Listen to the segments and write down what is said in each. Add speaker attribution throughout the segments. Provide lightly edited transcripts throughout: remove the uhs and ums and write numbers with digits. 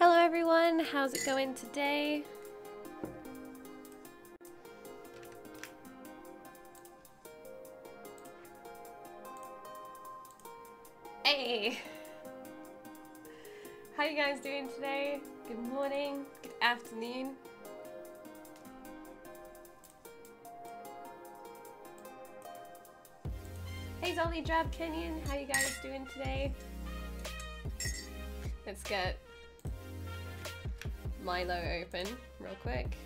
Speaker 1: Hello everyone, how's it going today? Hey! How you guys doing today? Good morning, good afternoon. Hey Zolly Drab Kenyon, how you guys doing today? Let's get Milo open real quick.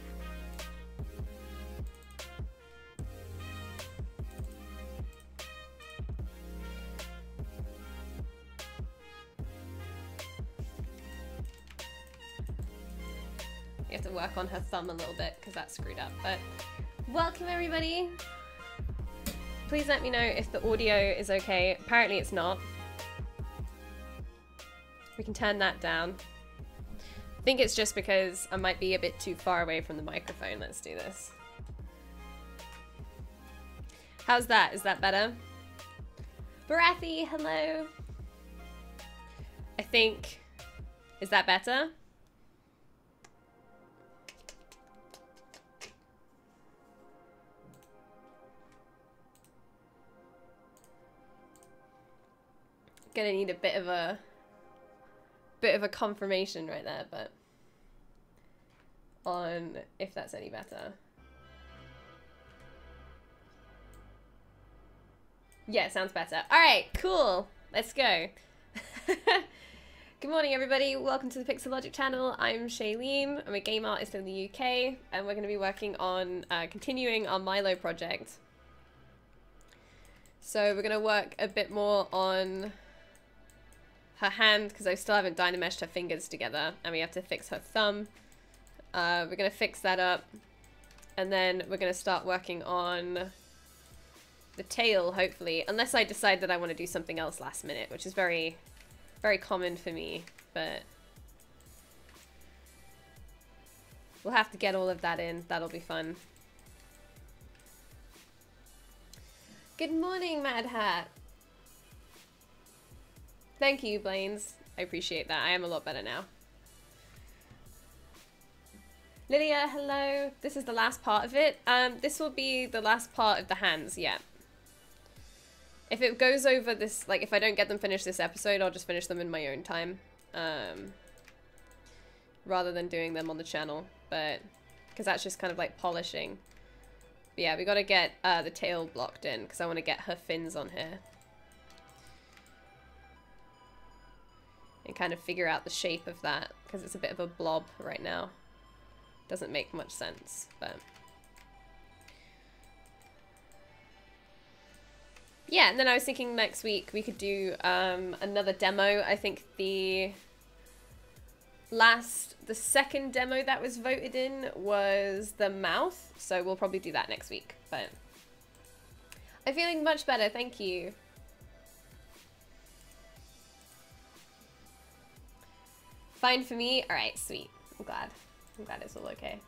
Speaker 1: We have to work on her thumb a little bit because that's screwed up, but welcome everybody. Please let me know if the audio is okay. Apparently it's not. We can turn that down. I think it's just because I might be a bit too far away from the microphone. Let's do this. How's that? Is that better? Barathi, hello. I think, is that better? Gonna need a bit of a confirmation right there, but on if that's any better. Yeah, sounds better. All right, cool. Let's go. Good morning, everybody. Welcome to the Pixelogic channel. I'm Shayleen. I'm a game artist in the UK, and we're going to be working on continuing our Milo project. So we're going to work a bit more on her hand because I still haven't Dynameshed her fingers together, and we have to fix her thumb. We're going to fix that up, and then we're going to start working on the tail, hopefully, unless I decide that I want to do something else last minute, which is very, very common for me, but we'll have to get all of that in. That'll be fun. Good morning, Mad Hat. Thank you, Blaines. I appreciate that. I am a lot better now. Lydia, hello. This is the last part of it. This will be the last part of the hands, yeah. If it goes over this, like if I don't get them finished this episode, I'll just finish them in my own time. Rather than doing them on the channel, but because that's just kind of like polishing. But yeah, we got to get the tail blocked in because I want to get her fins on here. And kind of figure out the shape of that, because it's a bit of a blob right now. Doesn't make much sense, but... yeah, and then I was thinking next week we could do another demo. I think the second demo that was voted in was the mouth, so we'll probably do that next week, but... I'm feeling much better, thank you. Fine for me? Alright, sweet. I'm glad. I'm glad it's all okay.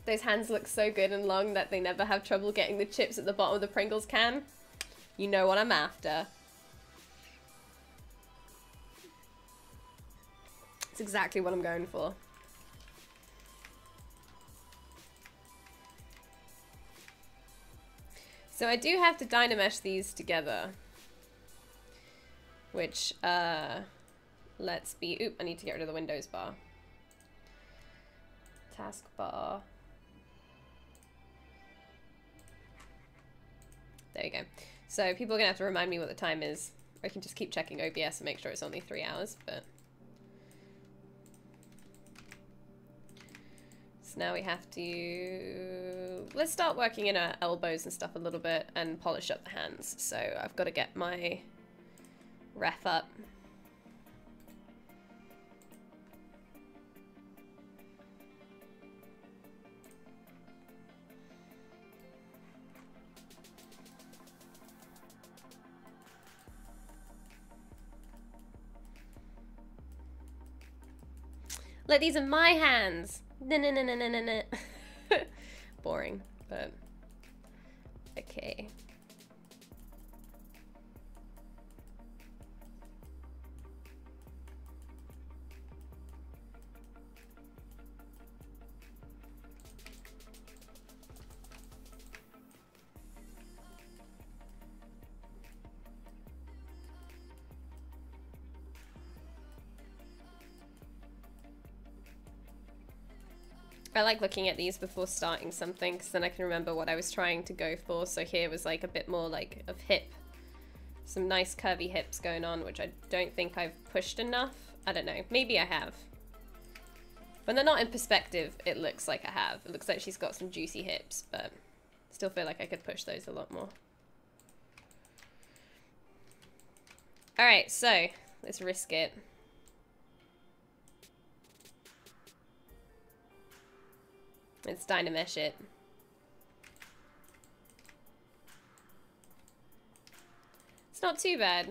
Speaker 1: Those hands look so good and long that they never have trouble getting the chips at the bottom of the Pringles can. You know what I'm after. It's exactly what I'm going for. So I do have to Dynamesh these together. Which, let's be... oop, I need to get rid of the Windows bar. Taskbar. There you go. So people are going to have to remind me what the time is. I can just keep checking OBS and make sure it's only 3 hours, but... now we have to... let's start working in our elbows and stuff a little bit and polish up the hands. So I've got to get my ref up. Like, these are my hands. No, no, no, no, no, no, no. Boring, but okay. I like looking at these before starting something because then I can remember what I was trying to go for. So here was like a bit more like of hip, some nice curvy hips going on, which I don't think I've pushed enough. I don't know, maybe I have. When they're not in perspective, it looks like I have. It looks like she's got some juicy hips, but still feel like I could push those a lot more. All right, so let's risk it. Let's Dynamesh it. It's not too bad,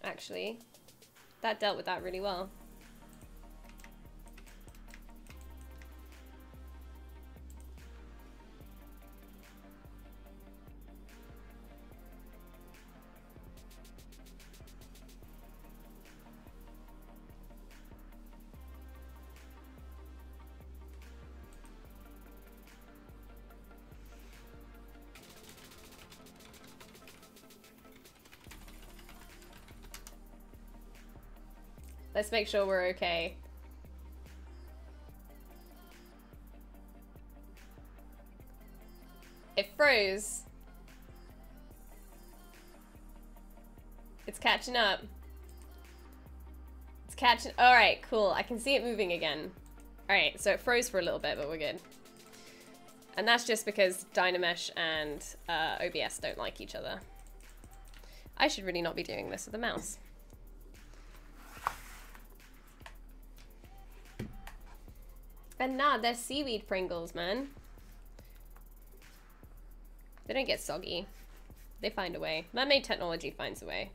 Speaker 1: actually. That dealt with that really well. Let's make sure we're okay. It froze. It's catching up. It's catching. All right, cool. I can see it moving again. All right, so it froze for a little bit, but we're good. And that's just because Dynamesh and OBS don't like each other. I should really not be doing this with a mouse. But nah, they're seaweed Pringles, man. They don't get soggy. They find a way. Mermaid technology finds a way.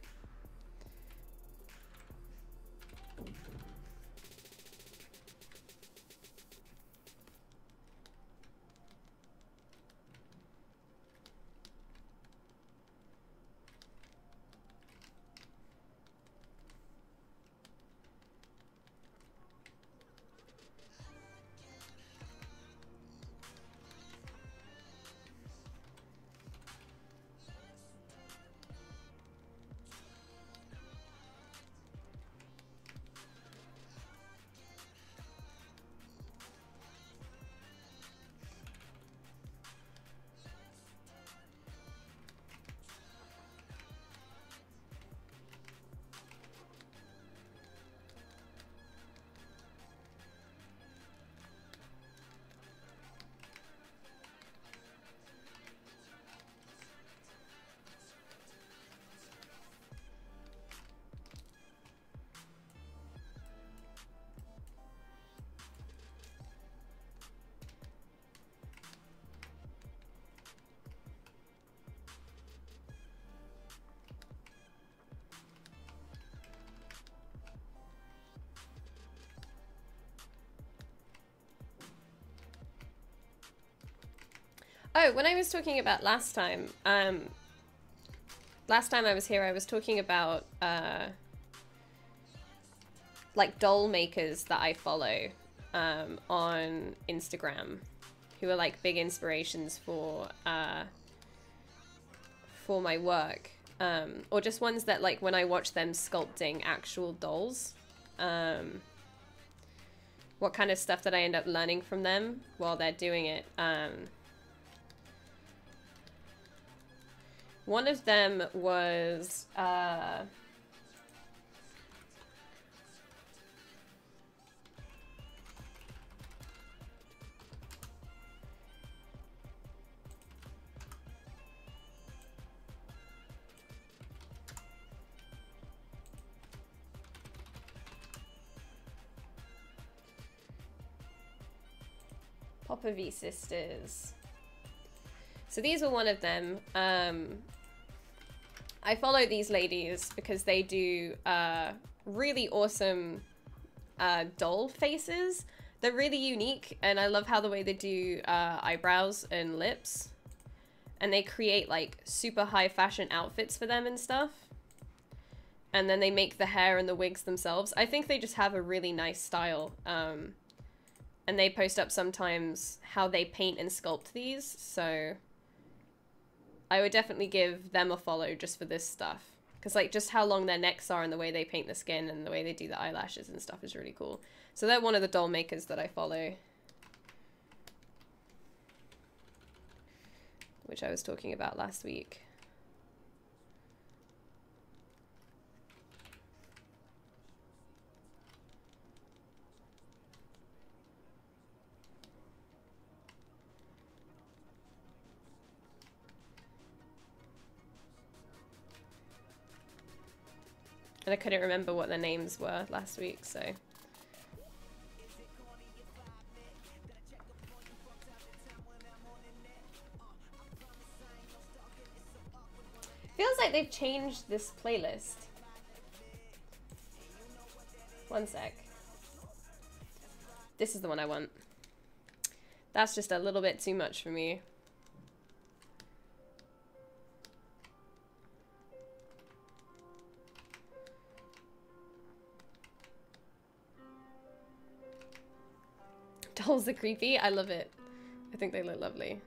Speaker 1: Oh, when I was talking about last time I was here, I was talking about, like, doll makers that I follow, on Instagram, who are, like, big inspirations for my work, or just ones that, like, when I watch them sculpting actual dolls, what kind of stuff that I end up learning from them while they're doing it, one of them was, Papa V Sisters. So these were one of them. I follow these ladies because they do really awesome doll faces. They're really unique, and I love how the way they do eyebrows and lips. And they create like super high fashion outfits for them and stuff. And then they make the hair and the wigs themselves. I think they just have a really nice style. And they post up sometimes how they paint and sculpt these. So I would definitely give them a follow just for this stuff. Because like just how long their necks are and the way they paint the skin and the way they do the eyelashes and stuff is really cool. So they're one of the doll makers that I follow. Which I was talking about last week. And I couldn't remember what their names were last week, so... Feels like they've changed this playlist. One sec. This is the one I want. That's just a little bit too much for me. Dolls are creepy. I love it. I think they look lovely.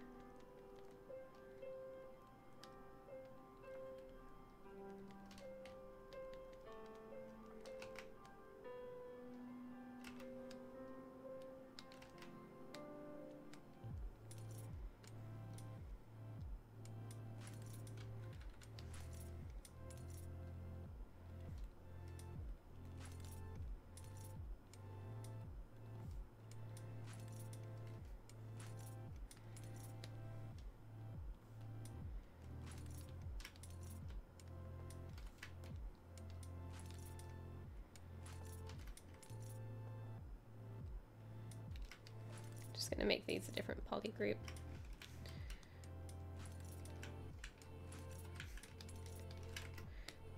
Speaker 1: Just gonna make these a different poly group.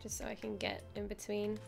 Speaker 1: Just so I can get in between.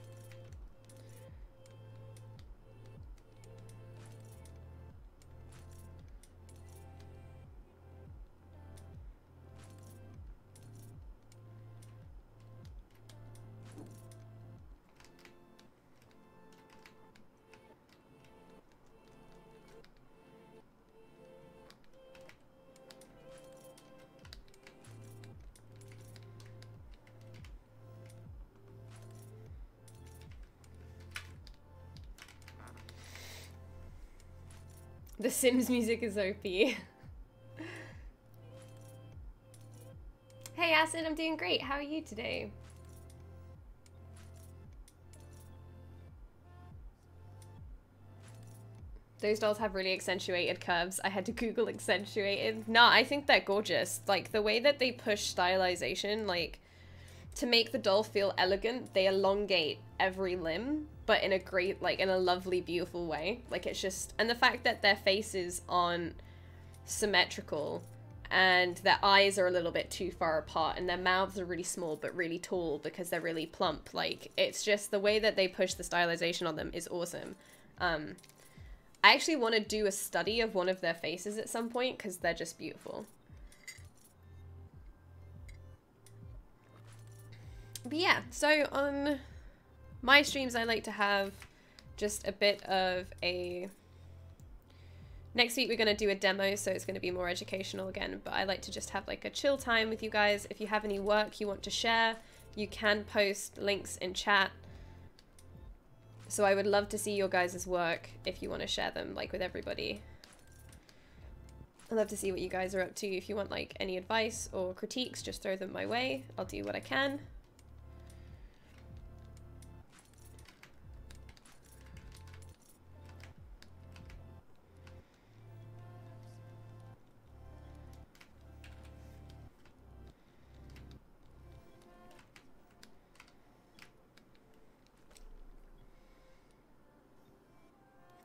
Speaker 1: The Sims music is OP. Hey Acid, I'm doing great. How are you today? Those dolls have really accentuated curves. I had to Google accentuated. No, I think they're gorgeous. Like the way that they push stylization, like to make the doll feel elegant, they elongate every limb, but in a great, like in a lovely, beautiful way. Like it's just, and the fact that their faces aren't symmetrical and their eyes are a little bit too far apart and their mouths are really small but really tall because they're really plump. Like it's just the way that they push the stylization on them is awesome. I actually want to do a study of one of their faces at some point because they're just beautiful. But yeah, so on my streams I like to have just a bit of a... Next week we're going to do a demo, so it's going to be more educational again, but I like to just have like a chill time with you guys. If you have any work you want to share, you can post links in chat. So I would love to see your guys' work if you want to share them like with everybody. I'd love to see what you guys are up to. If you want like any advice or critiques, just throw them my way. I'll do what I can.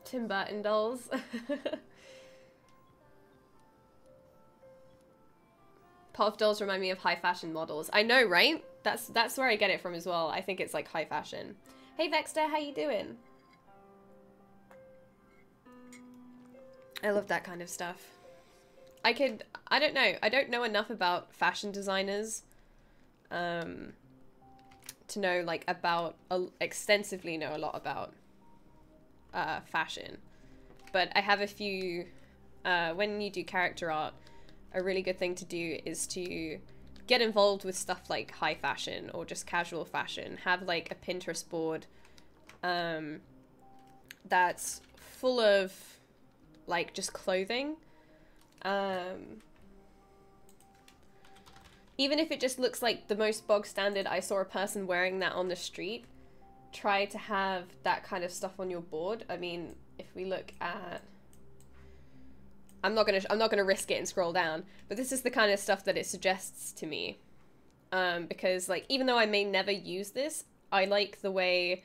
Speaker 1: Tim Burton dolls. Puff dolls remind me of high fashion models. I know, right? That's where I get it from as well. I think it's like high fashion. Hey Vexter, how you doing? I love that kind of stuff. I don't know. I don't know enough about fashion designers to know like about, extensively know a lot about fashion. But I have a few, when you do character art, a really good thing to do is to get involved with stuff like high fashion or just casual fashion. Have like a Pinterest board that's full of like just clothing. Even if it just looks like the most bog standard, I saw a person wearing that on the street, try to have that kind of stuff on your board. I mean, if we look at, I'm not gonna risk it and scroll down, but this is the kind of stuff that it suggests to me. Because like, even though I may never use this, I like the way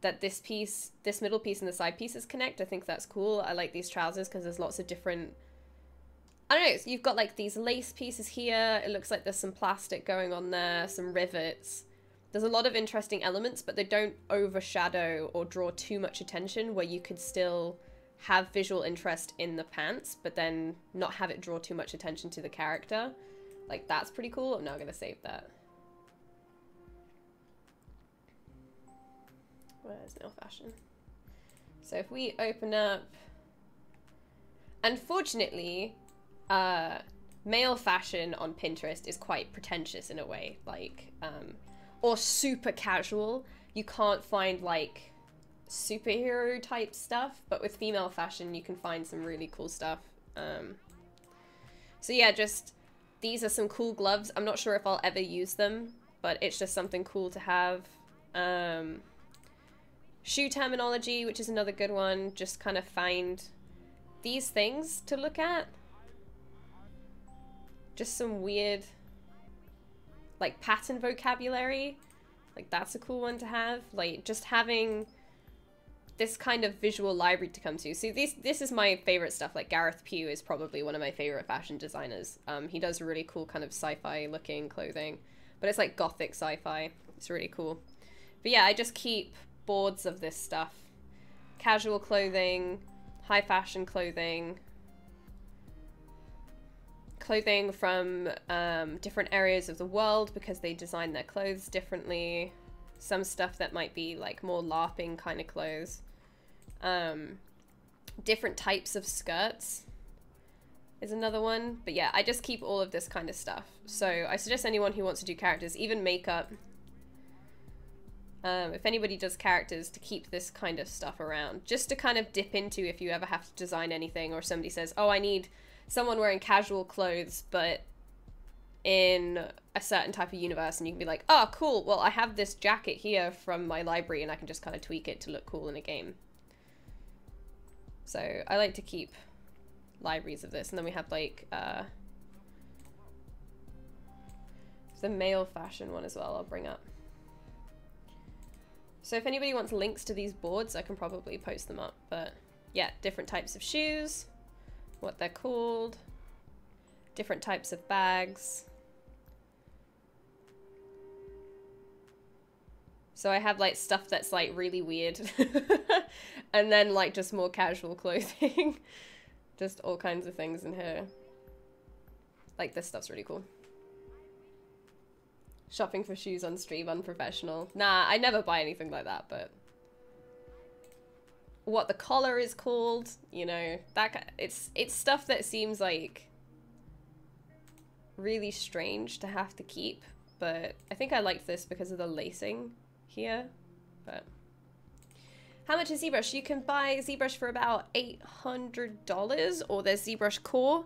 Speaker 1: that this piece, this middle piece and the side pieces connect. I think that's cool. I like these trousers because there's lots of different, I don't know, so you've got like these lace pieces here. It looks like there's some plastic going on there, some rivets. There's a lot of interesting elements, but they don't overshadow or draw too much attention, where you could still have visual interest in the pants, but then not have it draw too much attention to the character. Like, that's pretty cool. I'm now gonna save that. Where's male fashion? So if we open up, unfortunately, male fashion on Pinterest is quite pretentious in a way, like, or super casual. You can't find like superhero type stuff, but with female fashion you can find some really cool stuff. So yeah, just these are some cool gloves. I'm not sure if I'll ever use them, but it's just something cool to have. Shoe terminology, which is another good one. Just kind of find these things to look at. Just some weird, like, pattern vocabulary. Like, that's a cool one to have. Like, just having this kind of visual library to come to. See, this is my favorite stuff. Like, Gareth Pugh is probably one of my favorite fashion designers. He does really cool kind of sci-fi looking clothing, but it's like gothic sci-fi. It's really cool. But yeah, I just keep boards of this stuff. Casual clothing, high fashion clothing, clothing from different areas of the world because they design their clothes differently. Some stuff that might be like more LARPing kind of clothes. Different types of skirts is another one. But yeah, I just keep all of this kind of stuff. So I suggest anyone who wants to do characters, even makeup, if anybody does characters, to keep this kind of stuff around. Just to kind of dip into if you ever have to design anything, or somebody says, oh, I need someone wearing casual clothes, but in a certain type of universe, and you can be like, oh, cool, well, I have this jacket here from my library, and I can just kind of tweak it to look cool in a game. So I like to keep libraries of this, and then we have like the male fashion one as well, I'll bring up. So if anybody wants links to these boards, I can probably post them up, but yeah, different types of shoes, what they're called, different types of bags. So I have like stuff that's like really weird and then like just more casual clothing. Just all kinds of things in here. Like this stuff's really cool. Shopping for shoes on stream, unprofessional. Nah, I never buy anything like that, but what the collar is called, you know, that it's stuff that seems like really strange to have to keep, but I think I liked this because of the lacing here. But how much is ZBrush? You can buy ZBrush for about $800, or there's ZBrush Core,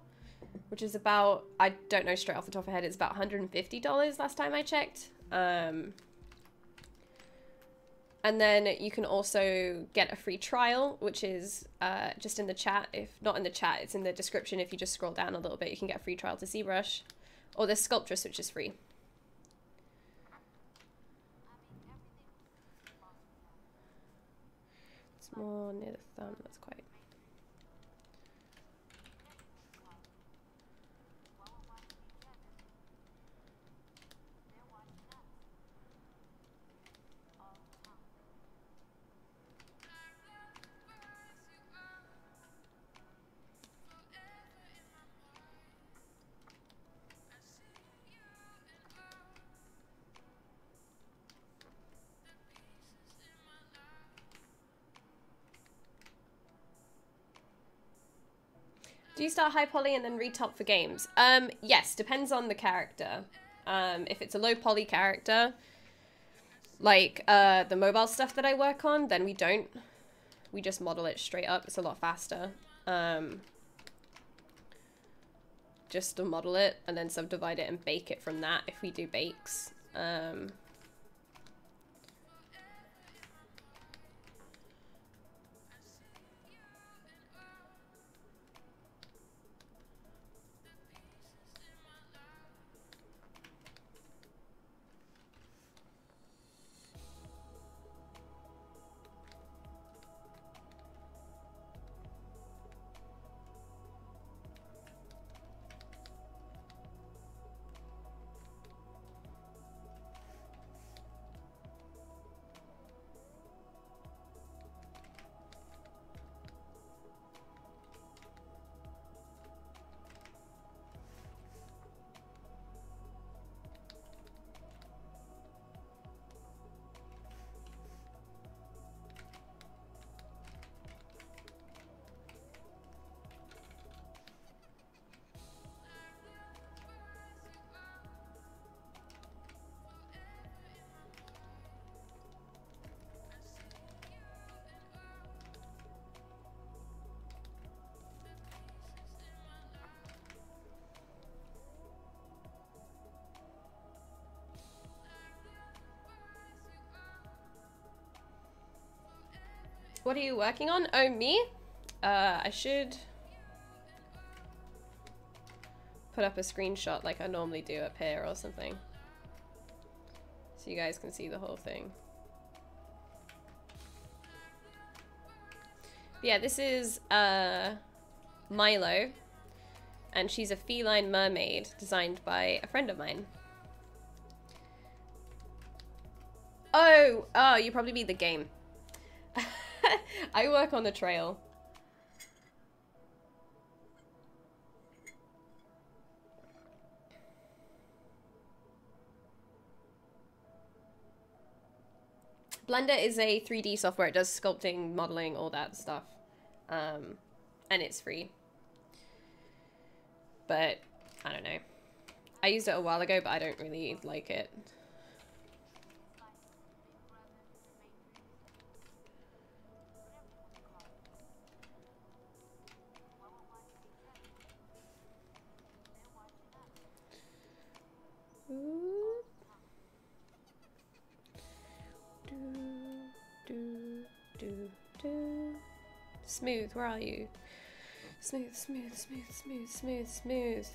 Speaker 1: which is about, I don't know straight off the top of my head, it's about $150 last time I checked. And then you can also get a free trial, which is just in the chat. If not in the chat, it's in the description. If you just scroll down a little bit, you can get a free trial to ZBrush. Or there's Sculptress, which is free. It's more near the thumb, that's quite... Do you start high poly and then retop for games? Yes, depends on the character. If it's a low poly character, like the mobile stuff that I work on, then we don't. We just model it straight up. It's a lot faster. Just to model it and then subdivide it and bake it from that if we do bakes. What are you working on? Oh, me? I should put up a screenshot like I normally do up here or something, so you guys can see the whole thing. But yeah, this is Milo, and she's a feline mermaid designed by a friend of mine. Oh, you probably mean the game. I work on the trail. Blender is a 3D software. It does sculpting, modeling, all that stuff. And it's free. But, I don't know. I used it a while ago, but I don't really like it. Smooth, where are you? Smooth, smooth, smooth, smooth, smooth, smooth.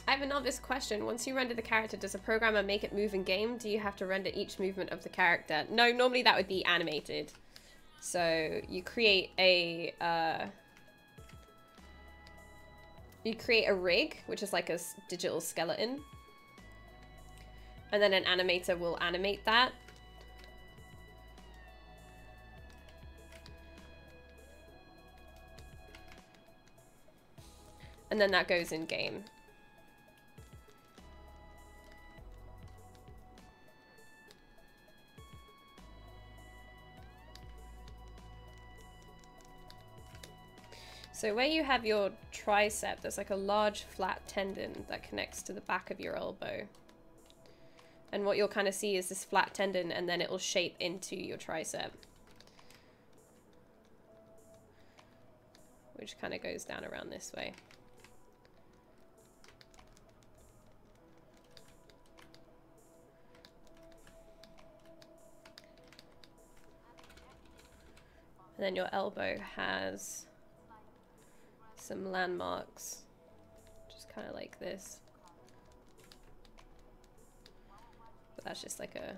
Speaker 1: I have a novice question. Once you render the character, does a programmer make it move in game? Do you have to render each movement of the character? No, normally that would be animated. So you create a rig, which is like a digital skeleton. And then an animator will animate that. And then that goes in game. So where you have your tricep, there's like a large flat tendon that connects to the back of your elbow. And what you'll kind of see is this flat tendon, and then it will shape into your tricep, which kind of goes down around this way. And then your elbow has some landmarks, just kind of like this. But that's just like a...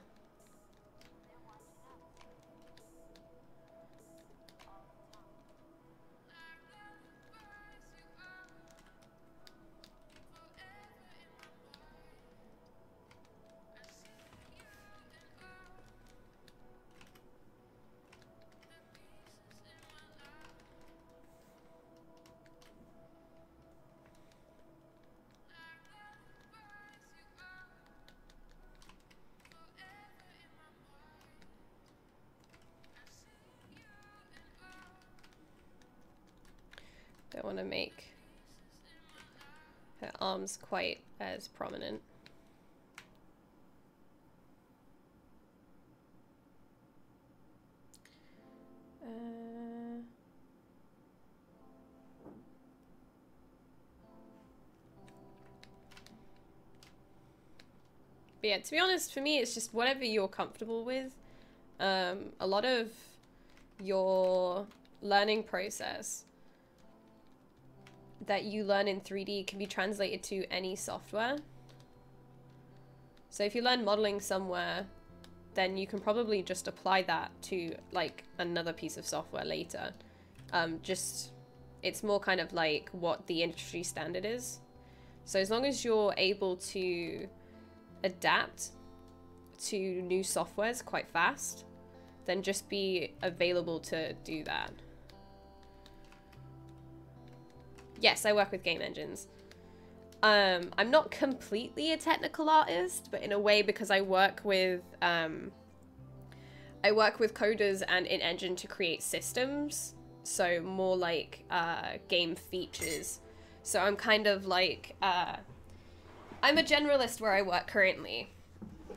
Speaker 1: want to make her arms quite as prominent. But yeah, to be honest, for me, it's just whatever you're comfortable with. A lot of your learning process that you learn in 3D can be translated to any software. So if you learn modeling somewhere, then you can probably just apply that to like another piece of software later. It's more kind of like what the industry standard is. So as long as you're able to adapt to new softwares quite fast, then just be available to do that. Yes, I work with game engines. I'm not completely a technical artist, but in a way, because I work with coders and in-engine to create systems, so more like game features. So I'm kind of like I'm a generalist where I work currently.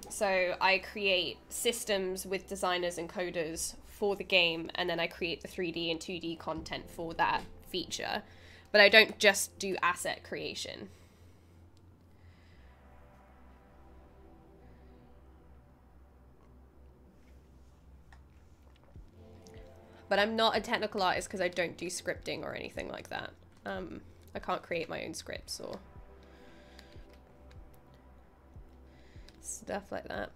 Speaker 1: So I create systems with designers and coders for the game, and then I create the 3D and 2D content for that feature. But I don't just do asset creation. But I'm not a technical artist because I don't do scripting or anything like that. I can't create my own scripts or stuff like that.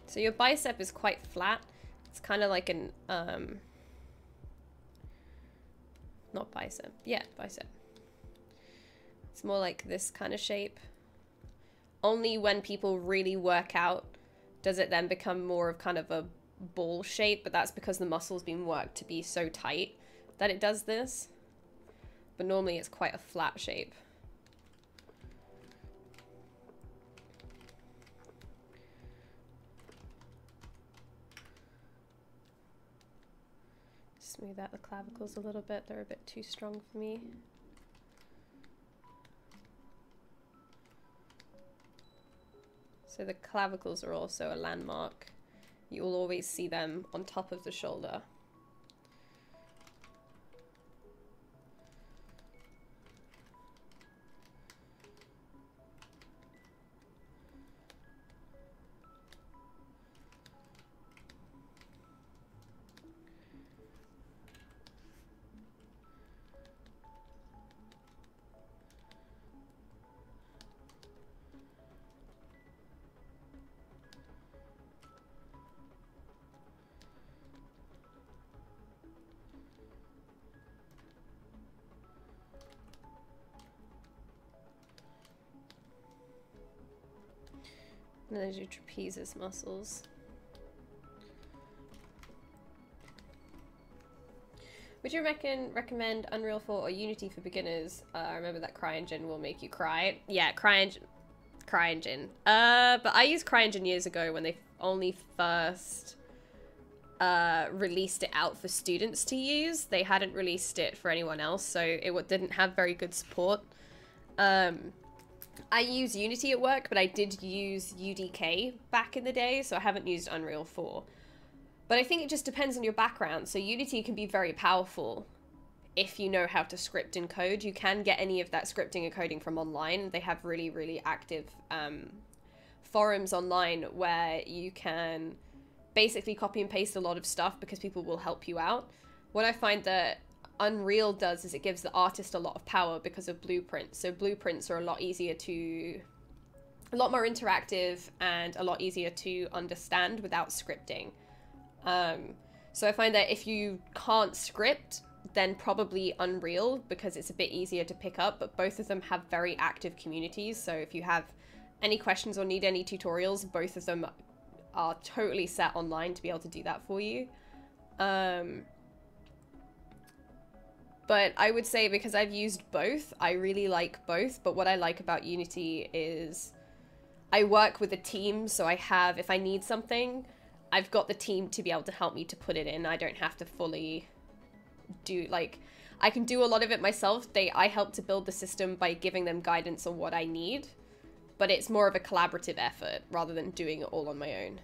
Speaker 1: So your bicep is quite flat. It's kind of like an, not bicep. Yeah, bicep. It's more like this kind of shape. Only when people really work out does it then become more of kind of a ball shape, but that's because the muscle's been worked to be so tight that it does this. But normally it's quite a flat shape. Smooth out the clavicles a little bit. They're a bit too strong for me. So the clavicles are also a landmark. You'll always see them on top of the shoulder. And then your trapezius muscles. Would you recommend Unreal 4 or Unity for beginners? I remember that CryEngine will make you cry. Yeah, CryEngine. But I used CryEngine years ago when they only first released it out for students to use. They hadn't released it for anyone else, so it didn't have very good support. I use Unity at work, but I did use UDK back in the day, so I haven't used Unreal 4. But I think it just depends on your background. So Unity can be very powerful if you know how to script and code. You can get any of that scripting and coding from online. They have really, really active forums online where you can basically copy and paste a lot of stuff because people will help you out. What I find that Unreal does is it gives the artist a lot of power because of blueprints. So blueprints are a lot more interactive and a lot easier to understand without scripting. So I find that if you can't script, then probably Unreal, because it's a bit easier to pick up, but both of them have very active communities. So if you have any questions or need any tutorials, both of them are totally set online to be able to do that for you. But I would say, because I've used both, I really like both. But what I like about Unity is I work with a team, so I have, if I need something, I've got the team to be able to help me to put it in. I don't have to fully do, like, I can do a lot of it myself. I help to build the system by giving them guidance on what I need, but it's more of a collaborative effort rather than doing it all on my own.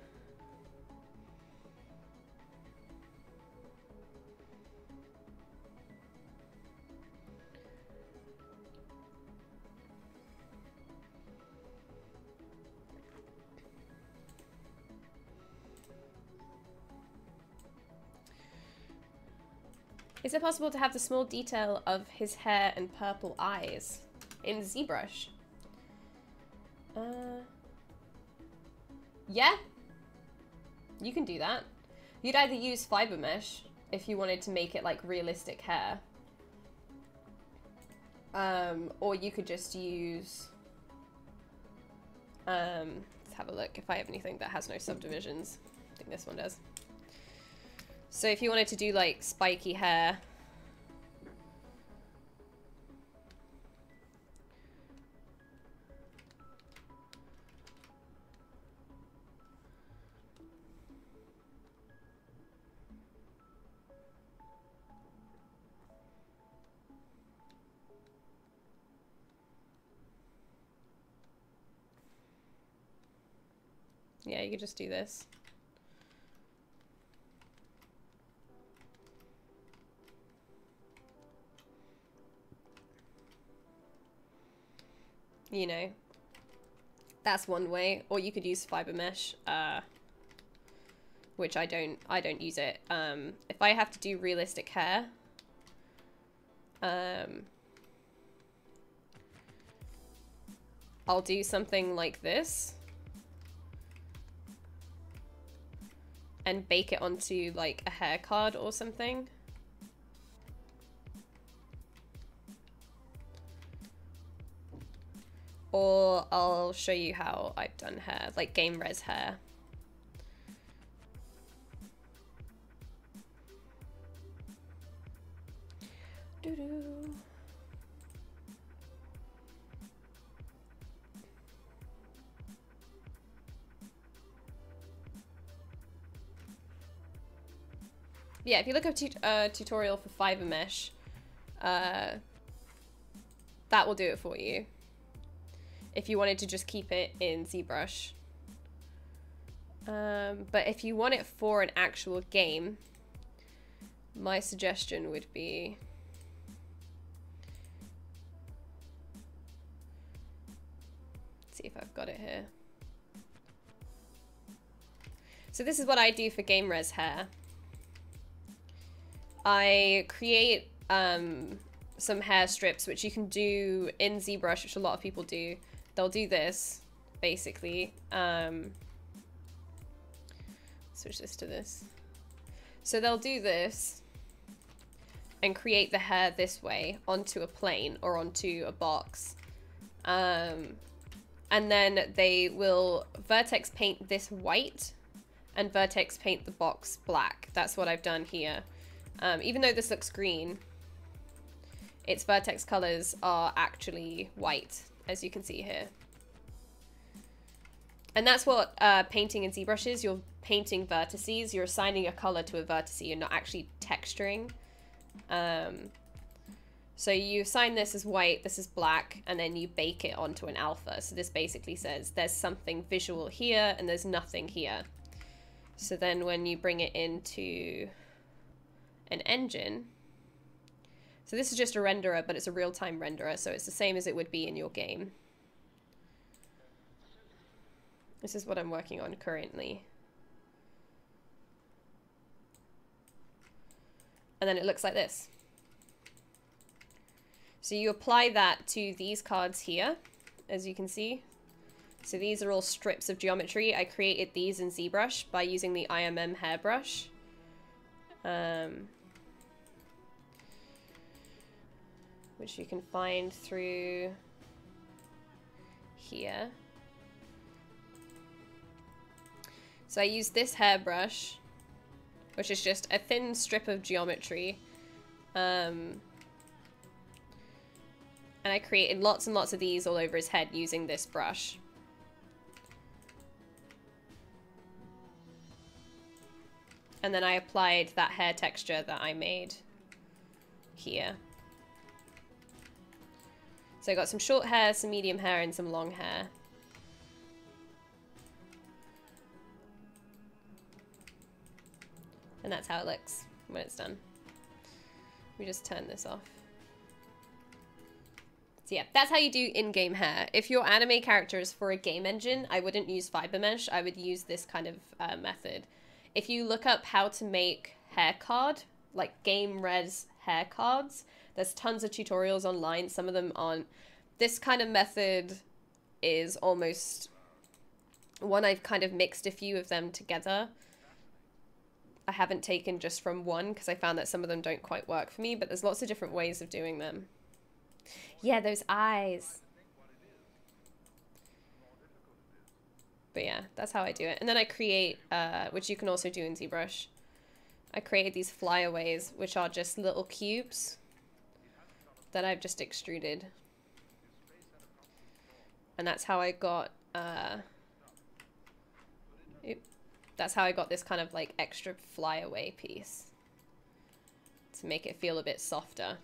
Speaker 1: Is it possible to have the small detail of his hair and purple eyes in ZBrush? Yeah. You can do that. You'd either use fiber mesh if you wanted to make it like realistic hair. Or you could just use... let's have a look if I have anything that has no subdivisions. I think this one does. So if you wanted to do like spiky hair, yeah, you could just do this. You know, that's one way. Or you could use fiber mesh, which I don't use it. If I have to do realistic hair, I'll do something like this and bake it onto like a hair card or something. Or I'll show you how I've done hair, like game res hair. Doo-doo. Yeah, if you look up tutorial for fiber mesh, that will do it for you. If you wanted to just keep it in ZBrush. But if you want it for an actual game, my suggestion would be... Let's see if I've got it here. So this is what I do for game res hair. I create some hair strips, which you can do in ZBrush, which a lot of people do. They'll do this, basically. Switch this to this. So they'll do this and create the hair this way onto a plane or onto a box. And then they will vertex paint this white and vertex paint the box black. That's what I've done here. Even though this looks green, its vertex colors are actually white, as you can see here. And that's what painting in ZBrush is. You're painting vertices. You're assigning a color to a vertice. You're not actually texturing. So you assign this as white, this is black, and then you bake it onto an alpha. So this basically says there's something visual here and there's nothing here. So then when you bring it into an engine, so this is just a renderer, but it's a real-time renderer, so it's the same as it would be in your game. This is what I'm working on currently. And then it looks like this. So you apply that to these cards here, as you can see. So these are all strips of geometry. I created these in ZBrush by using the IMM hairbrush. Which you can find through here. So I use this hairbrush, which is just a thin strip of geometry. And I created lots and lots of these all over his head using this brush. And then I applied that hair texture that I made here. So I got some short hair, some medium hair, and some long hair. And that's how it looks when it's done. We just turn this off. So yeah, that's how you do in-game hair. If your anime character is for a game engine, I wouldn't use fiber mesh. I would use this kind of method. If you look up how to make hair card, like game res hair cards, there's tons of tutorials online. Some of them aren't. This kind of method is almost one. I've kind of mixed a few of them together. I haven't taken just from one because I found that some of them don't quite work for me, but there's lots of different ways of doing them. Yeah, those eyes. But yeah, that's how I do it. And then I create, which you can also do in ZBrush, I created these flyaways, which are just little cubes that I've just extruded. And that's how I got, that's how I got this kind of like extra flyaway piece to make it feel a bit softer.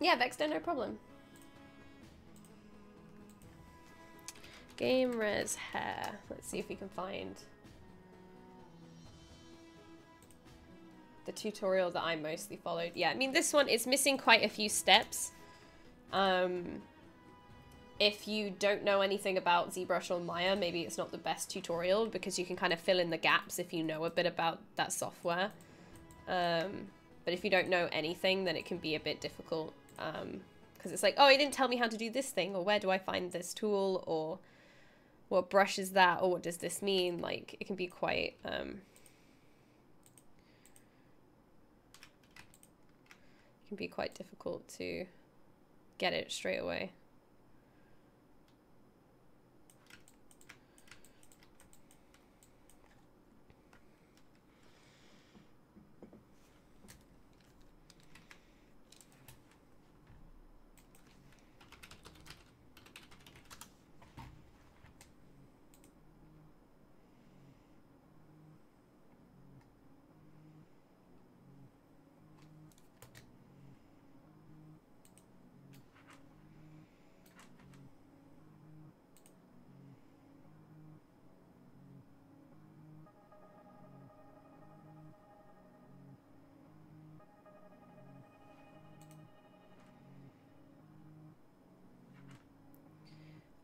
Speaker 1: Yeah, Vexter, no problem. Game res hair. Let's see if we can find the tutorial that I mostly followed. Yeah, I mean, this one is missing quite a few steps. If you don't know anything about ZBrush or Maya, maybe it's not the best tutorial because you can kind of fill in the gaps if you know a bit about that software. But if you don't know anything, then it can be a bit difficult. Because it's like, oh, he didn't tell me how to do this thing, or where do I find this tool, or what brush is that, or what does this mean? Like, it can be quite, it can be quite difficult to get it straight away.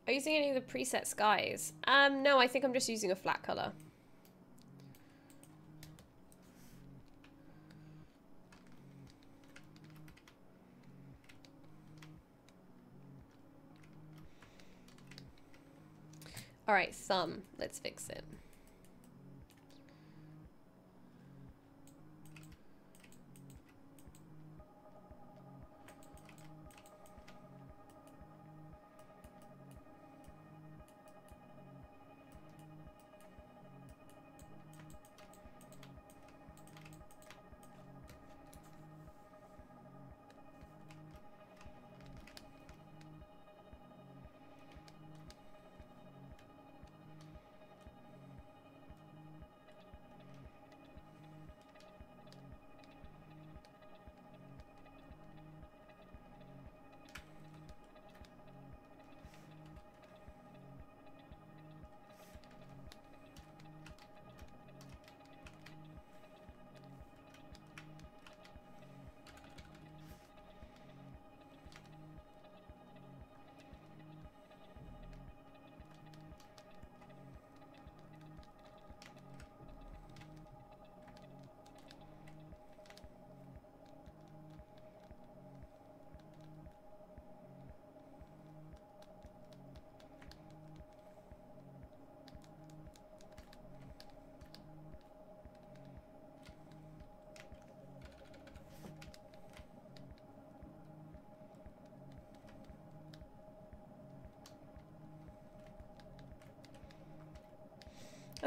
Speaker 1: Are you using any of the preset skies? No, I think I'm just using a flat color. All right, thumb. Let's fix it.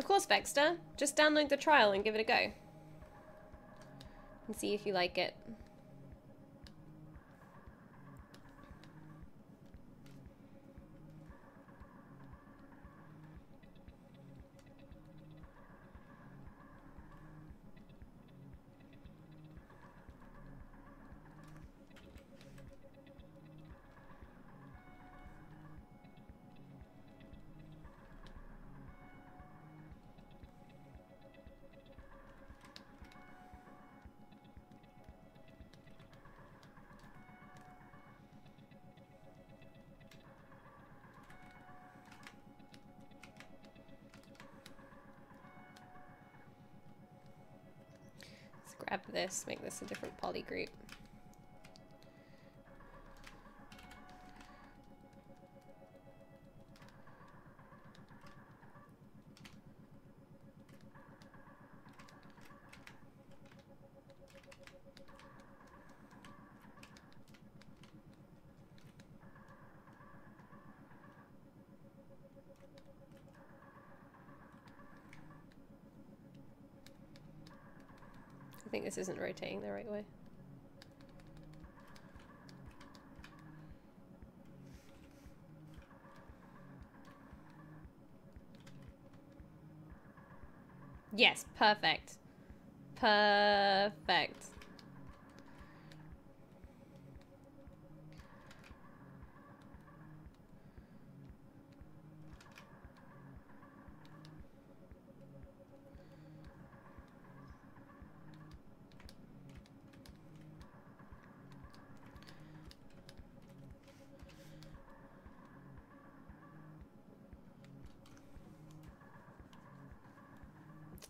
Speaker 1: Of course, Vexter. Just download the trial and give it a go. And see if you like it. Grab this, make this a different poly group. I think this isn't rotating the right way. Yes, perfect. Perfect.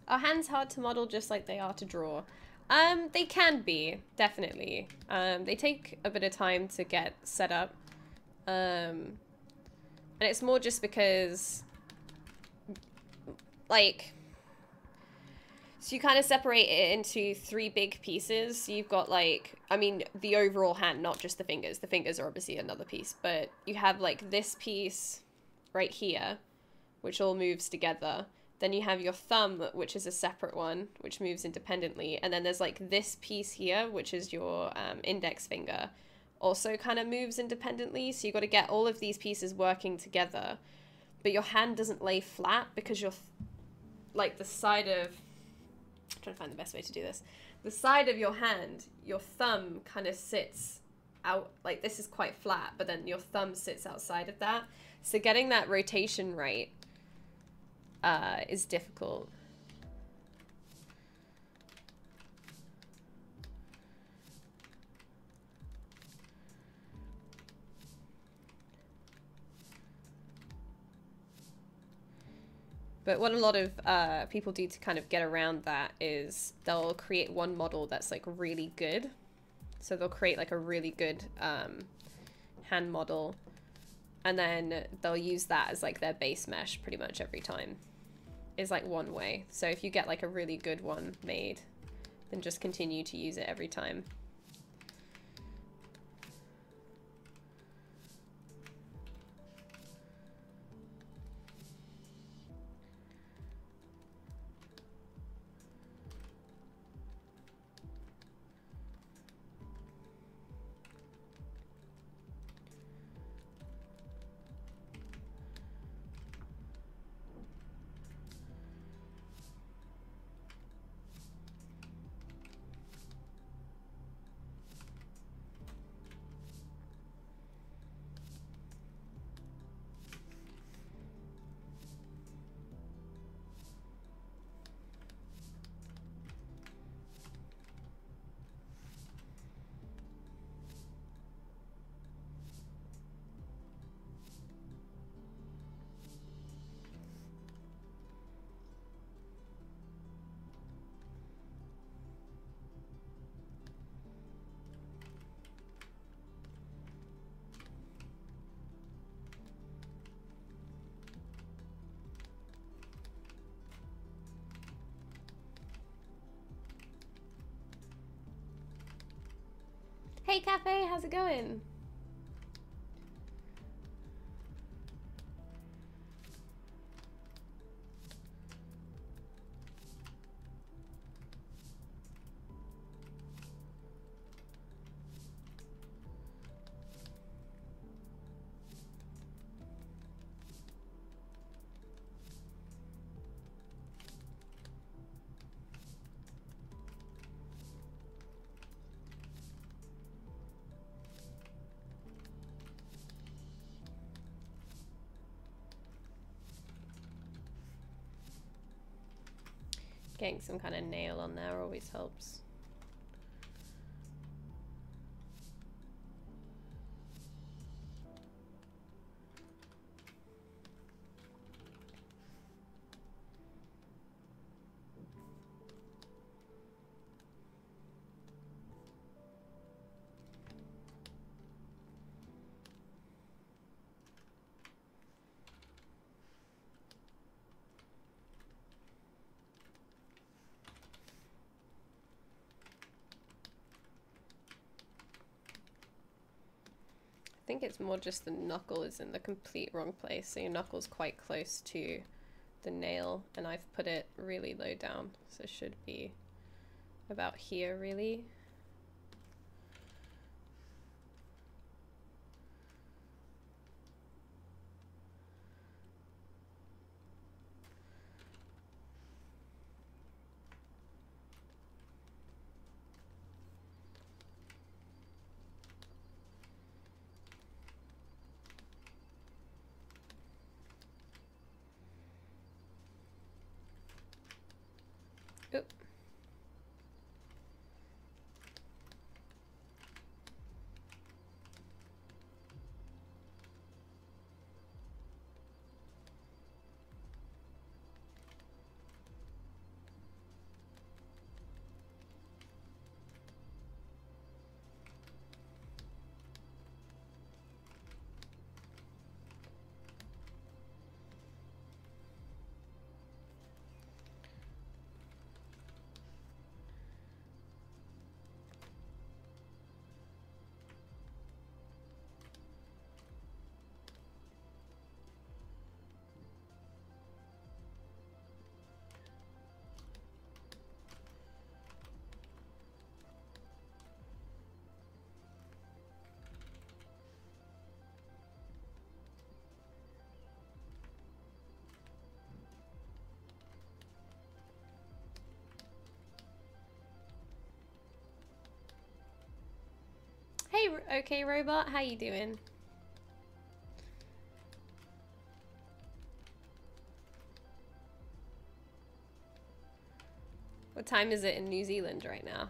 Speaker 1: Are hands hard to model just like they are to draw? They can be, definitely. They take a bit of time to get set up. And it's more just because, like, so you kind of separate it into 3 big pieces. So you've got, like, I mean, the overall hand, not just the fingers. The fingers are obviously another piece, but you have, like, this piece right here, which all moves together. Then you have your thumb, which is a separate one, which moves independently. And then there's like this piece here, which is your index finger, also kind of moves independently. So you've got to get all of these pieces working together. But your hand doesn't lay flat because you're like the side of... I'm trying to find the best way to do this. The side of your hand, your thumb kind of sits out, like this is quite flat, but then your thumb sits outside of that. So getting that rotation right is difficult. But what a lot of people do to kind of get around that is they'll create one model that's like really good. So they'll create like a really good hand model, and then they'll use that as like their base mesh pretty much every time. Is like one way. So if you get like a really good one made, then just continue to use it every time. Hey Cafe, how's it going? Getting some kind of nail on there always helps. I think it's more just the knuckle is in the complete wrong place. So your knuckle's quite close to the nail and I've put it really low down. So it should be about here really. Oop. Hey, okay robot, how you doing? What time is it in New Zealand right now?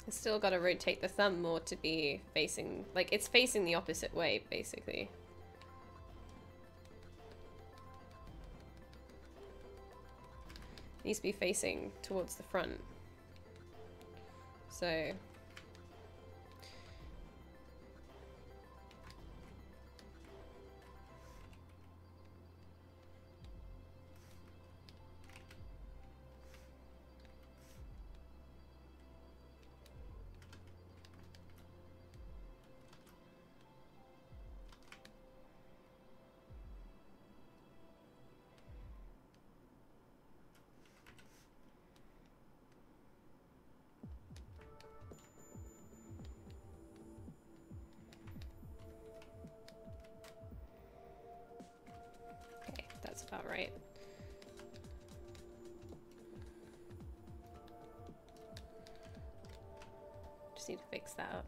Speaker 1: I still gotta rotate the thumb more to be facing, like it's facing the opposite way, basically. It needs to be facing towards the front. So... That's about right. Just need to fix that up.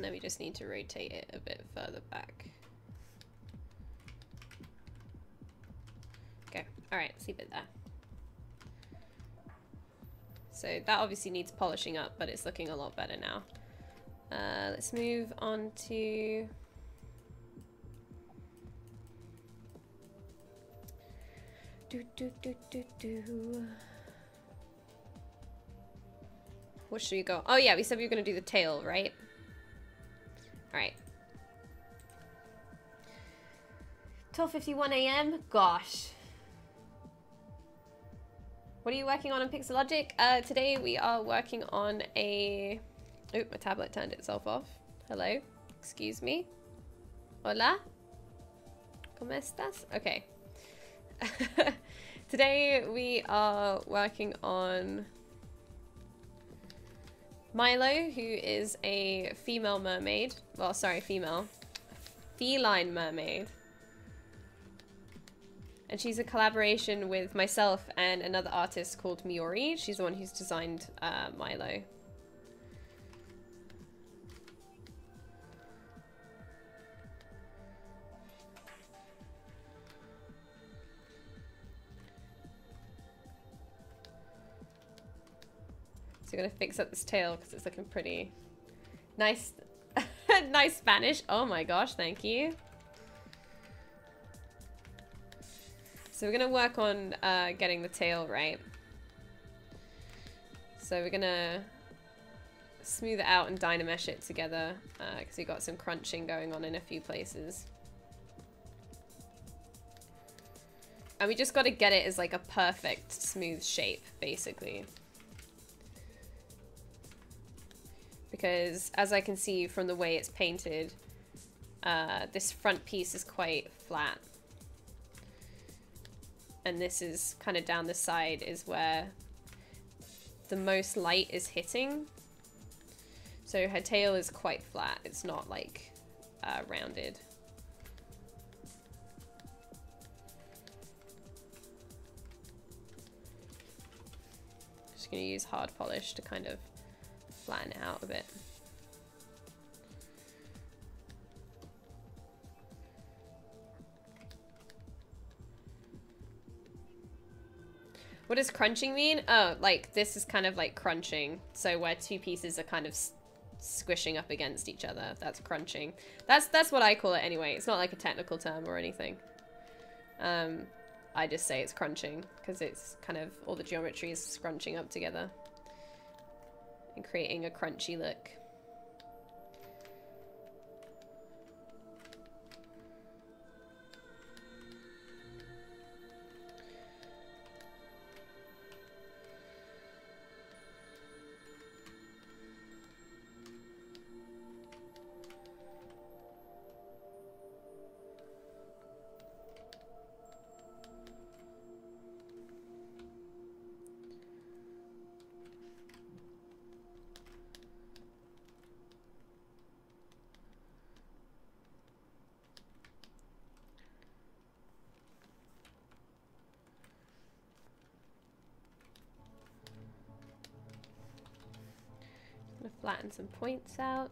Speaker 1: then we just need to rotate it a bit further back. Okay, alright, let's leave it there. So that obviously needs polishing up, but it's looking a lot better now. Let's move on to... What should we go? Oh yeah, we said we were going to do the tail, right? Alright. 12:51 AM? Gosh. What are you working on in Pixelogic? Today we are working on a... Oh, my tablet turned itself off. Hello? Excuse me? Hola? ¿Cómo estás? Okay. Today we are working on Milo, who is a female mermaid. Well, sorry, female. Feline mermaid. And she's a collaboration with myself and another artist called Miori. She's the one who's designed Milo. So we're gonna fix up this tail because it's looking pretty nice. Nice Spanish. Oh my gosh, thank you. So we're gonna work on getting the tail right. So we're gonna smooth it out and Dynamesh it together because we got some crunching going on in a few places. And we just got to get it as like a perfect smooth shape, basically. Because as I can see from the way it's painted, this front piece is quite flat. And this is kind of down the side is where the most light is hitting. So her tail is quite flat. It's not like rounded. Just gonna use hard polish to kind of flatten it out a bit. What does crunching mean? Oh, like this is kind of like crunching. So where two pieces are kind of squishing up against each other. That's crunching. That's what I call it anyway. It's not like a technical term or anything. I just say it's crunching because it's kind of all the geometry is scrunching up together and creating a crunchy look. Flatten some points out.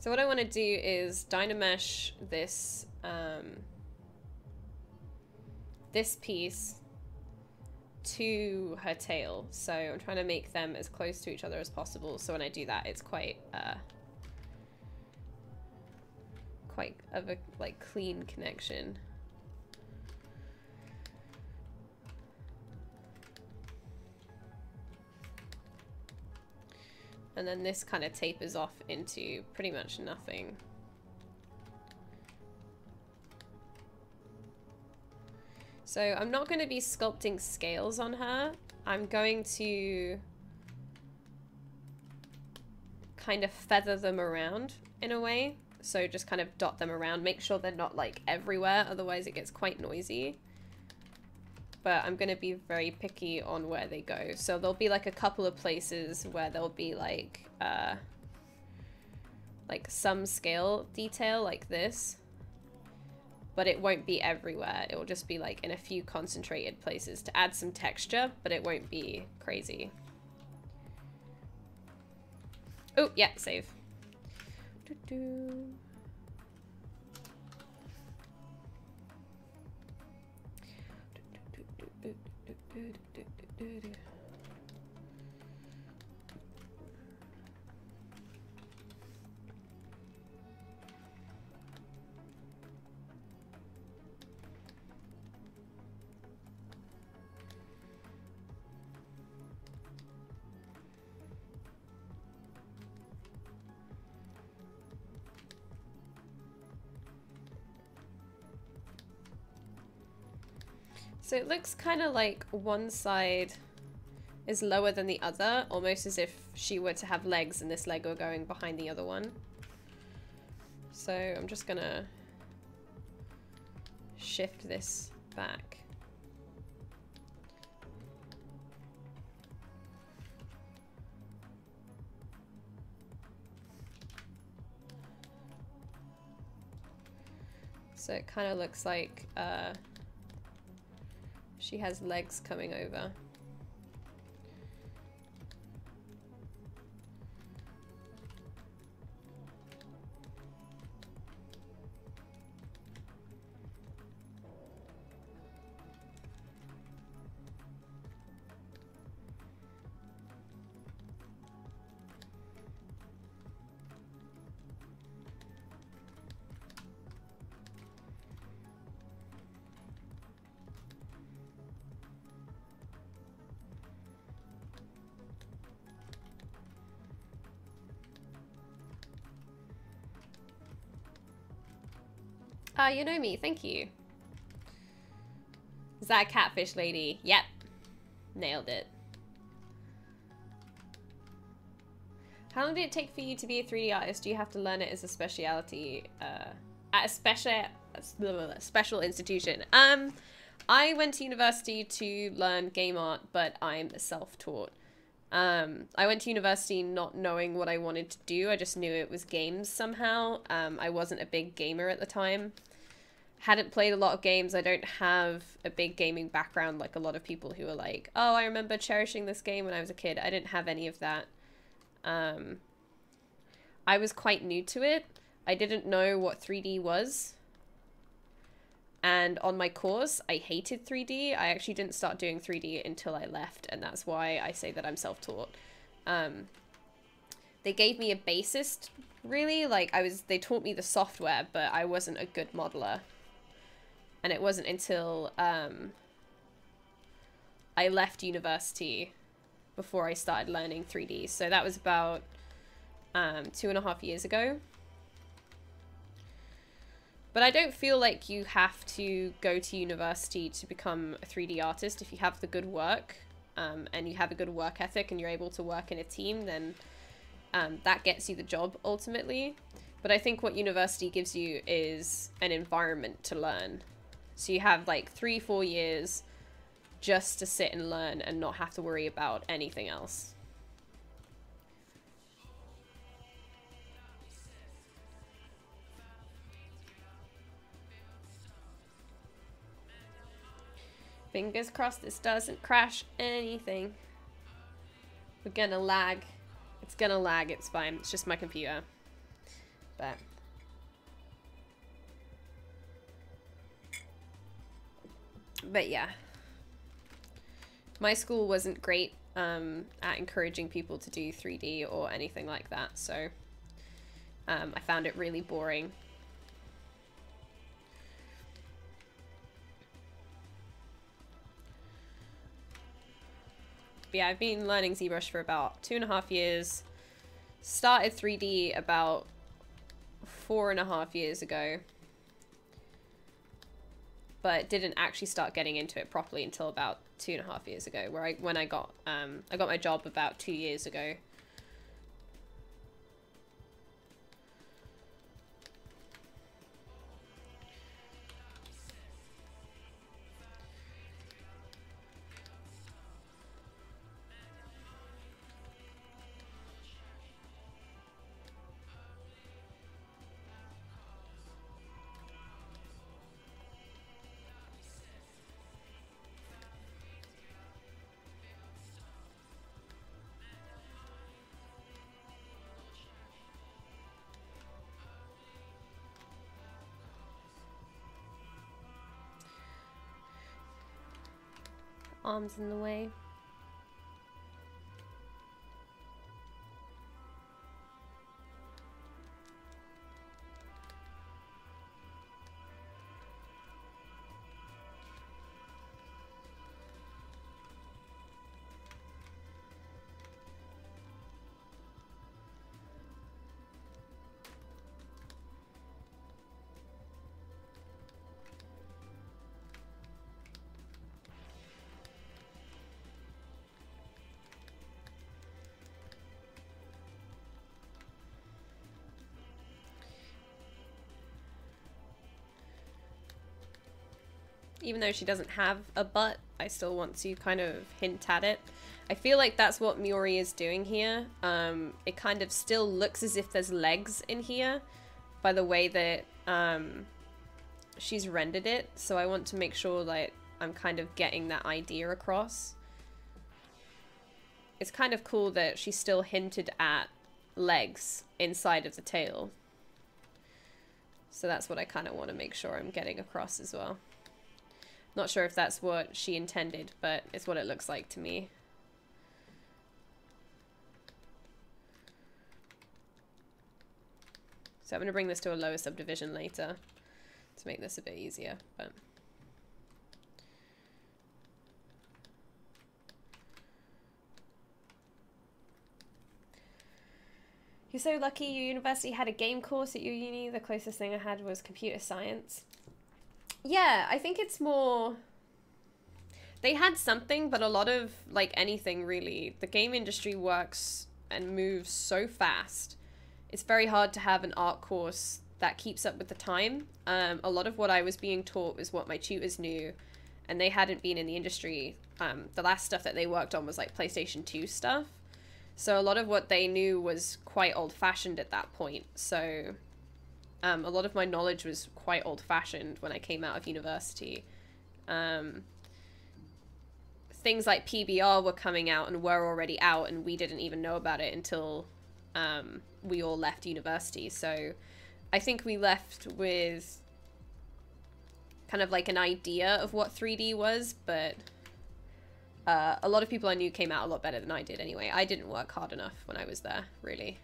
Speaker 1: So what I want to do is Dynamesh this this piece to her tail. So I'm trying to make them as close to each other as possible. So when I do that, it's quite of a like clean connection. And then this kind of tapers off into pretty much nothing. So I'm not going to be sculpting scales on her. I'm going to kind of feather them around in a way. So just kind of dot them around, make sure they're not like everywhere, otherwise it gets quite noisy. But I'm going to be very picky on where they go. So there'll be like a couple of places where there'll be like some scale detail like this, but it won't be everywhere. It will just be like in a few concentrated places to add some texture, but it won't be crazy. Oh, yeah, save. Doo-doo. So it looks kind of like one side is lower than the other, almost as if she were to have legs and this leg were going behind the other one. So I'm just gonna shift this back. So it kind of looks like she has legs coming over. You know me, thank you. Is that a catfish lady? Yep. Nailed it. How long did it take for you to be a 3D artist? Do you have to learn it as a speciality at a special institution? I went to university to learn game art, but I'm self-taught. I went to university not knowing what I wanted to do. I just knew it was games somehow. I wasn't a big gamer at the time. Hadn't played a lot of games. I don't have a big gaming background like a lot of people who are like, oh, I remember cherishing this game when I was a kid. I didn't have any of that. I was quite new to it. I didn't know what 3D was. And on my course, I hated 3D. I actually didn't start doing 3D until I left, and that's why I say that I'm self-taught. They gave me a bassist, really. Like, they taught me the software, but I wasn't a good modeler. And it wasn't until I left university before I started learning 3D. So that was about 2.5 years ago. But I don't feel like you have to go to university to become a 3D artist. If you have the good work and you have a good work ethic and you're able to work in a team, then that gets you the job ultimately. But I think what university gives you is an environment to learn. So you have like 3-4 years just to sit and learn and not have to worry about anything else. Fingers crossed this doesn't crash anything. We're gonna lag. It's gonna lag, it's fine. It's just my computer. But yeah. My school wasn't great at encouraging people to do 3D or anything like that, so I found it really boring. But yeah, I've been learning ZBrush for about 2.5 years. Started 3D about 4.5 years ago. But didn't actually start getting into it properly until about 2.5 years ago, when I got my job about 2 years ago. arm's in the way. Even though she doesn't have a butt, I still want to kind of hint at it. I feel like that's what Miori is doing here. It kind of still looks as if there's legs in here by the way that she's rendered it. So I want to make sure that I'm kind of getting that idea across. It's kind of cool that she still hinted at legs inside of the tail. So that's what I kind of want to make sure I'm getting across as well. Not sure if that's what she intended, but it's what it looks like to me. So I'm going to bring this to a lower subdivision later to make this a bit easier, but... You're so lucky your university had a game course at your uni. The closest thing I had was computer science. Yeah, I think it's more... They had something, but a lot of, like, anything, really. The game industry works and moves so fast. It's very hard to have an art course that keeps up with the time. A lot of what I was being taught was what my tutors knew, and they hadn't been in the industry. The last stuff that they worked on was, like, PlayStation 2 stuff. So a lot of what they knew was quite old-fashioned at that point, so... a lot of my knowledge was quite old-fashioned when I came out of university. Things like PBR were coming out and were already out, and we didn't even know about it until we all left university. So I think we left with kind of like an idea of what 3D was, but a lot of people I knew came out a lot better than I did anyway. I didn't work hard enough when I was there, really.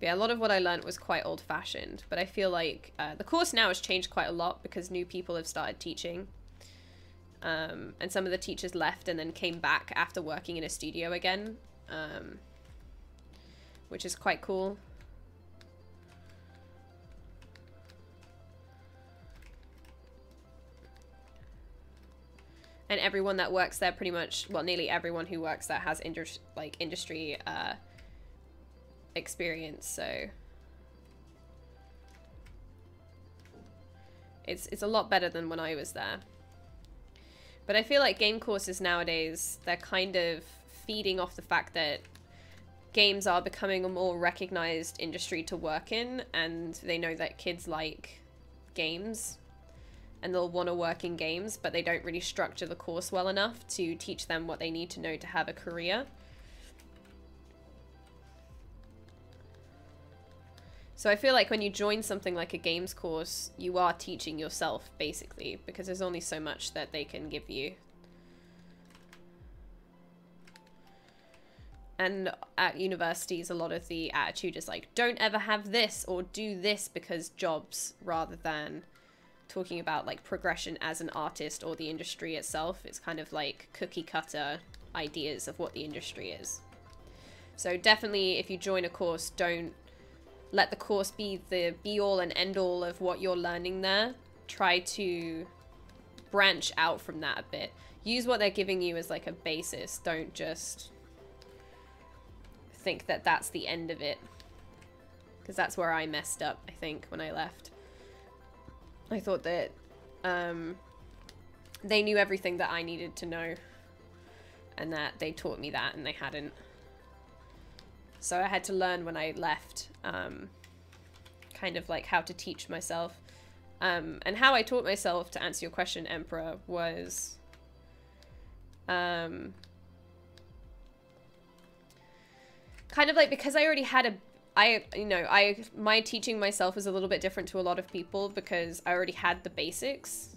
Speaker 1: Yeah, a lot of what I learned was quite old-fashioned, but I feel like the course now has changed quite a lot because new people have started teaching. And some of the teachers left and then came back after working in a studio again, which is quite cool. And everyone that works there pretty much, well, nearly everyone who works there has industry experience, so it's a lot better than when I was there. But I feel like game courses nowadays, they're kind of feeding off the fact that games are becoming a more recognized industry to work in, and they know that kids like games and they'll want to work in games, but they don't really structure the course well enough to teach them what they need to know to have a career. So I feel like when you join something like a games course, you are teaching yourself, basically, because there's only so much that they can give you. And at universities, a lot of the attitude is like, don't ever have this or do this because jobs, rather than talking about like progression as an artist or the industry itself. It's kind of like cookie cutter ideas of what the industry is. So definitely, if you join a course, don't let the course be the be-all and end-all of what you're learning there. Try to branch out from that a bit. Use what they're giving you as like a basis. Don't just think that that's the end of it. Because that's where I messed up, I think, when I left. I thought that they knew everything that I needed to know. And that they taught me that, and they hadn't. So I had to learn when I left, kind of like how to teach myself. And how I taught myself, to answer your question, Emperor, was kind of like, because I already had my teaching myself is a little bit different to a lot of people because I already had the basics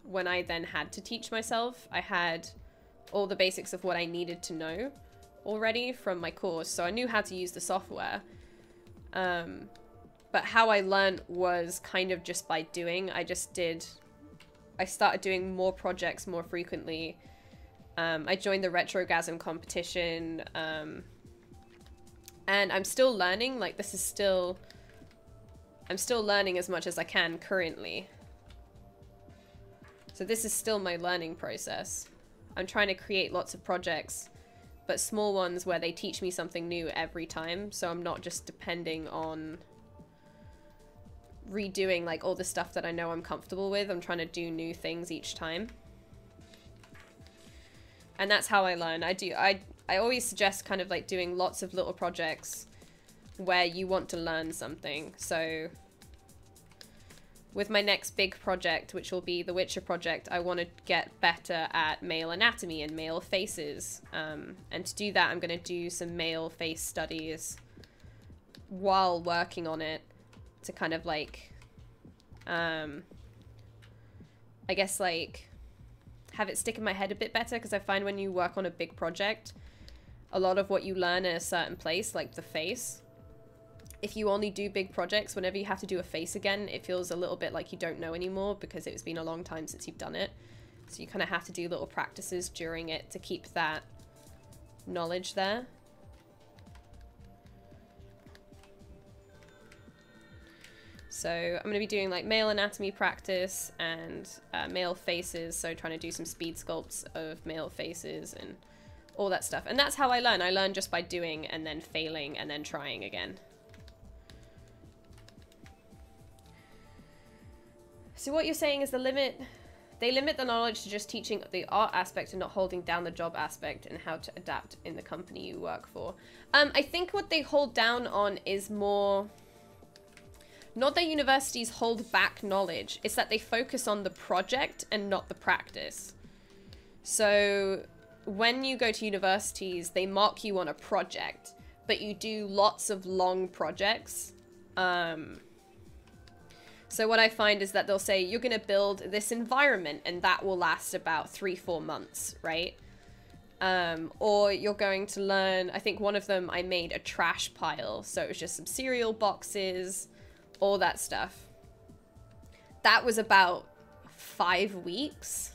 Speaker 1: when I then had to teach myself, I had all the basics of what I needed to know already from my course. So I knew how to use the software. But how I learned was kind of just by doing. I started doing more projects more frequently. I joined the Retrogasm competition. And I'm still learning. Like, I'm still learning as much as I can currently. So this is still my learning process. I'm trying to create lots of projects, but small ones where they teach me something new every time. So I'm not just depending on redoing like all the stuff that I know I'm comfortable with. I'm trying to do new things each time. And that's how I learn. I always suggest kind of like doing lots of little projects where you want to learn something. So with my next big project, which will be the Witcher project, I want to get better at male anatomy and male faces. And to do that, I'm going to do some male face studies while working on it to kind of like, I guess like have it stick in my head a bit better, because I find when you work on a big project, a lot of what you learn in a certain place, like the face, if you only do big projects, whenever you have to do a face again, it feels a little bit like you don't know anymore because it's been a long time since you've done it. So you kind of have to do little practices during it to keep that knowledge there. So I'm going to be doing like male anatomy practice and male faces. So trying to do some speed sculpts of male faces and all that stuff. And that's how I learn. I learn just by doing and then failing and then trying again. So what you're saying is they limit the knowledge to just teaching the art aspect and not holding down the job aspect and how to adapt in the company you work for. I think what they hold down on is more... Not that universities hold back knowledge, it's that they focus on the project and not the practice. So when you go to universities, they mark you on a project, but you do lots of long projects. So what I find is that they'll say, you're going to build this environment and that will last about 3-4 months, right? Or you're going to learn, I think one of them, I made a trash pile. So it was just some cereal boxes, all that stuff. That was about 5 weeks.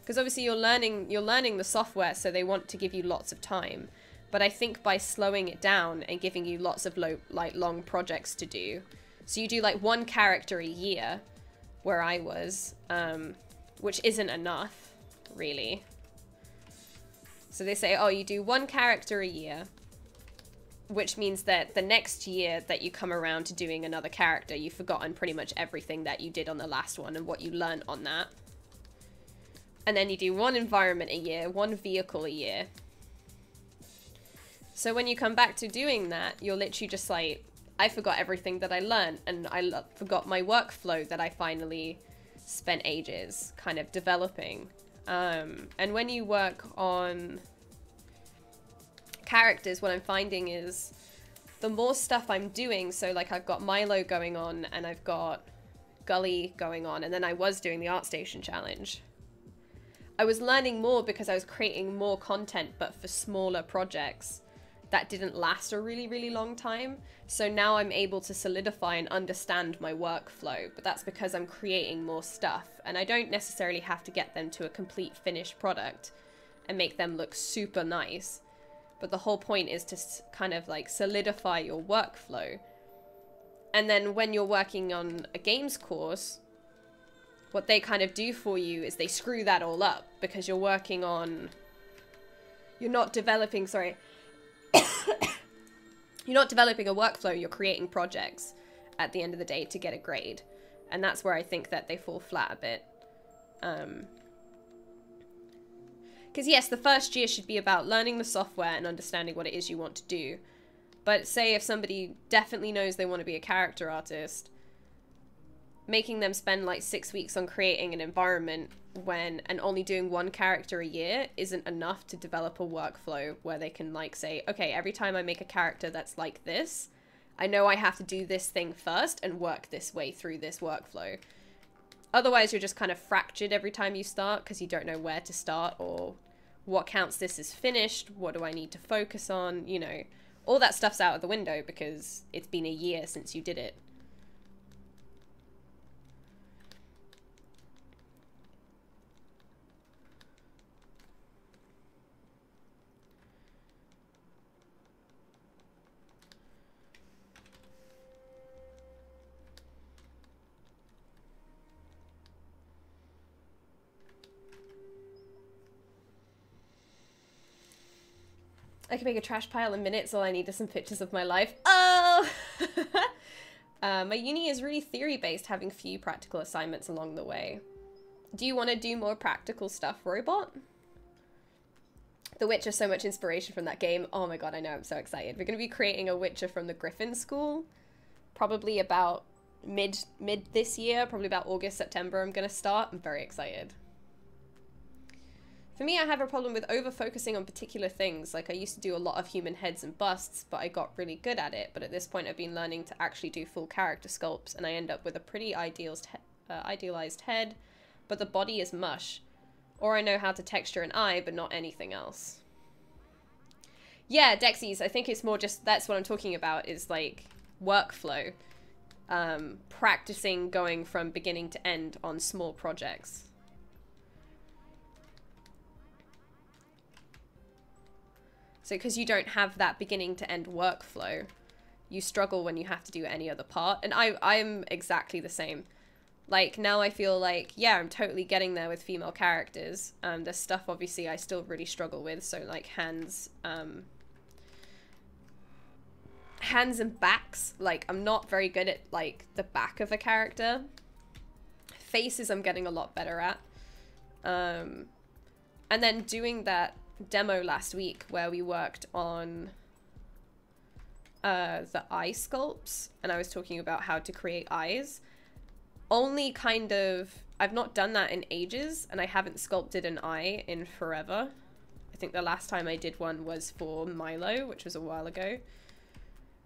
Speaker 1: Because obviously you're learning the software, so they want to give you lots of time. But I think by slowing it down and giving you lots of long projects to do, so you do like 1 character a year, where I was, which isn't enough, really. So they say, oh, you do 1 character a year, which means that the next year that you come around to doing another character, you've forgotten pretty much everything that you did on the last one and what you learned on that. And then you do 1 environment a year, 1 vehicle a year. So when you come back to doing that, you're literally just like, I forgot everything that I learned, and I forgot my workflow that I finally spent ages kind of developing. And when you work on characters, what I'm finding is the more stuff I'm doing, so like I've got Milo going on and I've got Gully going on, and then I was doing the ArtStation challenge. I was learning more because I was creating more content, but for smaller projects that didn't last a really, really long time. So now I'm able to solidify and understand my workflow, but that's because I'm creating more stuff, and I don't necessarily have to get them to a complete finished product and make them look super nice. But the whole point is to kind of like solidify your workflow. And then when you're working on a games course, what they kind of do for you is they screw that all up, because you're working on, you're not developing, sorry, you're not developing a workflow, you're creating projects at the end of the day to get a grade. And that's where I think that they fall flat a bit. Because yes, the first year should be about learning the software and understanding what it is you want to do. But say if somebody definitely knows they want to be a character artist, making them spend like 6 weeks on creating an environment and only doing 1 character a year isn't enough to develop a workflow where they can like say, okay, every time I make a character that's like this, I know I have to do this thing first and work this way through this workflow. Otherwise, you're just kind of fractured every time you start because you don't know where to start or what counts this as finished, what do I need to focus on, you know. All that stuff's out of the window because it's been a year since you did it. I can make a trash pile in minutes. All I need is some pictures of my life. Oh! My uni is really theory-based, having few practical assignments along the way. Do you want to do more practical stuff, Robot? The Witcher, so much inspiration from that game. Oh my god, I know, I'm so excited. We're going to be creating a Witcher from the Griffin School. Probably about mid this year, probably about August, September I'm going to start. I'm very excited. For me, I have a problem with over-focusing on particular things. Like, I used to do a lot of human heads and busts, but I got really good at it. But at this point, I've been learning to actually do full character sculpts, and I end up with a pretty idealized head, but the body is mush. Or I know how to texture an eye, but not anything else. Yeah, Dexies, I think it's more just, that's what I'm talking about, is like workflow. Practicing going from beginning to end on small projects. So because you don't have that beginning to end workflow, you struggle when you have to do any other part. And I'm exactly the same. Like, now I feel like, yeah, I'm totally getting there with female characters. There's stuff, obviously, I still really struggle with. So, like, hands and backs. Like, I'm not very good at, like, the back of a character. Faces I'm getting a lot better at. And then doing that demo last week where we worked on the eye sculpts, and I was talking about how to create eyes. Only kind of, I've not done that in ages, and I haven't sculpted an eye in forever. I think the last time I did one was for Milo, which was a while ago.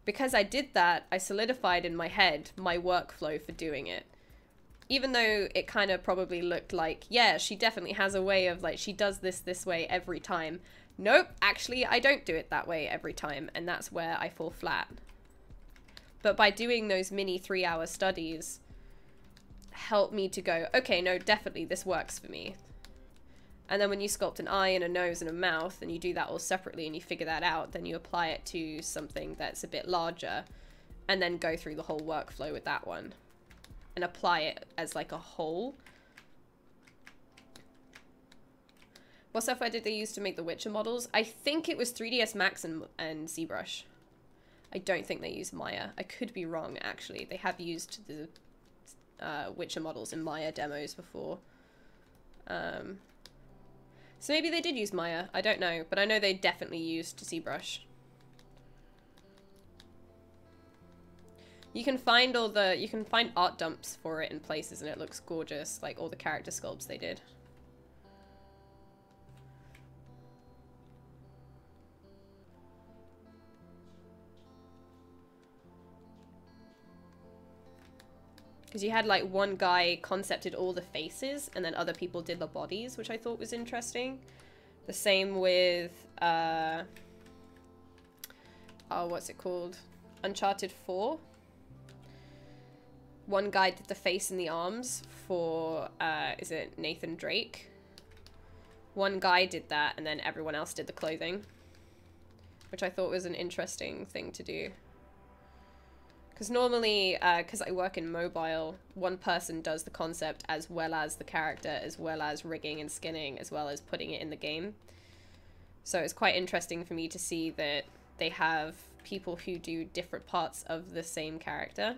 Speaker 1: Because I did that, I solidified in my head my workflow for doing it. Even though it kind of probably looked like, yeah, she definitely has a way of, like, she does this way every time. Nope, actually, I don't do it that way every time, and that's where I fall flat. But by doing those mini 3-hour studies, helped me to go, okay, no, definitely this works for me. And then when you sculpt an eye and a nose and a mouth, and you do that all separately and you figure that out, then you apply it to something that's a bit larger, and then go through the whole workflow with that one. And apply it as like a whole. What software did they use to make the Witcher models? I think it was 3ds Max and ZBrush. I don't think they used Maya. I could be wrong, actually. They have used the Witcher models in Maya demos before. So maybe they did use Maya. I don't know, but I know they definitely used ZBrush. You can find art dumps for it in places, and it looks gorgeous, like all the character sculpts they did. Because you had like one guy concepted all the faces, and then other people did the bodies, which I thought was interesting. The same with oh, what's it called? Uncharted 4. One guy did the face and the arms for, is it Nathan Drake? One guy did that, and then everyone else did the clothing. Which I thought was an interesting thing to do. Because normally, because I work in mobile, one person does the concept as well as the character, as well as rigging and skinning, as well as putting it in the game. So it's quite interesting for me to see that they have people who do different parts of the same character.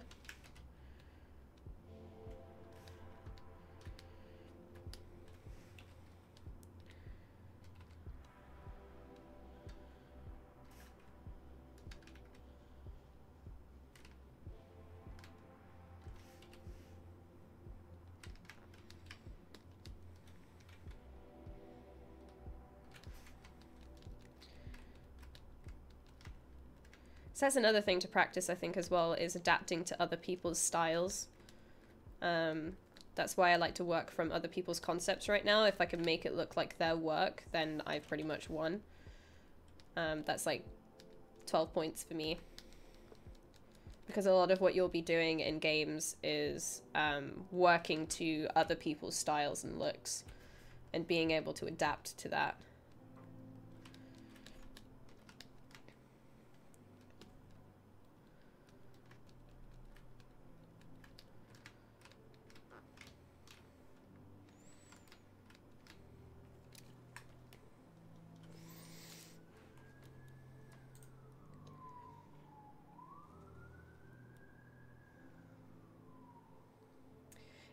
Speaker 1: So that's another thing to practice, I think, as well, is adapting to other people's styles. That's why I like to work from other people's concepts right now. If I can make it look like their work, then I've pretty much won. That's like 12 points for me. Because a lot of what you'll be doing in games is working to other people's styles and looks and being able to adapt to that.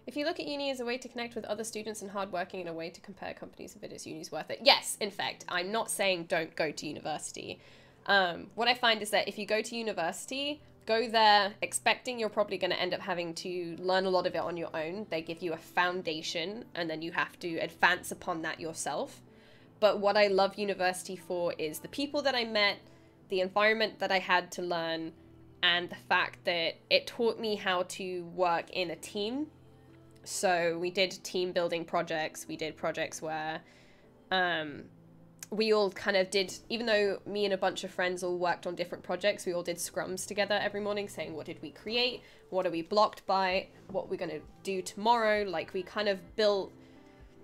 Speaker 1: If you look at uni as a way to connect with other students and hardworking, and a way to compare companies if it is uni's worth it. Yes, in fact, I'm not saying don't go to university. What I find is that if you go to university, go there expecting you're probably going to end up having to learn a lot of it on your own. They give you a foundation and then you have to advance upon that yourself. But what I love university for is the people that I met, the environment that I had to learn, and the fact that it taught me how to work in a team. So we did team building projects. We did projects where we all kind of did, even though me and a bunch of friends all worked on different projects, we all did scrums together every morning saying, what did we create? What are we blocked by? What we're going to do tomorrow? Like, we kind of built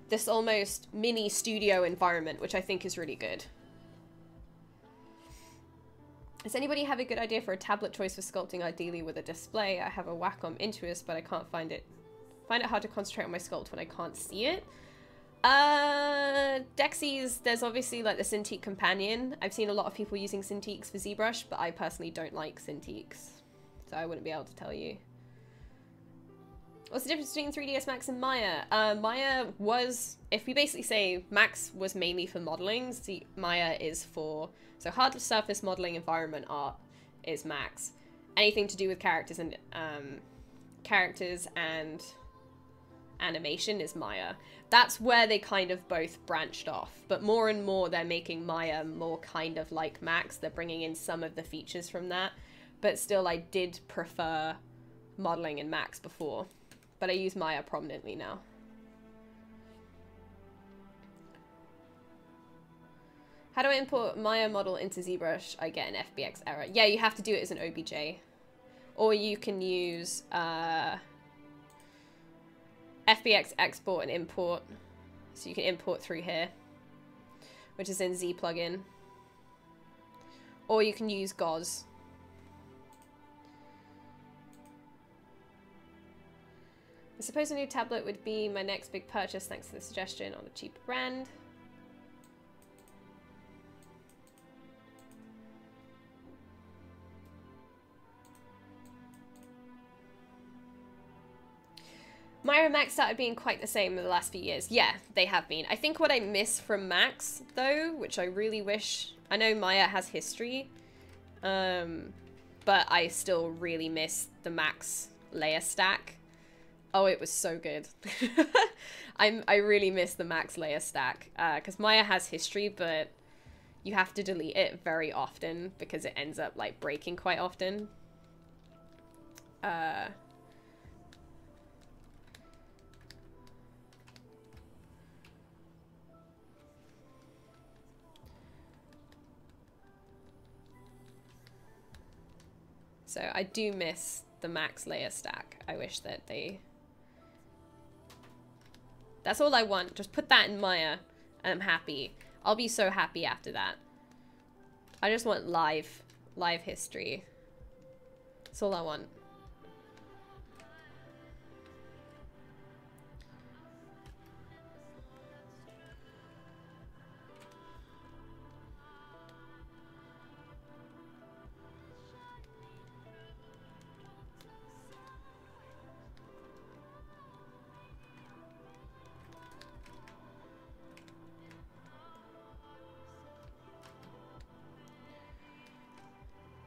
Speaker 1: this almost mini studio environment, which I think is really good. Does anybody have a good idea for a tablet choice for sculpting, ideally with a display? I have a Wacom Intuos, but I can't find it hard to concentrate on my sculpt when I can't see it. Dexies, there's obviously like the Cintiq Companion. I've seen a lot of people using Cintiqs for ZBrush, but I personally don't like Cintiqs, so I wouldn't be able to tell you. What's the difference between 3ds Max and Maya? Maya was, if we basically say Max was mainly for modeling, Maya is for, so hard surface modeling, environment art is Max. Anything to do with characters and animation is Maya. That's where they kind of both branched off, but more and more they're making Maya more kind of like Max. They're bringing in some of the features from that, but still I did prefer modeling in Max before, but I use Maya prominently now. How do I import Maya model into ZBrush? I get an FBX error. Yeah, you have to do it as an OBJ, or you can use FBX export and import, so you can import through here, which is in Z plugin, or you can use Gauze. I suppose a new tablet would be my next big purchase, thanks to the suggestion on a cheaper brand. Maya and Max started being quite the same in the last few years. Yeah, they have been. I think what I miss from Max, though, which I really wish... I know Maya has history, but I still really miss the Max layer stack. Oh, it was so good. I really miss the Max layer stack, because Maya has history, but you have to delete it very often because it ends up, like, breaking quite often. So I do miss the Max layer stack. I wish that they... That's all I want. Just put that in Maya and I'm happy. I'll be so happy after that. I just want live history. That's all I want.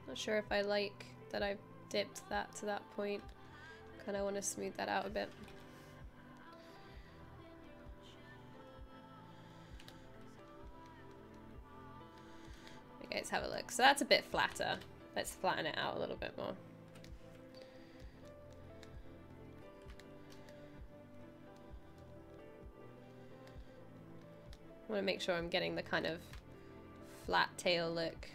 Speaker 1: Not sure if I like that I've dipped that to that point. Kind of want to smooth that out a bit. Okay, let's have a look. So that's a bit flatter. Let's flatten it out a little bit more. I want to make sure I'm getting the kind of flat tail look.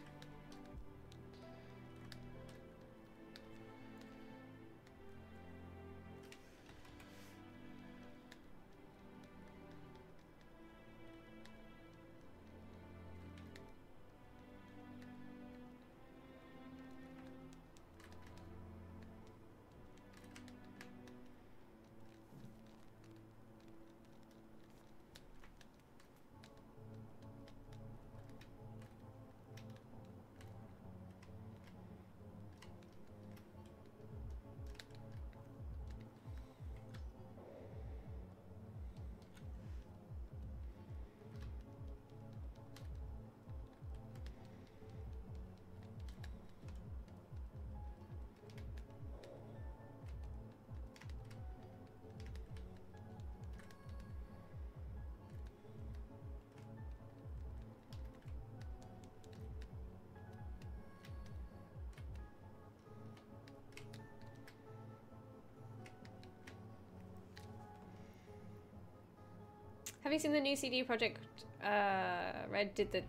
Speaker 1: Have you seen the new CD project? Red did the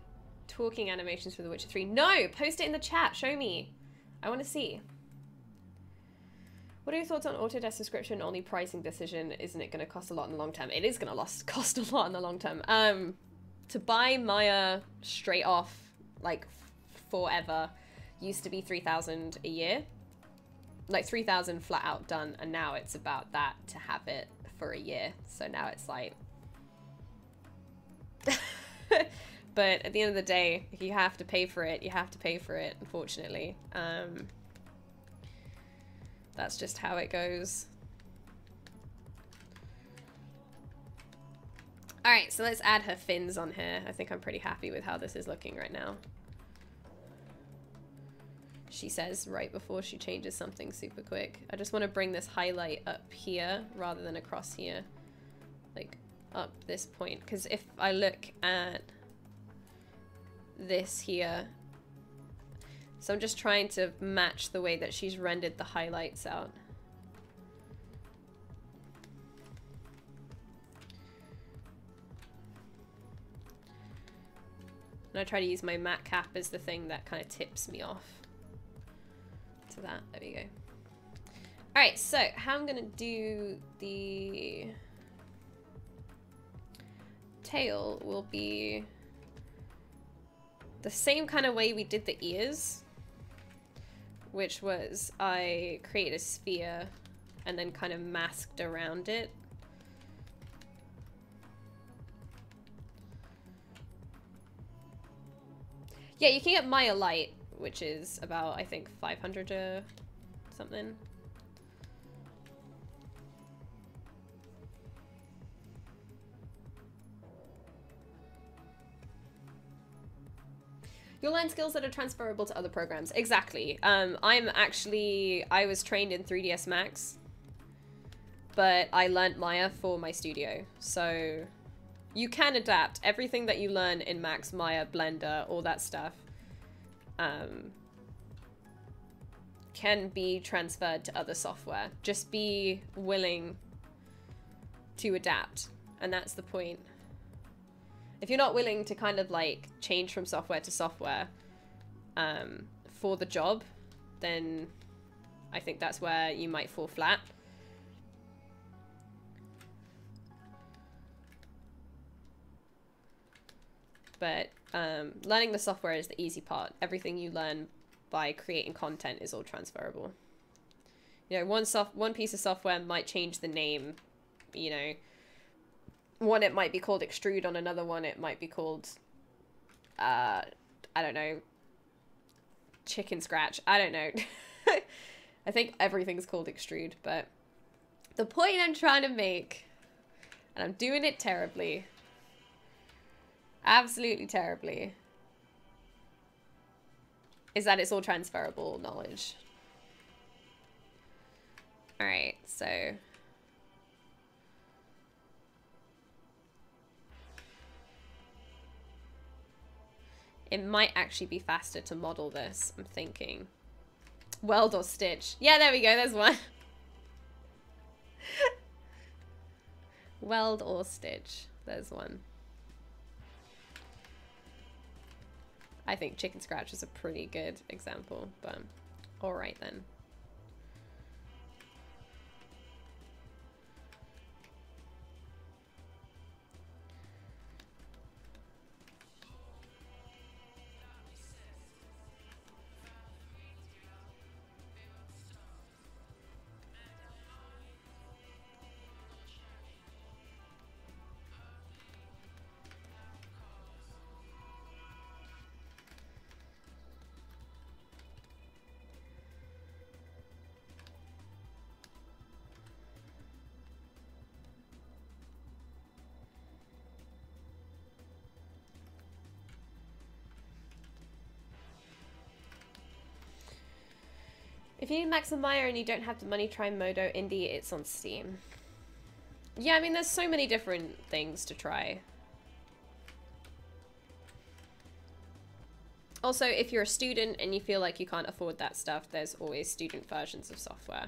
Speaker 1: talking animations for The Witcher 3. No! Post it in the chat. Show me. I want to see. What are your thoughts on Autodesk subscription only pricing decision? Isn't it going to cost a lot in the long term? It is going to cost a lot in the long term. To buy Maya straight off, like forever, used to be 3,000 a year. Like 3,000 flat out done, and now it's about that to have it for a year. So now it's like... But at the end of the day, if you have to pay for it, you have to pay for it, unfortunately. That's just how it goes. Alright, so let's add her fins on here. I think I'm pretty happy with how this is looking right now. She says right before she changes something super quick. I just want to bring this highlight up here rather than across here. Like, up this point. Because if I look at this here, so I'm just trying to match the way that she's rendered the highlights out. And I try to use my matte cap as the thing that kind of tips me off to that. There we go. Alright, so how I'm gonna do the tail will be the same kind of way we did the ears, which was I created a sphere and then kind of masked around it. Yeah, you can get Maya Light, which is about, I think, 500 or something. You'll learn skills that are transferable to other programs. Exactly. I was trained in 3ds Max, but I learned Maya for my studio. So you can adapt everything that you learn in Max, Maya, Blender, all that stuff can be transferred to other software. Just be willing to adapt, and that's the point. If you're not willing to kind of like change from software to software for the job, then I think that's where you might fall flat. But learning the software is the easy part. Everything you learn by creating content is all transferable. You know, one piece of software might change the name, you know. One, it might be called Extrude. On another one, it might be called, I don't know, Chicken Scratch. I don't know. I think everything's called Extrude, but the point I'm trying to make, and I'm doing it terribly, absolutely terribly, is that it's all transferable knowledge. All right, so... it might actually be faster to model this, I'm thinking. Weld or stitch. Yeah, there we go, there's one. Weld or stitch, there's one. I think Chicken Scratch is a pretty good example, but alright then. If you need Maximizer and you don't have the money, try Modo Indie. It's on Steam. Yeah, I mean, there's so many different things to try. Also, if you're a student and you feel like you can't afford that stuff, there's always student versions of software.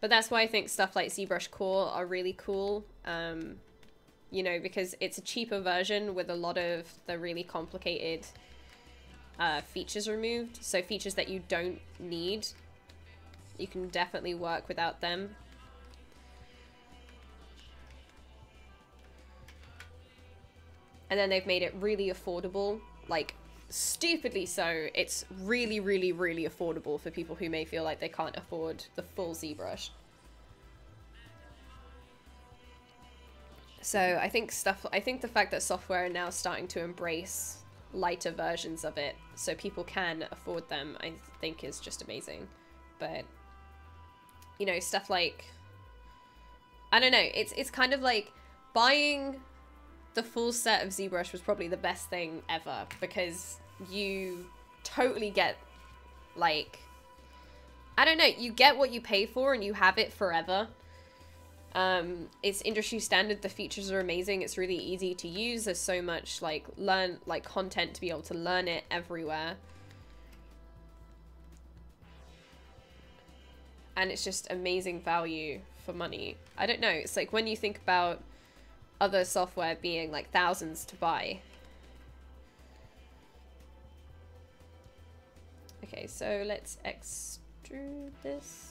Speaker 1: But that's why I think stuff like ZBrush Core are really cool. You know, because it's a cheaper version with a lot of the really complicated features removed. So features that you don't need, you can definitely work without them. And then they've made it really affordable, like stupidly so. It's really, really, really affordable for people who may feel like they can't afford the full ZBrush. So I think the fact that software are now starting to embrace lighter versions of it so people can afford them, I think is just amazing. But, you know, stuff like, I don't know, it's kind of like buying the full set of ZBrush was probably the best thing ever, because you totally get, like, I don't know, you get what you pay for and you have it forever. It's industry standard, the features are amazing, it's really easy to use, there's so much like content to be able to learn it everywhere. And it's just amazing value for money. I don't know, it's like when you think about other software being like thousands to buy. Okay, so let's extrude this.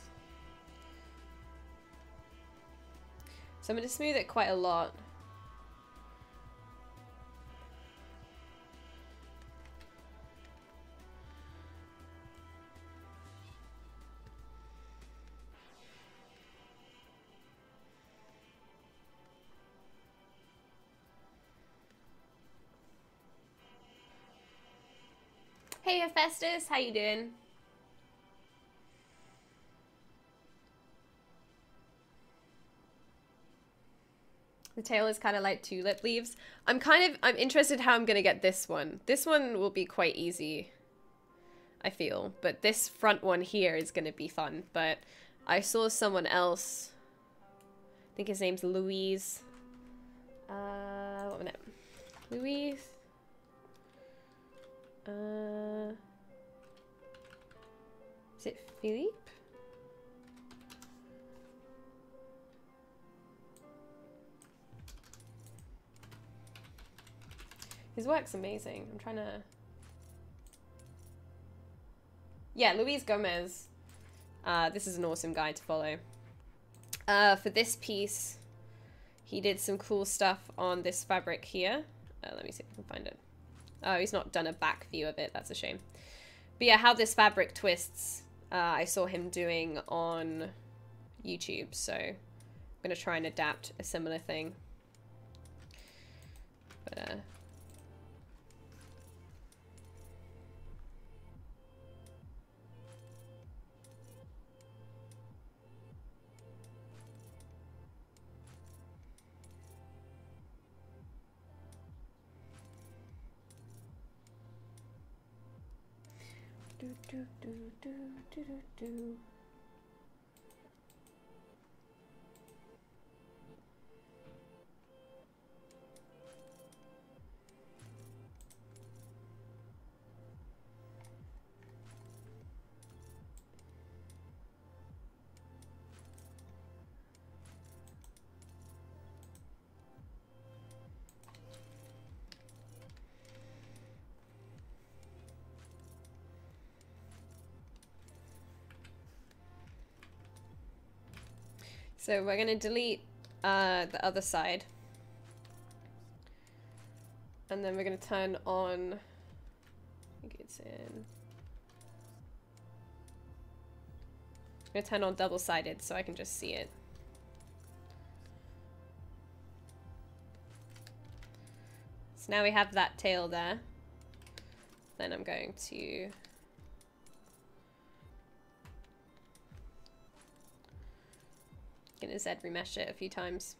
Speaker 1: So I'm going to smooth it quite a lot. Hey Hephaestus, how you doing? The tail is kind of like tulip leaves. I'm interested how I'm gonna get this one. This one will be quite easy, I feel, but this front one here is gonna be fun. But I saw someone else, I think his name's Louise. What was it? Louise? Is it Philippe? His work's amazing. I'm trying to... Yeah, Luis Gomez. This is an awesome guy to follow. For this piece, he did some cool stuff on this fabric here. Let me see if I can find it. Oh, he's not done a back view of it. That's a shame. But yeah, how this fabric twists, I saw him doing on YouTube. So I'm going to try and adapt a similar thing. But, So we're going to delete the other side. And then we're going to turn on, I think it's in, I'm going to turn on double-sided so I can just see it. So now we have that tail there. Then I'm going to Z remesh it a few times.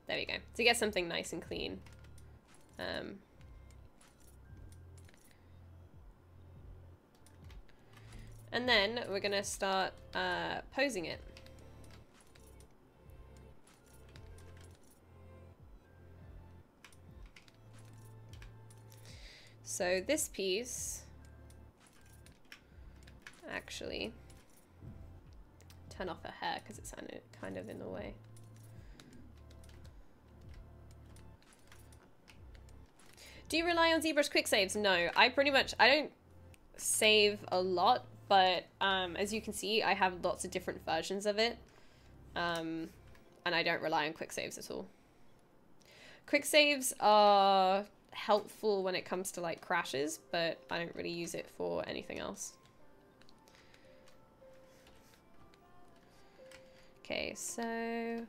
Speaker 1: There we go. To get something nice and clean. And then we're gonna start posing it. So this piece, actually, turn off her hair because it's kind of in the way. Do you rely on ZBrush quick saves? No, I don't save a lot, but as you can see, I have lots of different versions of it, and I don't rely on quick saves at all. Quick saves are helpful when it comes to like crashes, but I don't really use it for anything else. Okay, so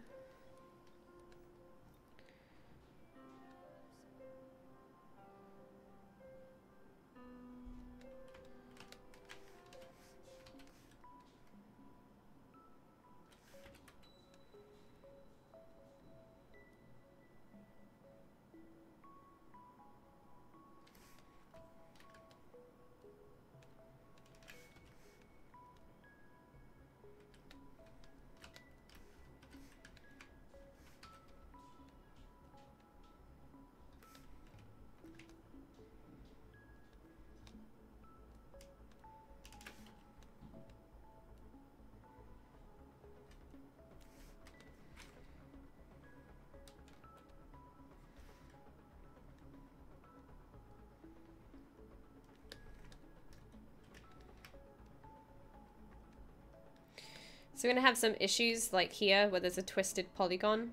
Speaker 1: So we're going to have some issues like here where there's a twisted polygon.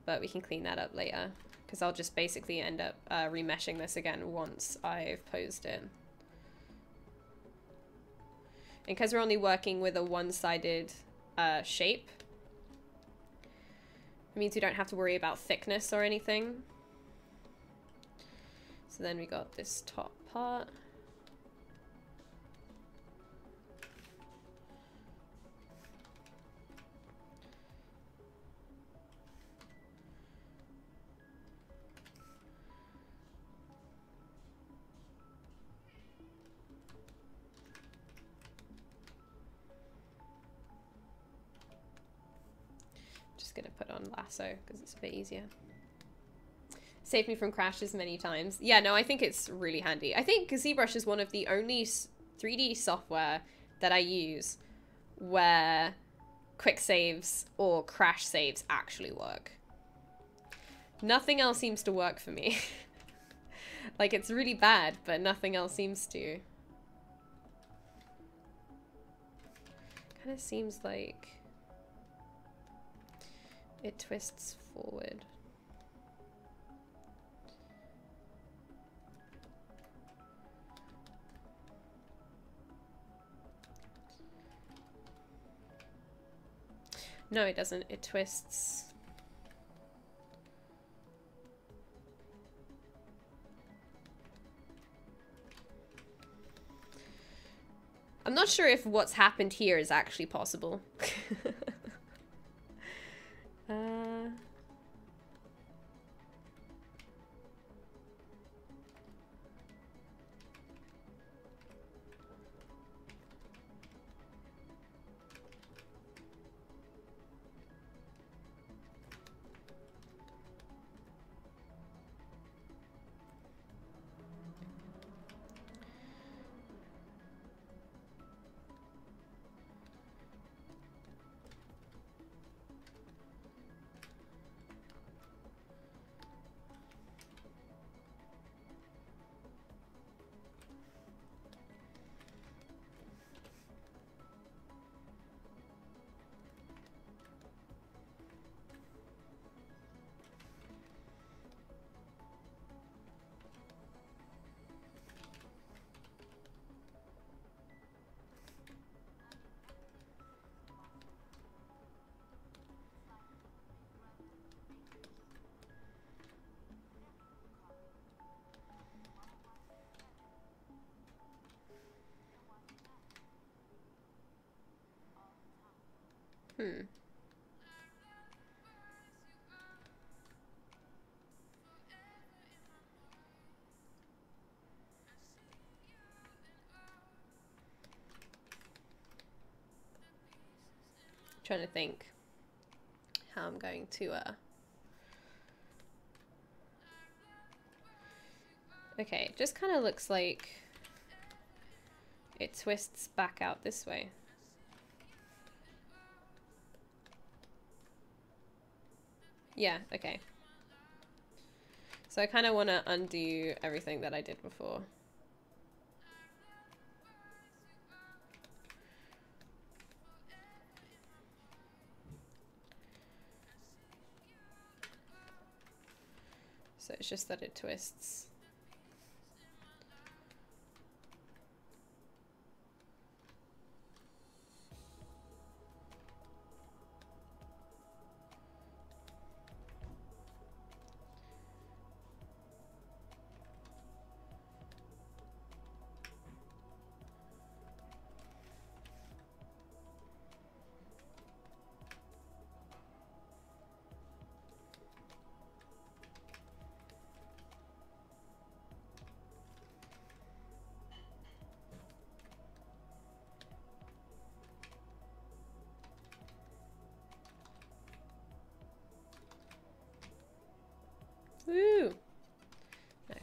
Speaker 1: But we can clean that up later because I'll just basically end up remeshing this again once I've posed it. And because we're only working with a one-sided shape, it means we don't have to worry about thickness or anything. So then we got this top part. Gonna put on lasso because it's a bit easier. Saved me from crashes many times. Yeah, no, I think it's really handy. I think ZBrush is one of the only 3D software that I use where quick saves or crash saves actually work. Nothing else seems to work for me. Like, it's really bad, but nothing else seems to. Kind of seems like it twists forward. No, it doesn't. It twists. I'm not sure if what's happened here is actually possible. Trying to think how I'm going to okay, it just kind of looks like it twists back out this way. Yeah, okay. So I kind of want to undo everything that I did before. So it's just that it twists. Woo! No.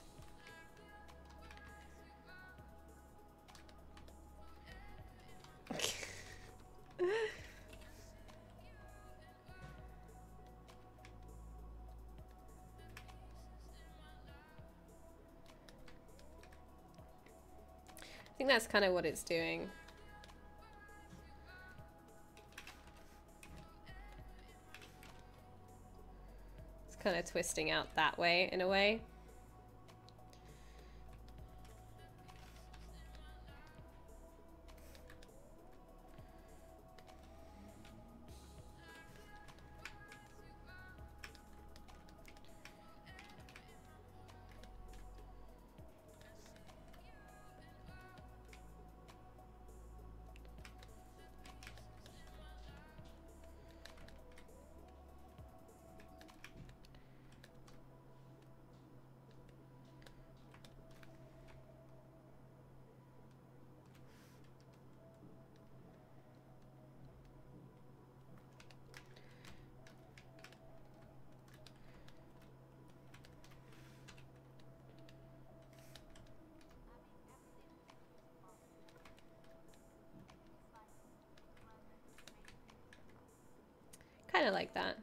Speaker 1: I think that's kind of what it's doing. It's kind of twisting out that way in a way. Kind of like that.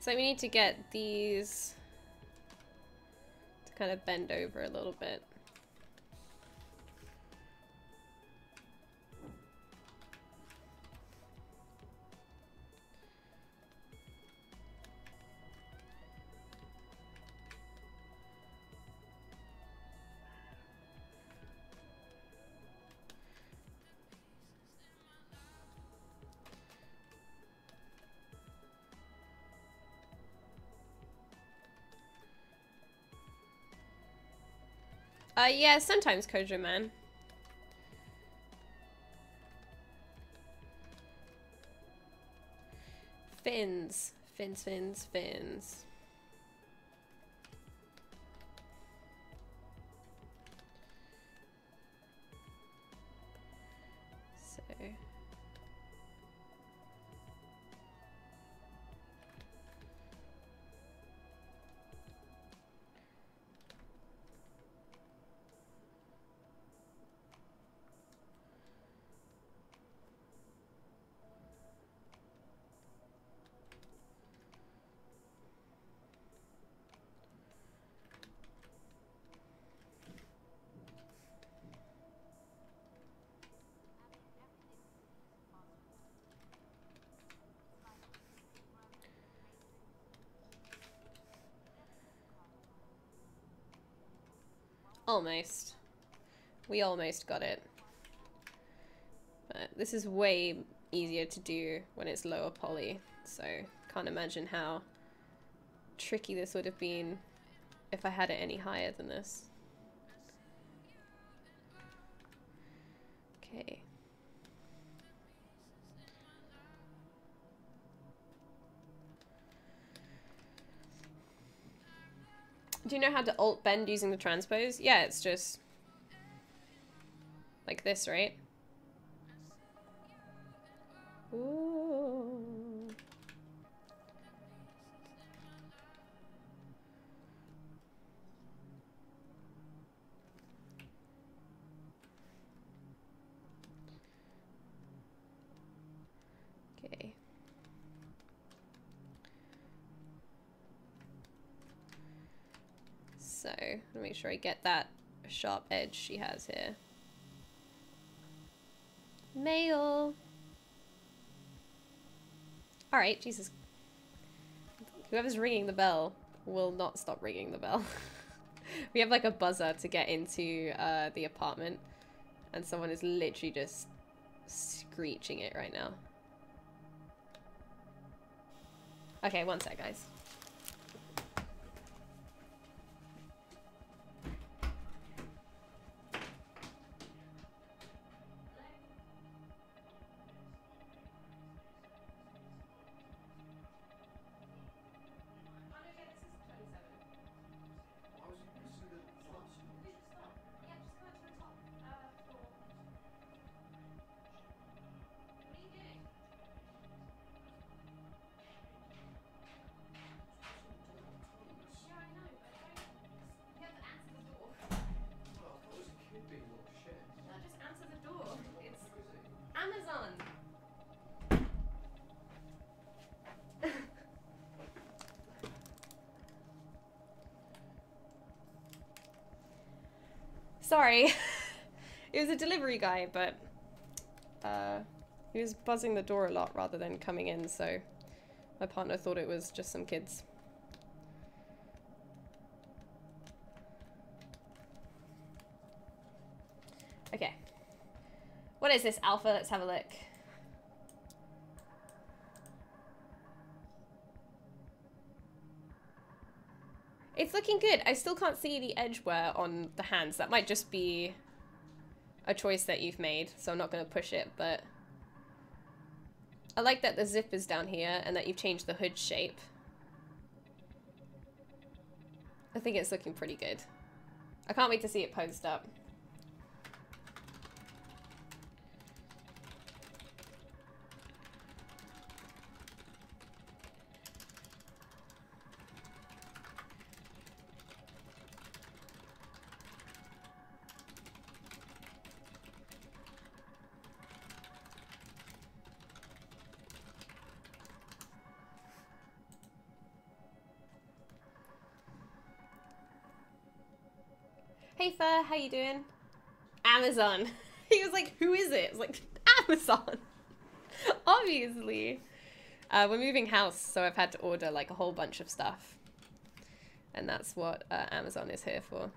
Speaker 1: So we need to get these to kind of bend over a little bit. Yeah, sometimes Kojo Man. Fins. Fins, fins, fins. So... Almost. We almost got it. But this is way easier to do when it's lower poly, so can't imagine how tricky this would have been if I had it any higher than this. Okay. Do you know how to alt bend using the transpose? Yeah, it's just like this, right? Ooh. Okay. So, let me make sure I get that sharp edge she has here. Mail. Alright, Jesus. Whoever's ringing the bell will not stop ringing the bell. We have like a buzzer to get into the apartment, and someone is literally just screeching it right now. Okay, one sec, guys. Sorry. It was a delivery guy, but he was buzzing the door a lot rather than coming in, so my partner thought it was just some kids. Okay. What is this, alpha? Let's have a look. It's looking good. I still can't see the edge wear on the hands. That might just be a choice that you've made, so I'm not going to push it, but I like that the zip is down here and that you've changed the hood shape. I think it's looking pretty good. I can't wait to see it posed up. Hey Fur, how you doing? Amazon. He was like, who is it? I was like, Amazon. Obviously. We're moving house, so I've had to order like a whole bunch of stuff. And that's what Amazon is here for.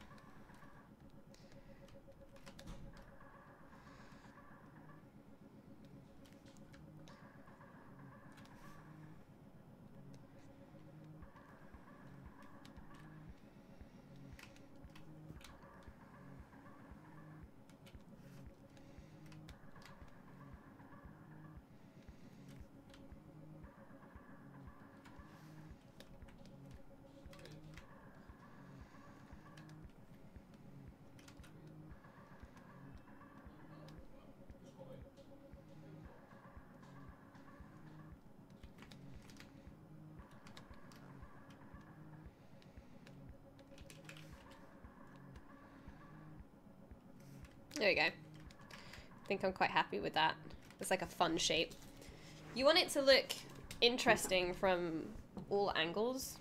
Speaker 1: There we go. I think I'm quite happy with that. It's like a fun shape. You want it to look interesting from all angles.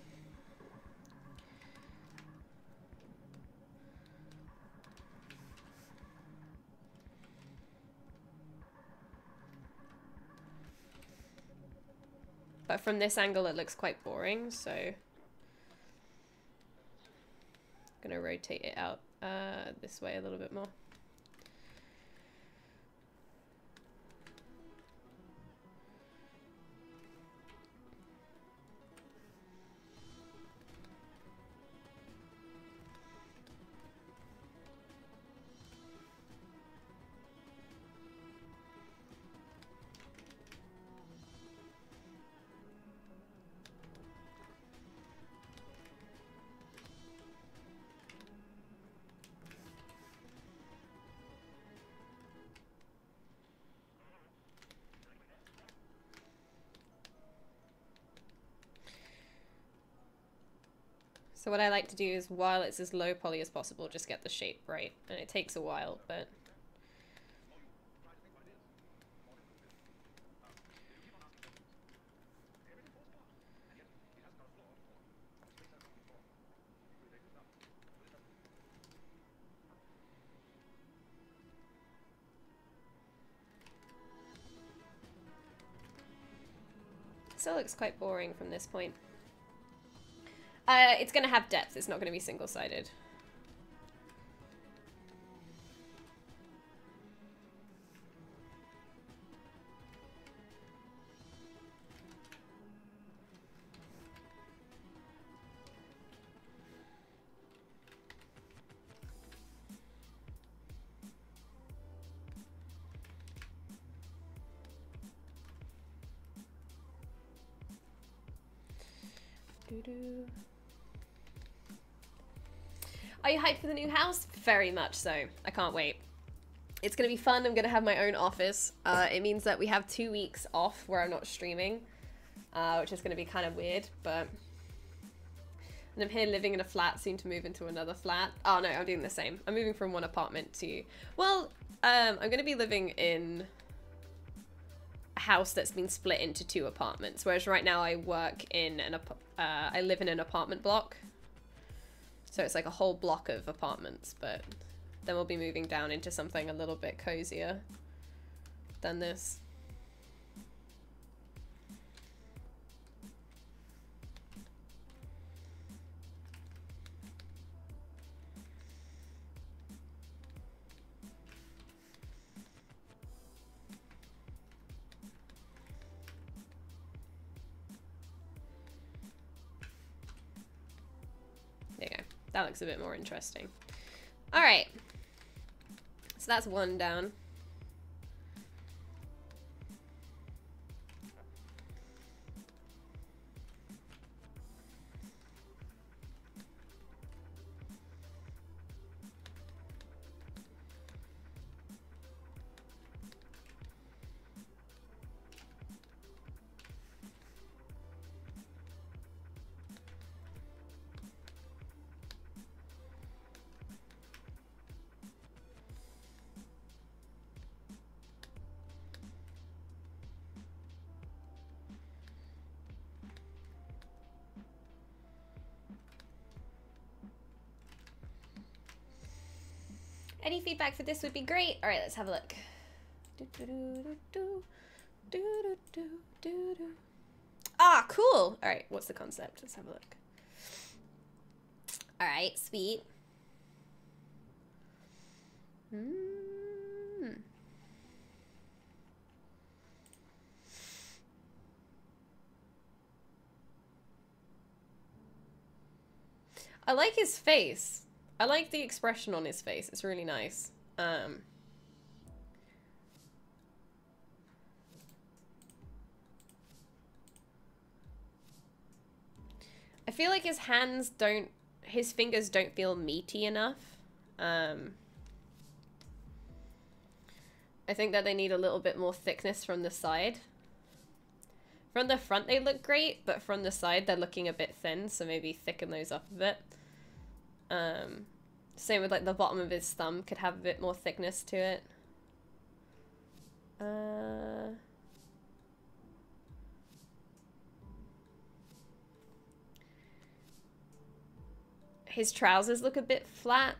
Speaker 1: But from this angle it looks quite boring, so gonna rotate it out this way a little bit more. So what I like to do is, while it's as low poly as possible, just get the shape right. And it takes a while, but... Still looks quite boring from this point. It's going to have depth. It's not going to be single-sided. Doo-doo. Are you hyped for the new house? Very much so. I can't wait. It's going to be fun. I'm going to have my own office. It means that we have 2 weeks off where I'm not streaming, which is going to be kind of weird, but... And I'm here living in a flat, soon to move into another flat. Oh no, I'm doing the same. I'm moving from one apartment to... Well, I'm going to be living in a house that's been split into 2 apartments, whereas right now I work in an... I live in an apartment block. So it's like a whole block of apartments, but then we'll be moving down into something a little bit cozier than this. There you go. That looks a bit more interesting. All right. So that's one down. Any feedback for this would be great. All right, let's have a look. Ah, cool. All right, what's the concept? Let's have a look. All right, sweet. I like his face. I like the expression on his face. It's really nice. I feel like his fingers don't feel meaty enough. I think that they need a little bit more thickness from the side. From the front they look great, but from the side they're looking a bit thin, so maybe thicken those up a bit. Same with like the bottom of his thumb, could have a bit more thickness to it. His trousers look a bit flat.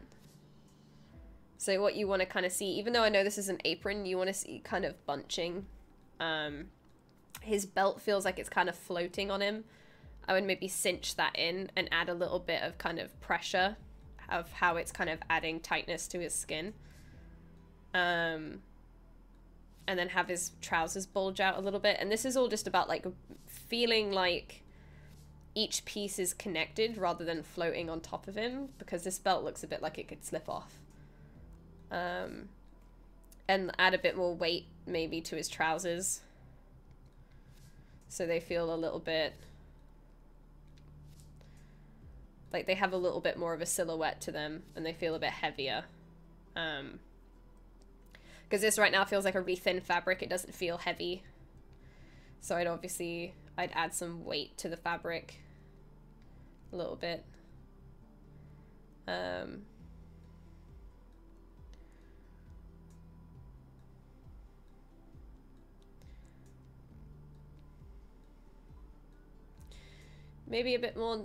Speaker 1: So what you want to kind of see, even though I know this is an apron, you want to see kind of bunching. His belt feels like it's kind of floating on him. I would maybe cinch that in and add a little bit of kind of pressure of how it's kind of adding tightness to his skin. And then have his trousers bulge out a little bit. And this is all just about like feeling like each piece is connected rather than floating on top of him, because this belt looks a bit like it could slip off. And add a bit more weight maybe to his trousers, so they feel a little bit like they have a little bit more of a silhouette to them and they feel a bit heavier. Because this right now feels like a really thin fabric, it doesn't feel heavy. So I'd add some weight to the fabric a little bit. Maybe a bit more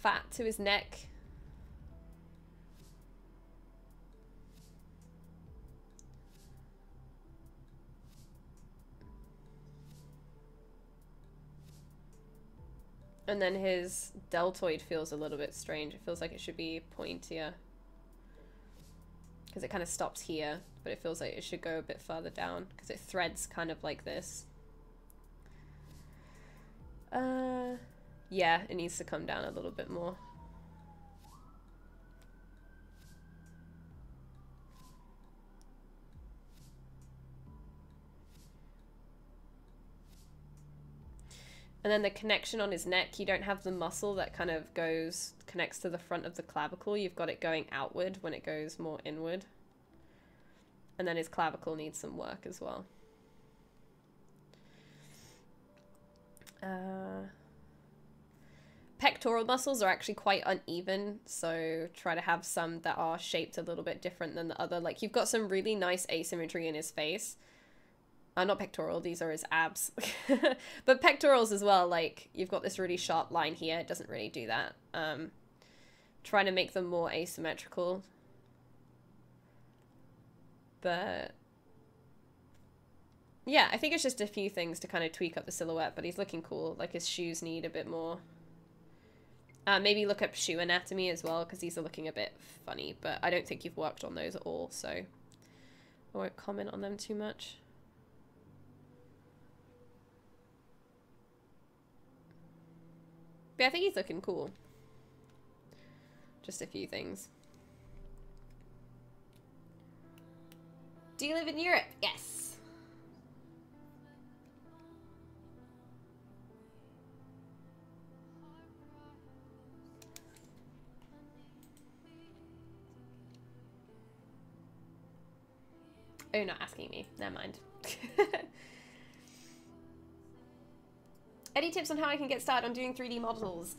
Speaker 1: fat to his neck. And then his deltoid feels a little bit strange. It feels like it should be pointier, because it kind of stops here, but it feels like it should go a bit further down because it threads kind of like this. Yeah, it needs to come down a little bit more. And then the connection on his neck, you don't have the muscle that kind of connects to the front of the clavicle. You've got it going outward when it goes more inward. And then his clavicle needs some work as well. Pectoral muscles are actually quite uneven, so try to have some that are shaped a little bit different than the other. Like, you've got some really nice asymmetry in his face. Not pectoral, these are his abs. But pectorals as well, like, you've got this really sharp line here. It doesn't really do that. Trying to make them more asymmetrical. But yeah, I think it's just a few things to kind of tweak up the silhouette, but he's looking cool. Like, his shoes need a bit more. Maybe look up shoe anatomy as well, because these are looking a bit funny, but I don't think you've worked on those at all, so I won't comment on them too much. But I think he's looking cool. Just a few things. Do you live in Europe? Yes. Oh, you're not asking me. Never mind. Any tips on how I can get started on doing 3D models?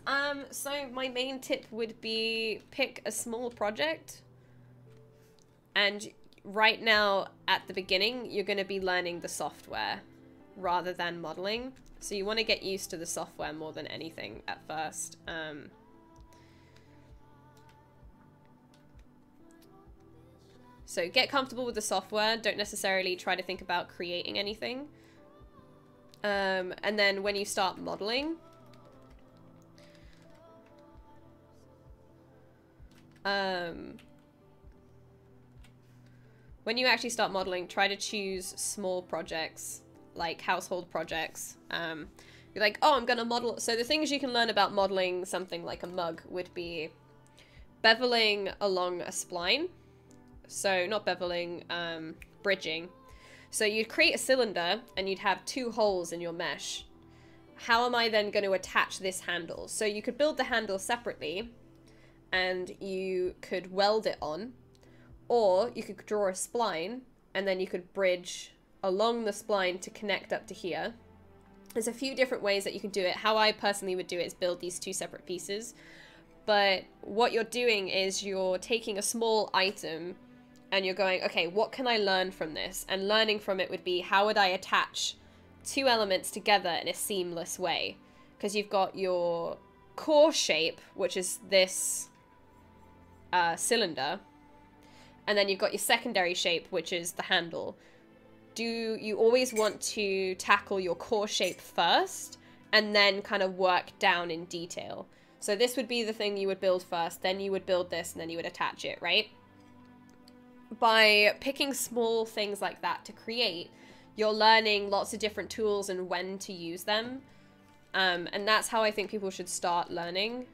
Speaker 1: So my main tip would be pick a small project. And right now, at the beginning, you're going to be learning the software rather than modeling. So you want to get used to the software more than anything at first. So get comfortable with the software. Don't necessarily try to think about creating anything. And then when you start modeling, when you actually start modeling, try to choose small projects, like household projects. You're like, oh, I'm gonna model. So the things you can learn about modeling something like a mug would be beveling along a spline. So not beveling, bridging. So you'd create a cylinder and you'd have 2 holes in your mesh. How am I then going to attach this handle? So you could build the handle separately and you could weld it on, or you could draw a spline and then you could bridge along the spline to connect up to here. There's a few different ways that you can do it. How I personally would do it is build these 2 separate pieces. But what you're doing is you're taking a small item and you're going, okay, what can I learn from this? And learning from it would be, how would I attach 2 elements together in a seamless way? Because you've got your core shape, which is this cylinder. And then you've got your secondary shape, which is the handle. Do you always want to tackle your core shape first and then kind of work down in detail? So this would be the thing you would build first, then you would build this, and then you would attach it, right? By picking small things like that to create, you're learning lots of different tools and when to use them. And that's how I think people should start learning,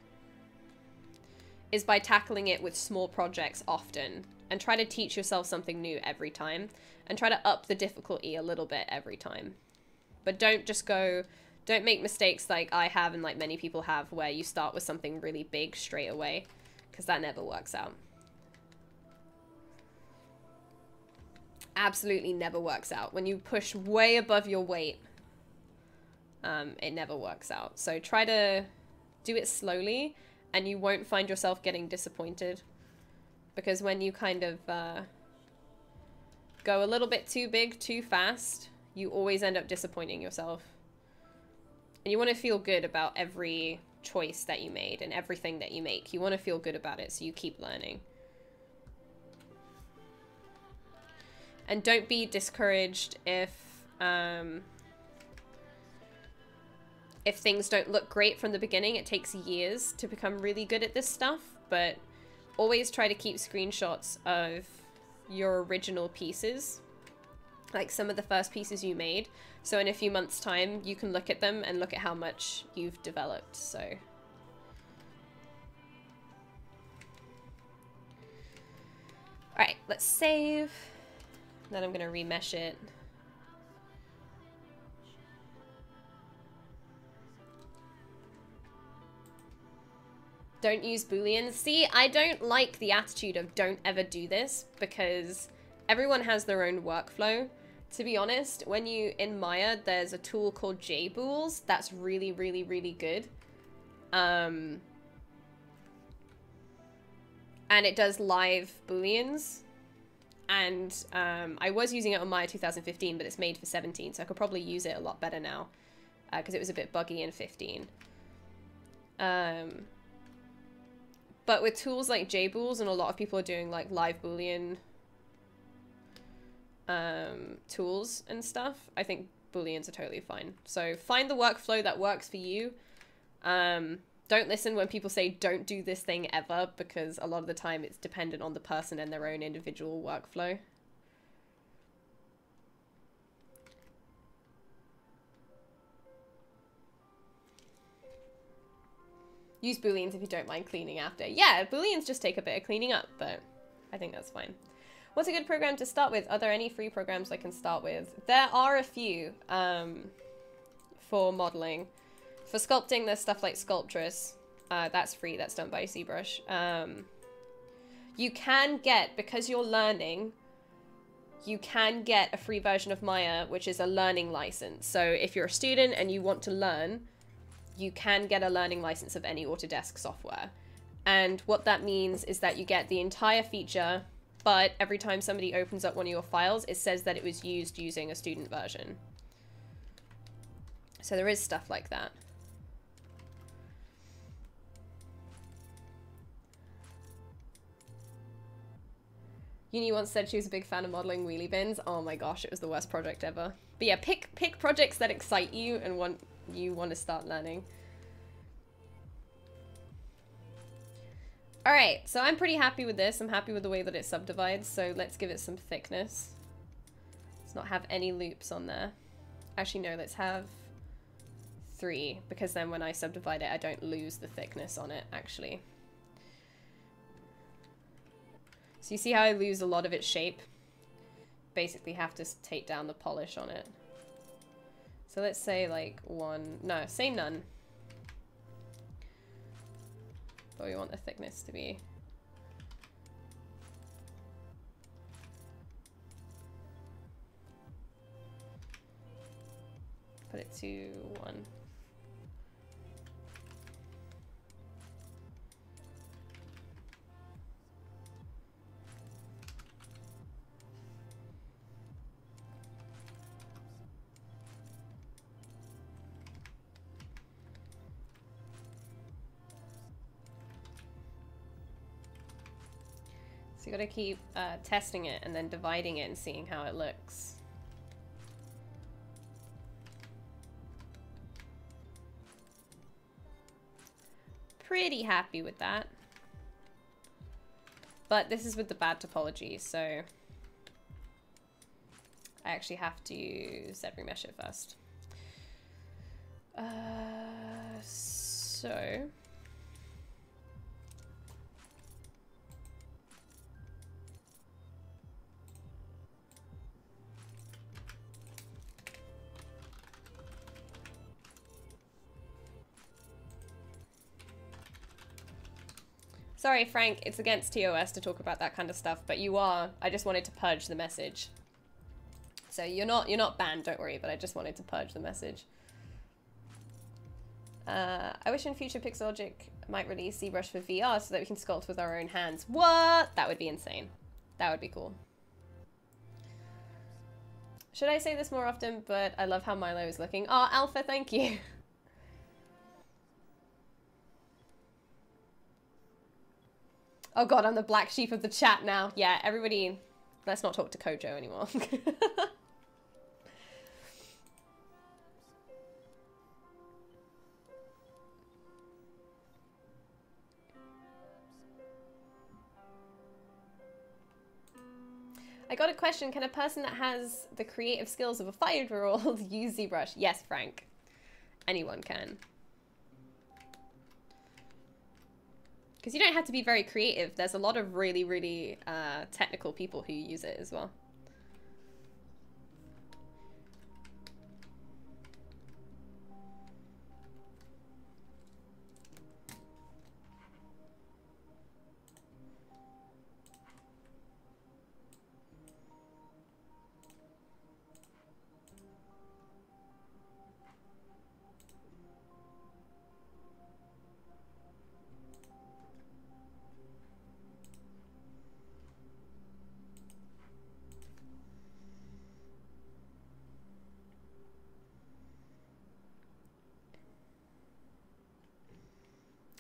Speaker 1: is by tackling it with small projects often, and try to teach yourself something new every time, and try to up the difficulty a little bit every time. But don't make mistakes like I have and like many people have, where you start with something really big straight away, because that never works out. Absolutely never works out. When you push way above your weight, it never works out. So try to do it slowly, and you won't find yourself getting disappointed. Because when you kind of go a little bit too big too fast, you always end up disappointing yourself. And you want to feel good about every choice that you made and everything that you make. You want to feel good about it, so you keep learning. And don't be discouraged if things don't look great from the beginning. It takes years to become really good at this stuff, but always try to keep screenshots of your original pieces, like some of the first pieces you made. So in a few months' time, you can look at them and look at how much you've developed. So all right, let's save. Then I'm going to remesh it. Don't use booleans. See, I don't like the attitude of don't ever do this, because everyone has their own workflow. To be honest, when you, in Maya, there's a tool called JBools that's really, really, really good. And it does live booleans. And I was using it on Maya 2015, but it's made for 17, so I could probably use it a lot better now, because it was a bit buggy in 15. But with tools like JBools, and a lot of people are doing like live boolean tools and stuff, I think booleans are totally fine. So find the workflow that works for you. Don't listen when people say don't do this thing ever, because a lot of the time it's dependent on the person and their own individual workflow. Use booleans if you don't mind cleaning after. Yeah, booleans just take a bit of cleaning up, but I think that's fine. What's a good program to start with? Are there any free programs I can start with? There are a few for modeling. For sculpting, there's stuff like Sculptress. That's free. That's done by ZBrush. You can get, because you're learning, you can get a free version of Maya, which is a learning license. So if you're a student and you want to learn, you can get a learning license of any Autodesk software. And what that means is that you get the entire feature, but every time somebody opens up one of your files, it says that it was used using a student version. So there is stuff like that. Uni once said she was a big fan of modeling wheelie bins. Oh my gosh, it was the worst project ever. But yeah, pick projects that excite you and want to start learning. All right, so I'm pretty happy with this. I'm happy with the way that it subdivides. So let's give it some thickness. Let's not have any loops on there. Actually, no, let's have 3, because then when I subdivide it, I don't lose the thickness on it, actually. So you see how I lose a lot of its shape? Basically have to take down the polish on it. So let's say like 1, no, say none. But we want the thickness to be. Put it to 1. You gotta keep testing it and then dividing it and seeing how it looks. pretty happy with that. But this is with the bad topology, so I actually have to ZBrush it first. So sorry, Frank, it's against TOS to talk about that kind of stuff, but you are. I just wanted to purge the message. So you're not banned, don't worry, but I just wanted to purge the message. I wish in future Pixologic might release ZBrush for VR so that we can sculpt with our own hands. What? That would be insane. That would be cool. Should I say this more often? But I love how Milo is looking. Oh, Alpha, thank you. Oh god, I'm the black sheep of the chat now. Yeah, everybody, let's not talk to Kojo anymore. I got a question. Can a person that has the creative skills of a 5-year-old use ZBrush? Yes, Frank. Anyone can. Because you don't have to be very creative. There's a lot of really, really technical people who use it as well.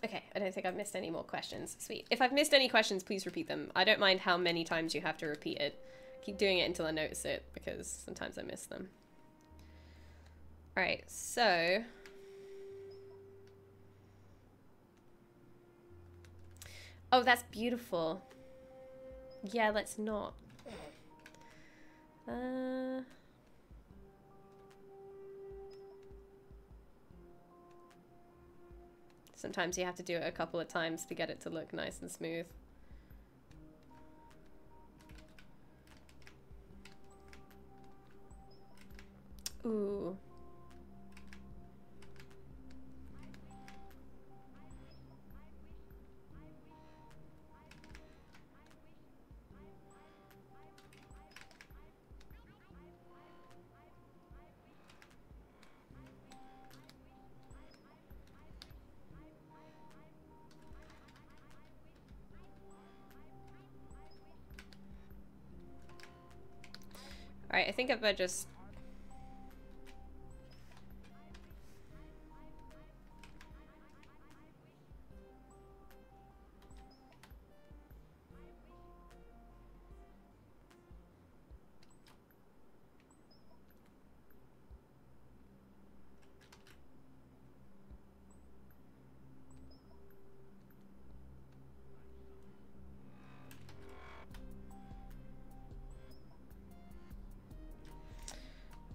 Speaker 1: Okay, I don't think I've missed any more questions. Sweet. If I've missed any questions, please repeat them. I don't mind how many times you have to repeat it. Keep doing it until I notice it, because sometimes I miss them. Alright, so... Oh, that's beautiful. Yeah, let's not. Sometimes you have to do it a couple of times to get it to look nice and smooth. Ooh. Alright, I think if I just...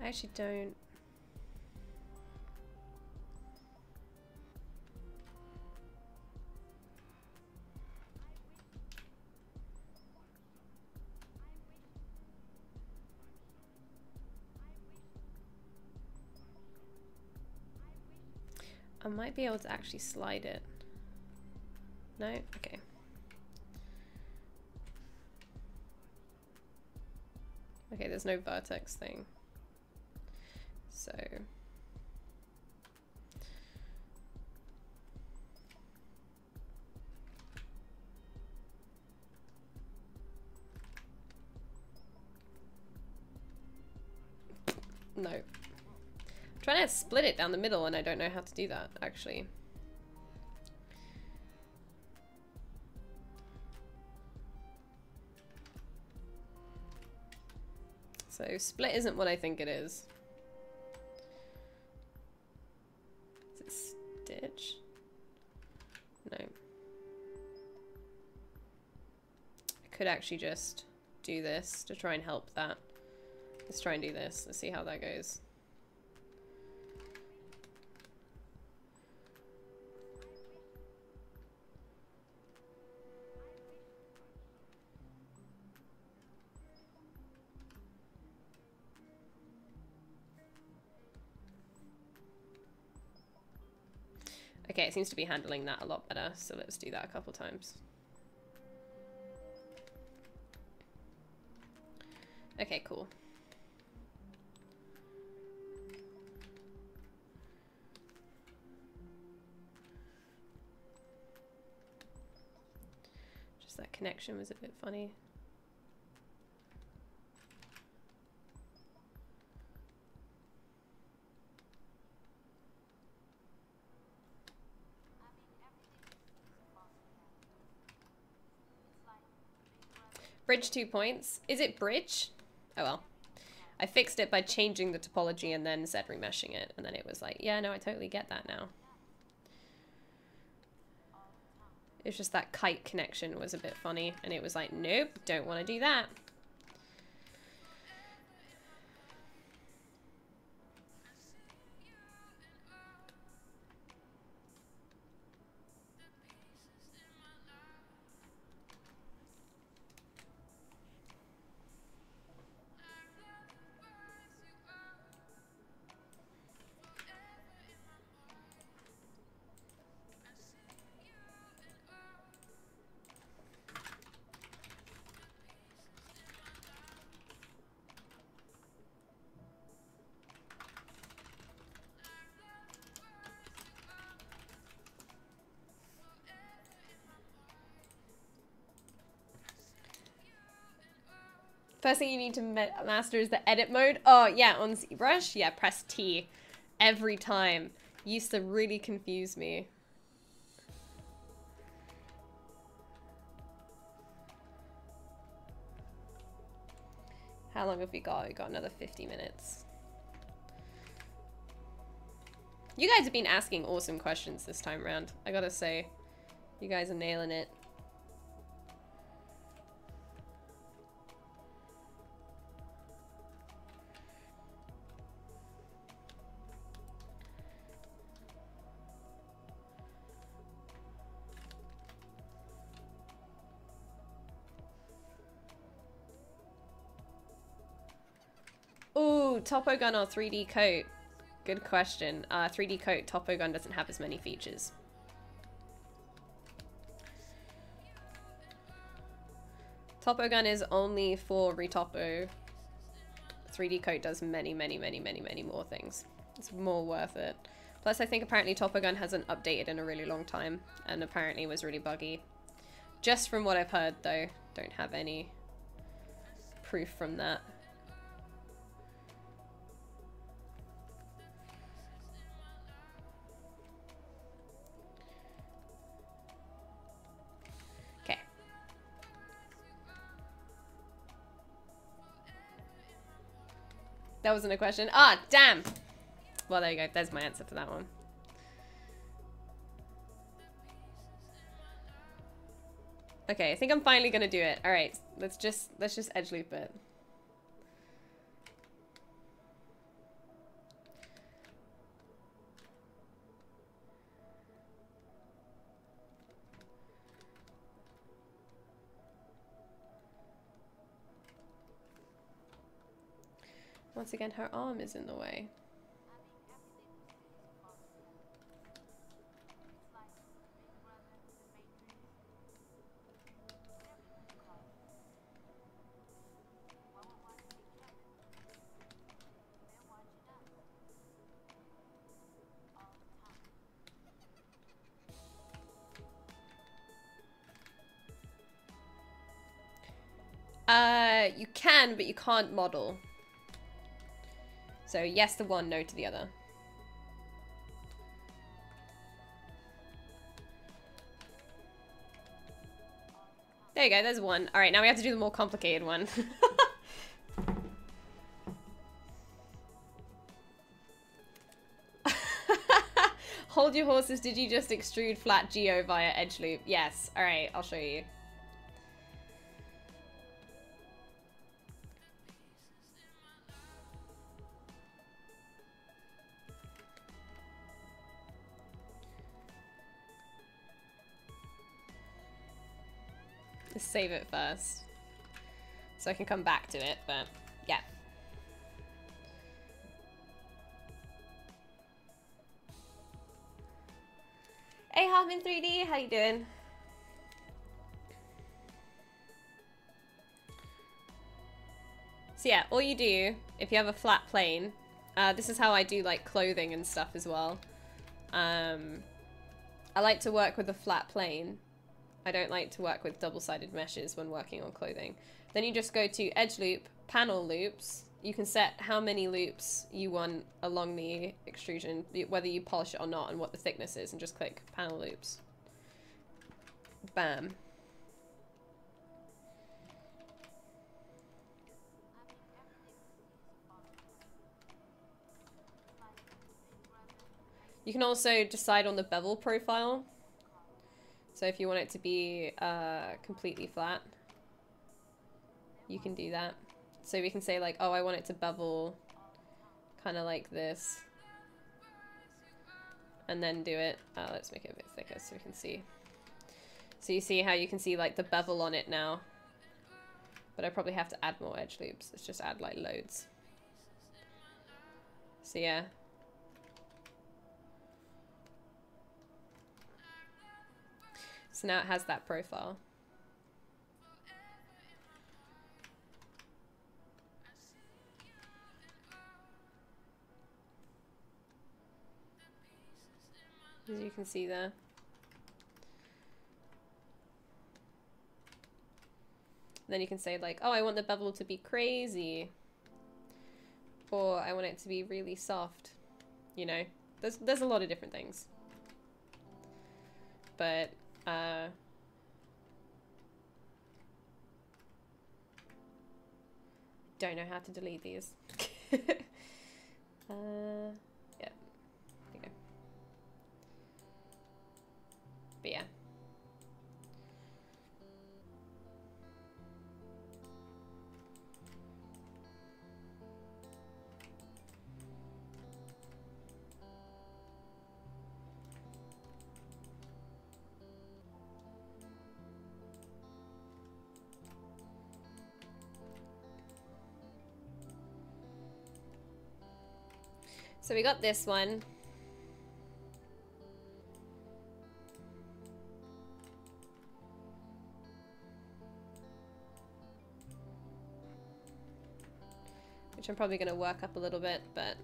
Speaker 1: I actually don't. I might be able to actually slide it. No? Okay. Okay, there's no vertex thing. So no. I'm trying to split it down the middle and I don't know how to do that actually. So split isn't what I think it is. Is it stitch? No. could actually just do this to try and help that. Let's try and do this. Let's see how that goes. Okay, it seems to be handling that a lot better, so let's do that a couple times. Okay, cool. Just that connection was a bit funny. Bridge 2 points. Is it bridge? Oh well. I fixed it by changing the topology and then ZBrushing it. And then it was like, yeah, no, I totally get that now. It's just that kite connection was a bit funny. And it was like, nope, don't want to do that. First thing you need to master is the edit mode. Oh, yeah, on ZBrush. Yeah, press T every time. Used to really confuse me. How long have we got? We got another 50 minutes. You guys have been asking awesome questions this time around. I gotta say, you guys are nailing it. Ooh, Topogun or 3D coat? Good question. 3D coat, Topogun doesn't have as many features. Topogun is only for Retopo. 3D coat does many more things. It's more worth it. Plus, I think apparently Topogun hasn't updated in a really long time, and apparently was really buggy. Just from what I've heard, though. Don't have any proof from that. That wasn't a question. Ah, damn! Well, there you go. There's my answer for that one. Okay, I think I'm finally gonna do it. Alright, let's just edge loop it. Once again, her arm is in the way. You can, but you can't model. So yes to one, no to the other. There you go, there's one. Alright, now we have to do the more complicated one. Hold your horses, did you just extrude flat geo via edge loop? Yes. Alright, I'll show you. Let's save it first. So I can come back to it, but yeah. Hey Harman 3D, how you doing? So yeah, all you do, if you have a flat plane, this is how I do like clothing and stuff as well. I like to work with a flat plane. I don't like to work with double-sided meshes when working on clothing. Then you just go to edge loop, panel loops. You can set how many loops you want along the extrusion, whether you polish it or not, and what the thickness is, and just click panel loops. Bam. You can also decide on the bevel profile. So if you want it to be completely flat, you can do that. So we can say like, oh, I want it to bevel kind of like this. And then do it. Let's make it a bit thicker so we can see. So you see how you can see like the bevel on it now. But I probably have to add more edge loops. Let's just add like loads. So yeah. So now it has that profile. As you can see there. Then you can say like, oh, I want the bevel to be crazy. Or I want it to be really soft. You know, there's a lot of different things. But, don't know how to delete these. Yeah. There you go. But yeah. So we got this one. Which I'm probably going to work up a little bit, but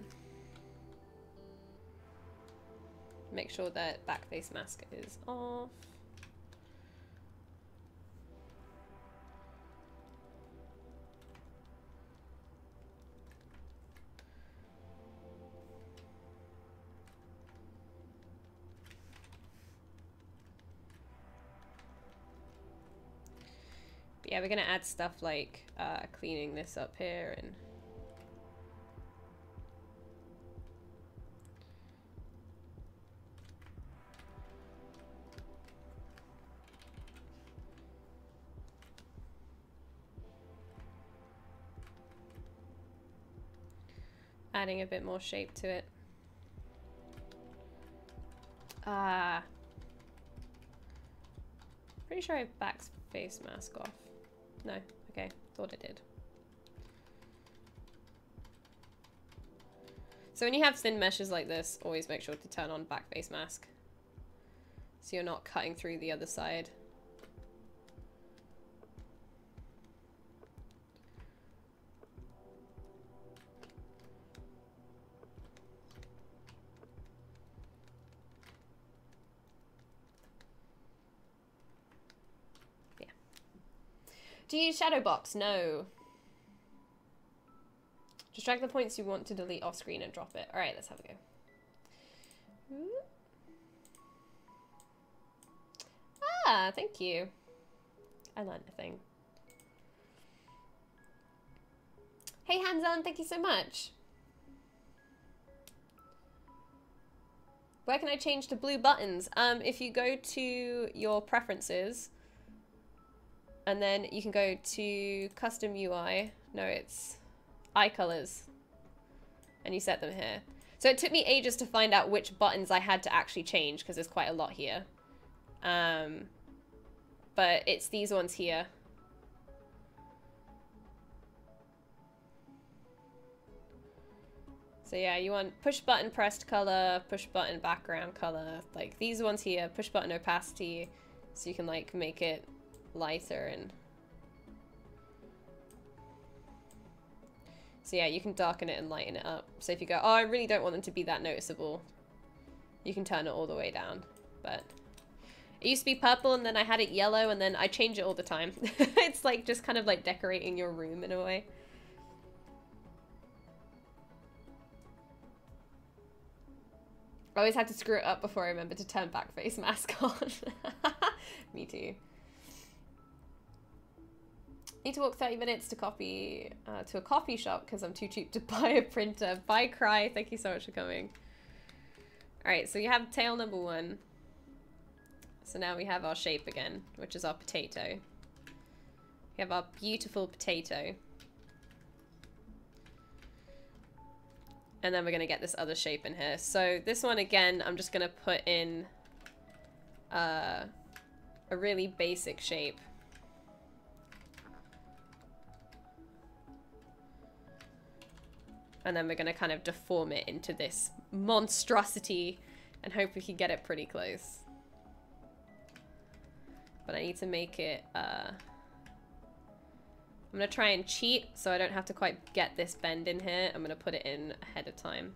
Speaker 1: make sure that back face mask is off. Yeah, we're gonna add stuff like cleaning this up here and adding a bit more shape to it. Pretty sure I have back face mask off. No, okay, thought I did. So when you have thin meshes like this, always make sure to turn on back face mask. So you're not cutting through the other side. Do you use shadow box? No. Just drag the points you want to delete off screen and drop it. Alright, let's have a go. Ah, thank you. I learned a thing. Hey, hands on, thank you so much. Where can I change to blue buttons? If you go to your preferences, and then you can go to custom UI. No, it's eye colors. And you set them here. So it took me ages to find out which buttons I had to actually change because there's quite a lot here. But but it's these ones here. So yeah, you want push button pressed color, push button background color, like these ones here, push button opacity, so you can like make it lighter. And so yeah, you can darken it and lighten it up. So if you go, oh, I really don't want them to be that noticeable, you can turn it all the way down. But it used to be purple and then I had it yellow and then I change it all the time. It's like just kind of like decorating your room in a way. I always have to screw it up before I remember to turn back face mask on. Me too. Need to walk 30 minutes to copy to a coffee shop because I'm too cheap to buy a printer. Bye, Cry. Thank you so much for coming. Alright, so you have tail number 1. So now we have our shape again, which is our potato. We have our beautiful potato. And then we're going to get this other shape in here. So this one, again, I'm just going to put in a really basic shape. And then we're going to kind of deform it into this monstrosity and hope we can get it pretty close. But I need to make it... I'm going to try and cheat so I don't have to quite get this bend in here. I'm going to put it in ahead of time.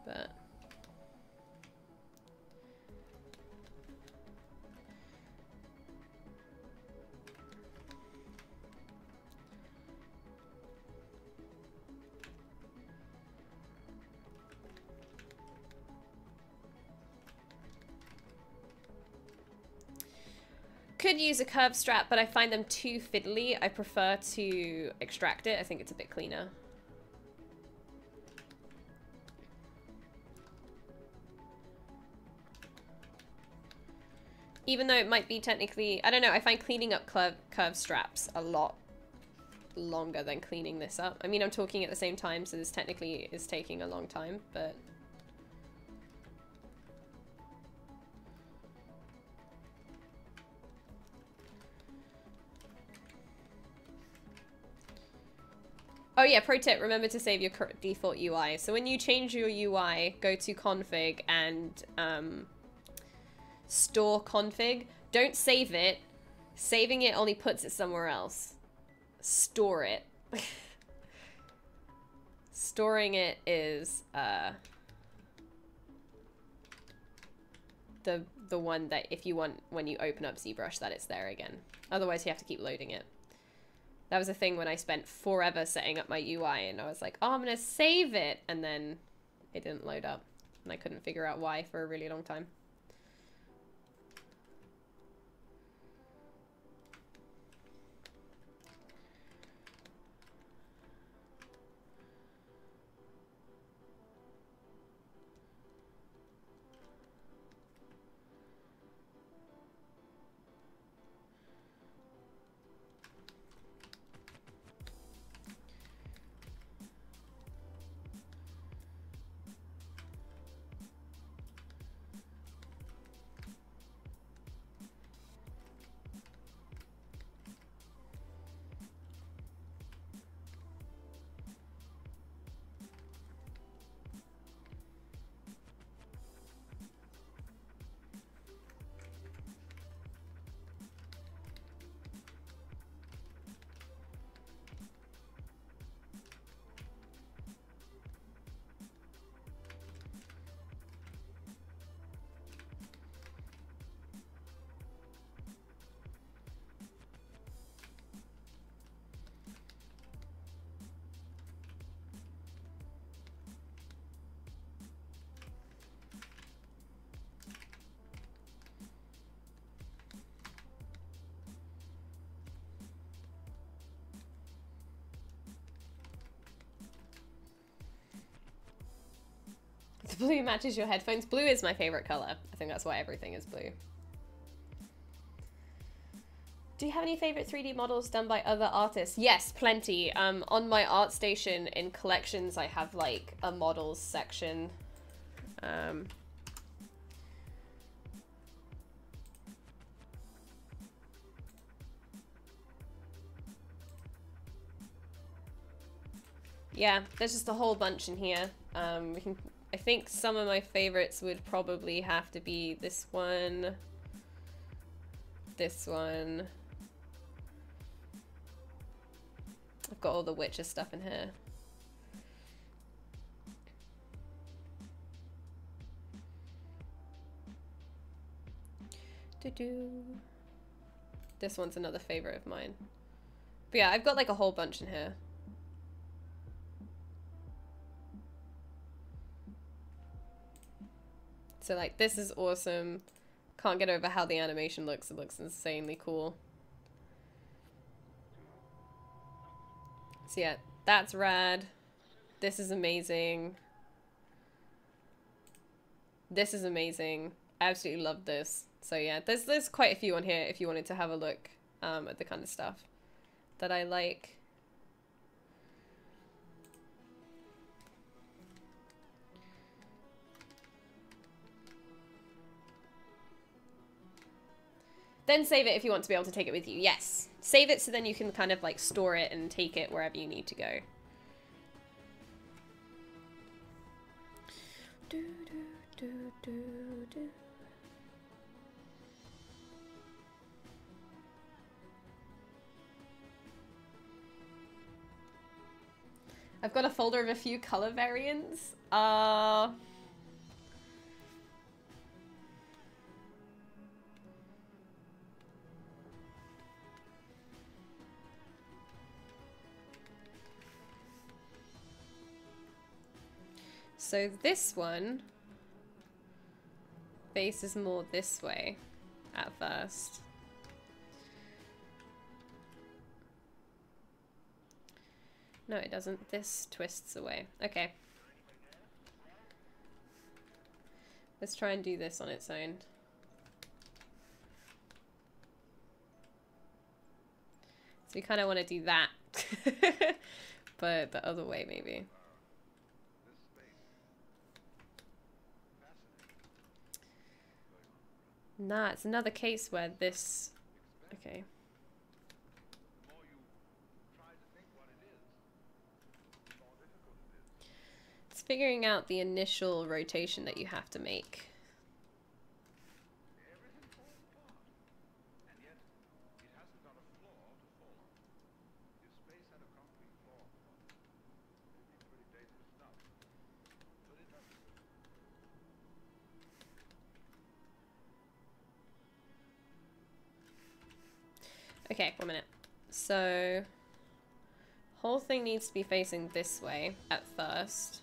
Speaker 1: But... could use a curved strap, but I find them too fiddly. I prefer to extract it. I think it's a bit cleaner. Even though it might be technically, I don't know, I find cleaning up curved straps a lot longer than cleaning this up. I mean, I'm talking at the same time, so this technically is taking a long time, but... Oh yeah, pro tip, remember to save your default UI. So when you change your UI, go to config and store config. Don't save it. Saving it only puts it somewhere else. Store it. Storing it is the one that if you want, when you open up ZBrush, that it's there again. Otherwise you have to keep loading it. That was a thing when I spent forever setting up my UI and I was like, oh, I'm going to save it. And then it didn't load up and I couldn't figure out why for a really long time. The blue matches your headphones. Blue is my favorite color. I think that's why everything is blue. Do you have any favorite 3D models done by other artists? Yes, plenty. On my ArtStation in collections, I have like a models section. Yeah, there's just a whole bunch in here. I think some of my favorites would probably have to be this one. This one. I've got all the Witcher stuff in here. This one's another favorite of mine. But yeah, I've got like a whole bunch in here. So like, this is awesome. Can't get over how the animation looks. It looks insanely cool. So yeah, that's rad. This is amazing. This is amazing. I absolutely love this. So yeah, there's quite a few on here if you wanted to have a look at the kind of stuff that I like. Then save it if you want to be able to take it with you. Yes. Save it so then you can kind of like store it and take it wherever you need to go. I've got a folder of a few color variants. So this one faces more this way at first. No, it doesn't. This twists away. Okay. Let's try and do this on its own. So we kind of want to do that. But the other way, maybe. Nah, it's another case where this... Okay. It's figuring out the initial rotation that you have to make. Okay, 1 minute. So, whole thing needs to be facing this way at first.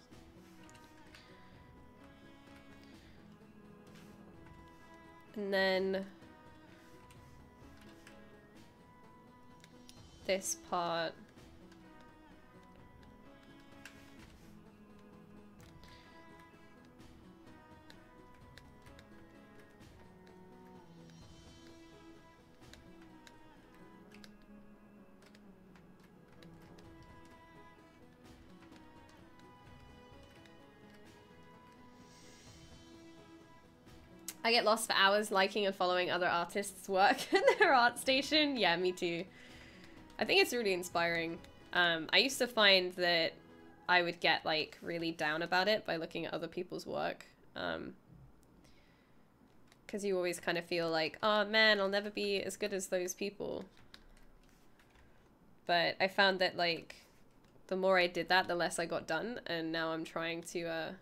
Speaker 1: And then this part. I get lost for hours liking and following other artists' work in their ArtStation. Yeah, me too. I think it's really inspiring. I used to find that I would get like really down about it by looking at other people's work. Because you always kind of feel like, oh man, I'll never be as good as those people. But I found that like, the more I did that, the less I got done. And now I'm trying to,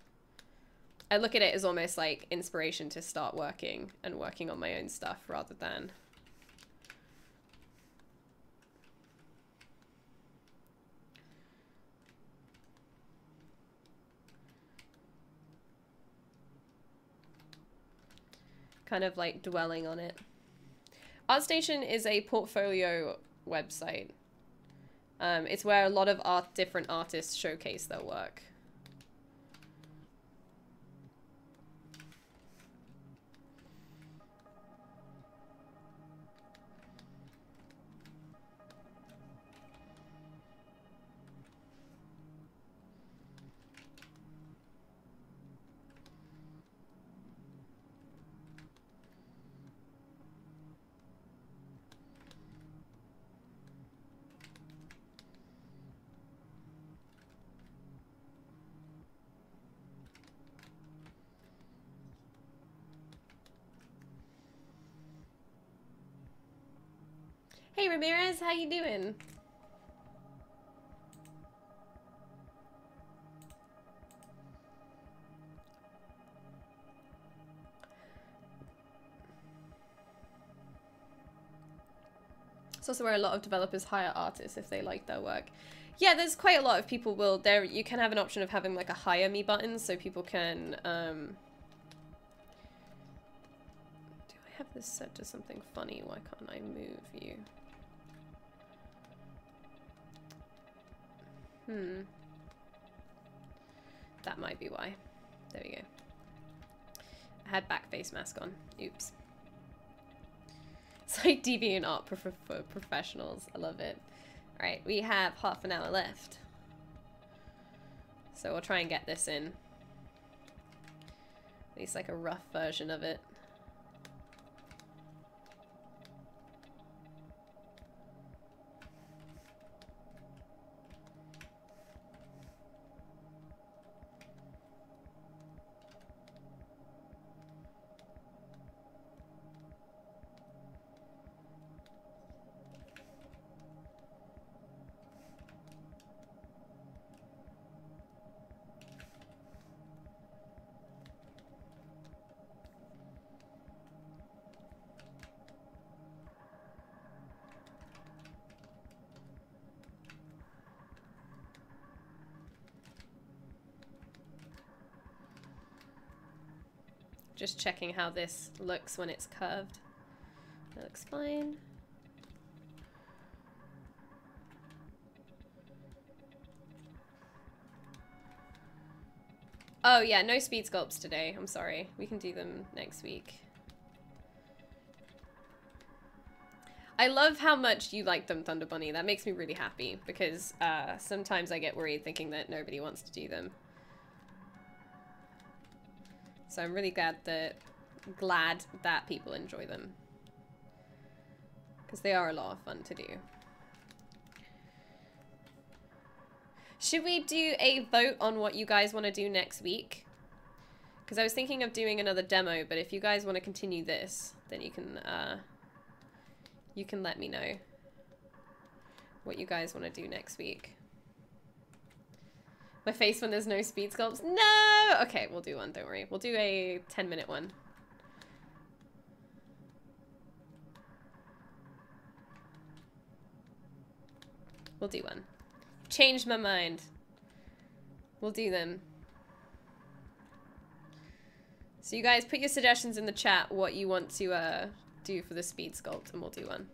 Speaker 1: I look at it as almost like inspiration to start working and working on my own stuff rather than kind of like dwelling on it. ArtStation is a portfolio website. It's where a lot of different artists showcase their work. Hey Ramirez, how you doing? It's also where a lot of developers hire artists if they like their work. Yeah, there's quite a lot of people will there. You can have an option of having like a hire me button, so people can. Do I have this set to something funny? Why can't I move you? That might be why. There we go. I had back face mask on. Oops. It's like deviant art for professionals. I love it. Alright, we have half an hour left. So we'll try and get this in. At least like a rough version of it. Just checking how this looks when it's curved. That looks fine. Oh yeah, no speed sculpts today. I'm sorry. We can do them next week. I love how much you like them, Thunder Bunny. That makes me really happy because sometimes I get worried thinking that nobody wants to do them. So I'm really glad that people enjoy them. Because they are a lot of fun to do. Should we do a vote on what you guys want to do next week? Because I was thinking of doing another demo, but if you guys want to continue this, then you can let me know what you guys want to do next week. My face when there's no speed sculpts? No! Okay, we'll do one, don't worry. We'll do a 10-minute one. We'll do one. Changed my mind. We'll do them. So you guys put your suggestions in the chat what you want to do for the speed sculpt, and we'll do one.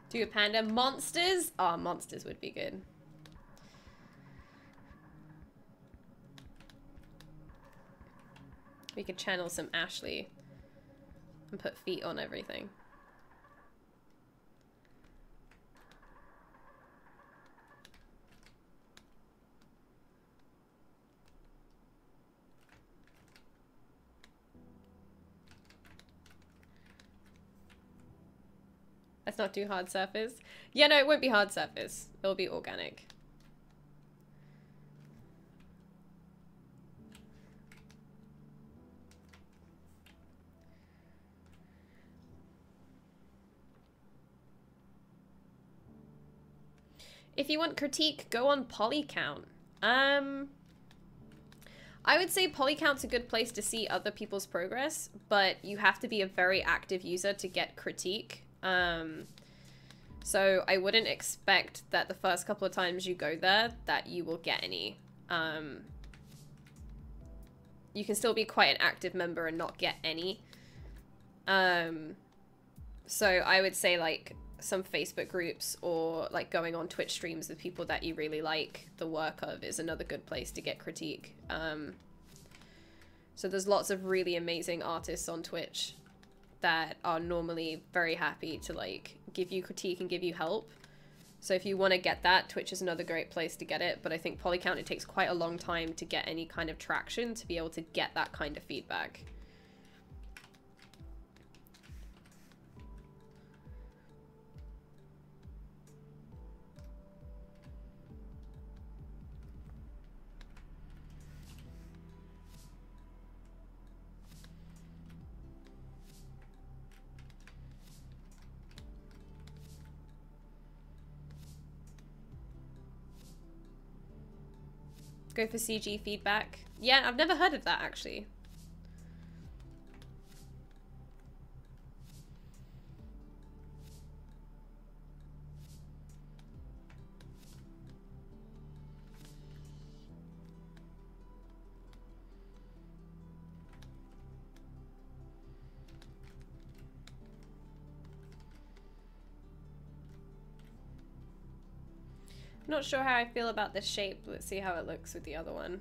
Speaker 1: Do a panda. Monsters? Oh, monsters would be good. We could channel some Ashley and put feet on everything. Let's not do hard surface. Yeah, no, it won't be hard surface. It'll be organic. If you want critique, go on polycount. I would say polycount's a good place to see other people's progress, but you have to be a very active user to get critique. So I wouldn't expect that the first couple of times you go there that you will get any. You can still be quite an active member and not get any. So I would say like some Facebook groups or like going on Twitch streams with people that you really like the work of is another good place to get critique. So there's lots of really amazing artists on Twitch that are normally very happy to like give you critique and give you help. So if you want to get that, Twitch is another great place to get it. But I think Polycount, it takes quite a long time to get any kind of traction to be able to get that kind of feedback. Go for CG feedback. Yeah, I've never heard of that actually. Not sure how I feel about this shape. Let's see how it looks with the other one.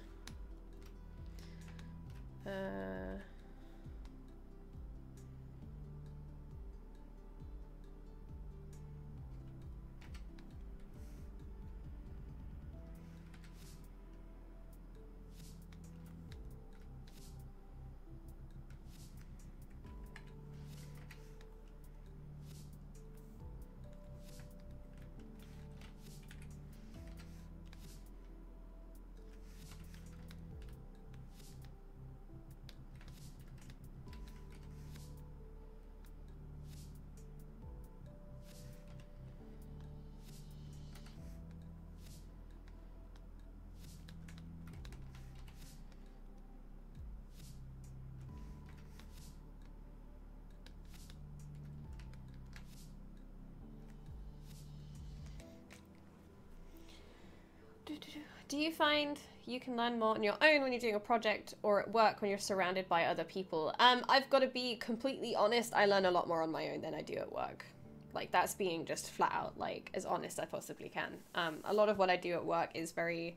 Speaker 1: Do you find you can learn more on your own when you're doing a project or at work when you're surrounded by other people? I've got to be completely honest. I learn a lot more on my own than I do at work. Like, that's being just flat out, like, as honest as I possibly can. A lot of what I do at work is very,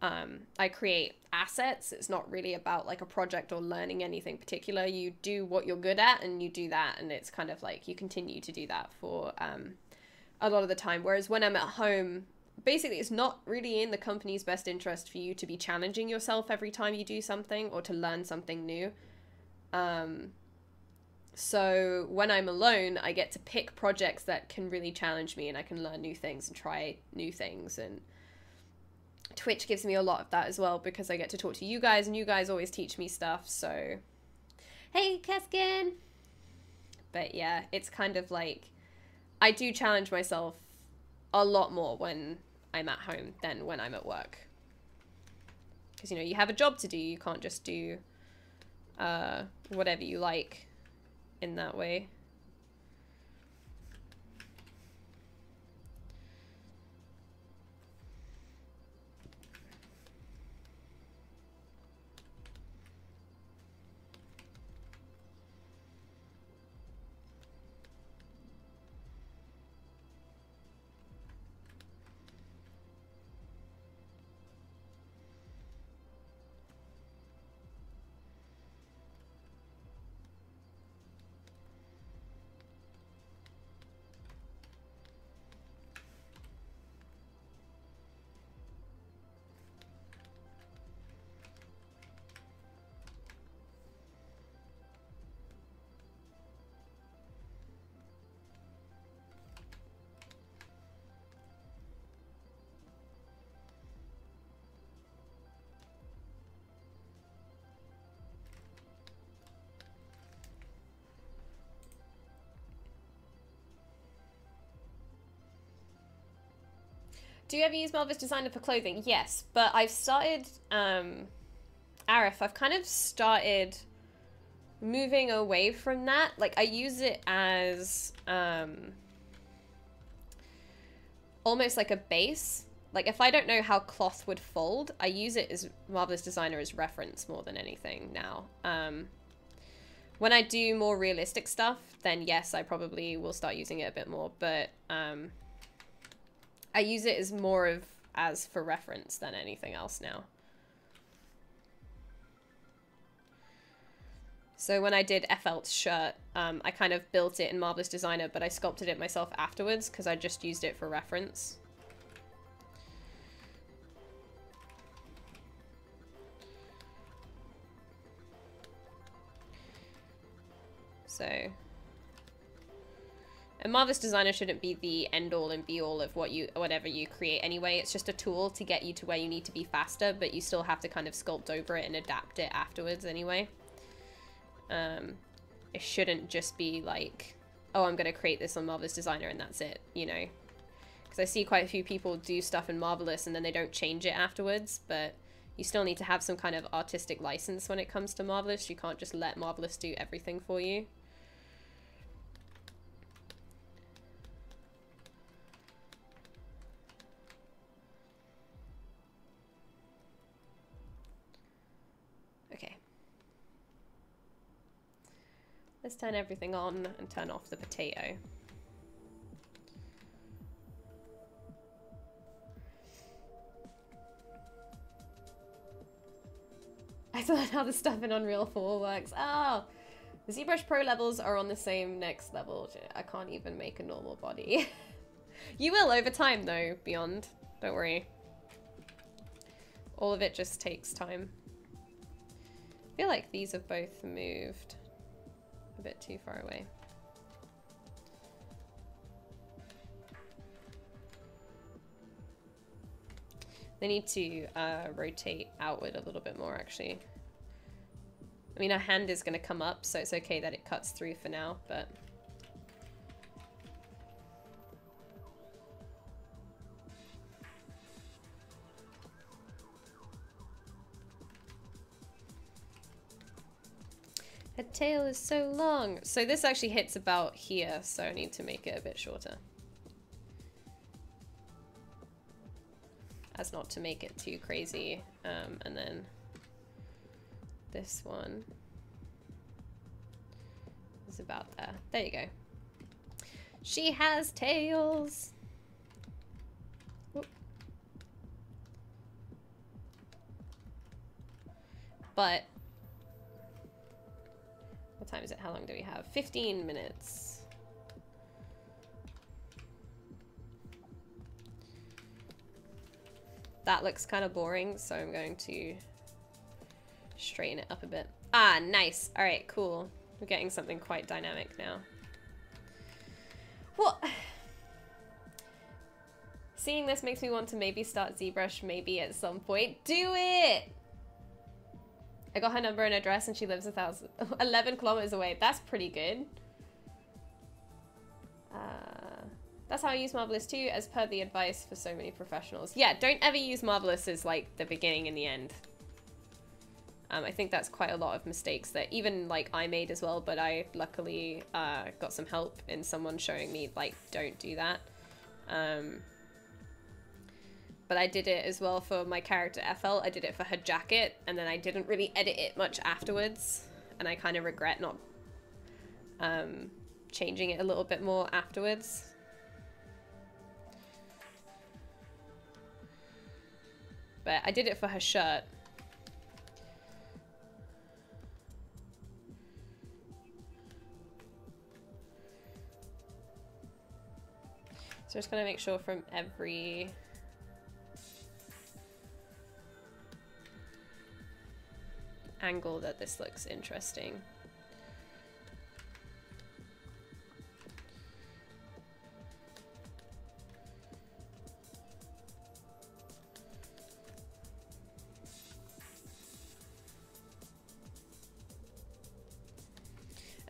Speaker 1: I create assets. It's not really about, like, a project or learning anything particular. You do what you're good at, and you do that, and it's kind of like you continue to do that for a lot of the time. Whereas when I'm at home, basically, it's not really in the company's best interest for you to be challenging yourself every time you do something or to learn something new. So when I'm alone, I get to pick projects that can really challenge me, and I can learn new things and try new things. And Twitch gives me a lot of that as well, because I get to talk to you guys, and you guys always teach me stuff. So, hey, Keskin! But yeah, it's kind of like, I do challenge myself a lot more when I'm at home than when I'm at work. Because, you know, you have a job to do. You can't just do whatever you like in that way. Do you ever use Marvelous Designer for clothing? Yes, but I've started, Arif, I've kind of started moving away from that. Like, I use it as, almost like a base. Like, if I don't know how cloth would fold, I use it as Marvelous Designer as reference more than anything now. When I do more realistic stuff, then yes, I probably will start using it a bit more, but, I use it as more of as for reference than anything else now. So when I did Effelt's shirt, I kind of built it in Marvelous Designer, but I sculpted it myself afterwards because I just used it for reference. So, and Marvelous Designer shouldn't be the end-all and be-all of whatever you create anyway. It's just a tool to get you to where you need to be faster, but you still have to kind of sculpt over it and adapt it afterwards anyway. It shouldn't just be like, oh, I'm going to create this on Marvelous Designer and that's it, you know? Because I see quite a few people do stuff in Marvelous and then they don't change it afterwards, but you still need to have some kind of artistic license when it comes to Marvelous. You can't just let Marvelous do everything for you. Let's turn everything on and turn off the potato. I learned how the stuff in Unreal 4 works. Oh, the ZBrush Pro levels are on the same next level. I can't even make a normal body. You will over time though, Beyond. Don't worry. All of it just takes time. I feel like these have both moved a bit too far away. They need to rotate outward a little bit more, actually. I mean, our hand is going to come up, so it's okay that it cuts through for now, but... Her tail is so long. So this actually hits about here, so I need to make it a bit shorter. As not to make it too crazy. And then this one is about there. There you go. She has tails. Whoop. But what time is it? How long do we have? 15 minutes. That looks kind of boring, so I'm going to straighten it up a bit. Ah, nice. All right, cool. We're getting something quite dynamic now. Well, seeing this makes me want to maybe start ZBrush maybe at some point. Do it! I got her number and address and she lives 11 kilometers away. That's pretty good. That's how I use Marvelous too, as per the advice for so many professionals. Yeah, don't ever use Marvelous as like the beginning and the end. I think that's quite a lot of mistakes that even like I made as well, but I luckily got some help in someone showing me like, don't do that. But I did it as well for my character Ethel. I did it for her jacket, and then I didn't really edit it much afterwards, and I kind of regret not changing it a little bit more afterwards. But I did it for her shirt. So I'm just gonna make sure from every angle that this looks interesting.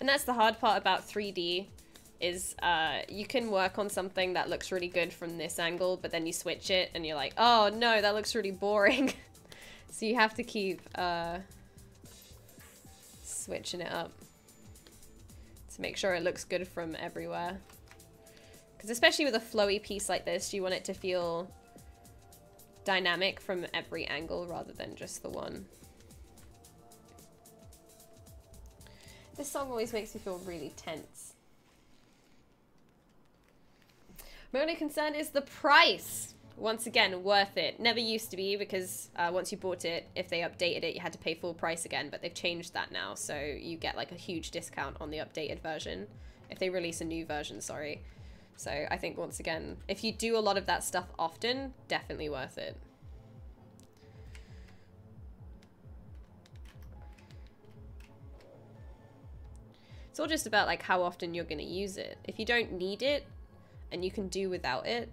Speaker 1: And that's the hard part about 3D is you can work on something that looks really good from this angle, but then you switch it and you're like, oh no, that looks really boring. So you have to keep switching it up to make sure it looks good from everywhere. Because especially with a flowy piece like this, you want it to feel dynamic from every angle rather than just the one. This song always makes me feel really tense. My only concern is the price. Once again, worth it. Never used to be, because once you bought it, if they updated it, you had to pay full price again, but they've changed that now, so you get like a huge discount on the updated version if they release a new version, sorry. So I think, once again, if you do a lot of that stuff often, definitely worth it. It's all just about like how often you're going to use it. If you don't need it and you can do without it,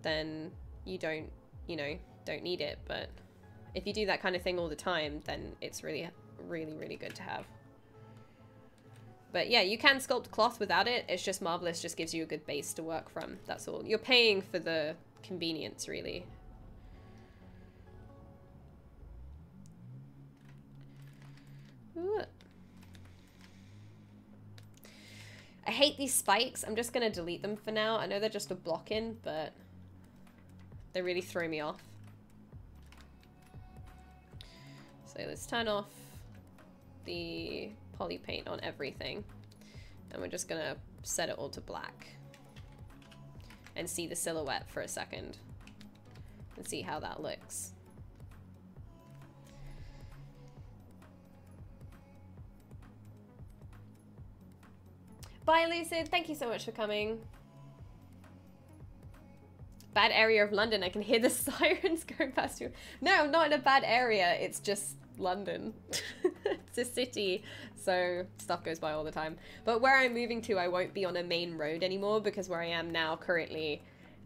Speaker 1: then you don't, you know, don't need it. But if you do that kind of thing all the time, then it's really, really, really good to have. But yeah, you can sculpt cloth without it. It's just Marvelous just gives you a good base to work from. That's all. You're paying for the convenience, really. Ooh. I hate these spikes. I'm just going to delete them for now. I know they're just a block-in, but they really throw me off. So let's turn off the poly paint on everything. And we're just going to set it all to black. And see the silhouette for a second. And see how that looks. Bye, Lucid. Thank you so much for coming. Bad area of London. I can hear the sirens going past you. No, I'm not in a bad area. It's just London. It's a city, so stuff goes by all the time. But where I'm moving to, I won't be on a main road anymore, because where I am now currently,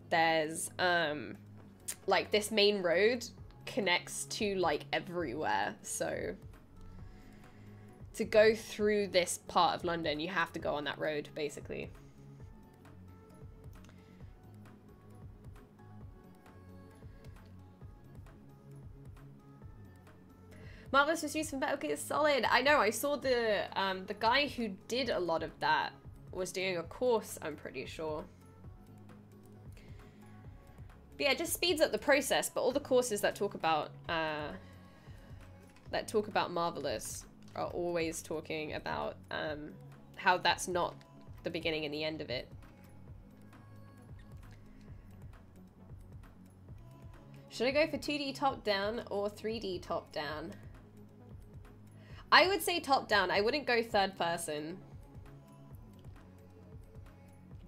Speaker 1: there's like this main road connects to like everywhere, so to go through this part of London, you have to go on that road, basically. Marvelous was used for Metal Gear Solid. I know, I saw the guy who did a lot of that was doing a course, I'm pretty sure. But yeah, it just speeds up the process, but all the courses that talk about Marvelous are always talking about how that's not the beginning and the end of it. Should I go for 2D top-down or 3D top-down? I would say top-down. I wouldn't go third-person.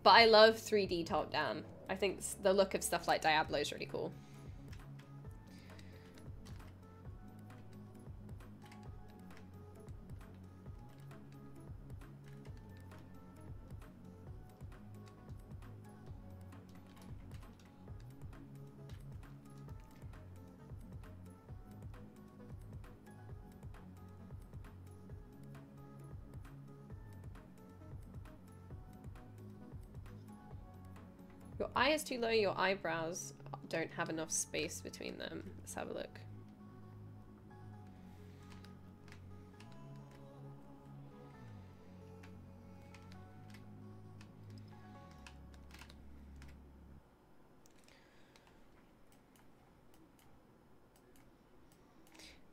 Speaker 1: But I love 3D top-down. I think the look of stuff like Diablo is really cool. Your eye is too low, your eyebrows don't have enough space between them. Let's have a look.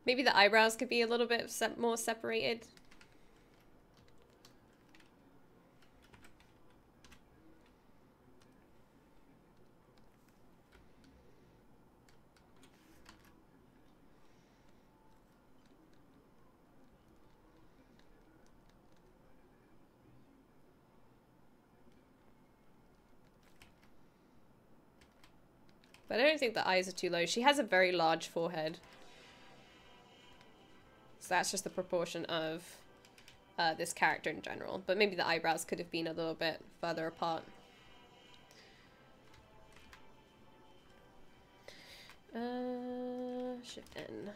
Speaker 1: Maybe the eyebrows could be a little bit more separated. But I don't think the eyes are too low. She has a very large forehead. So that's just the proportion of this character in general. But maybe the eyebrows could have been a little bit further apart. Shift N.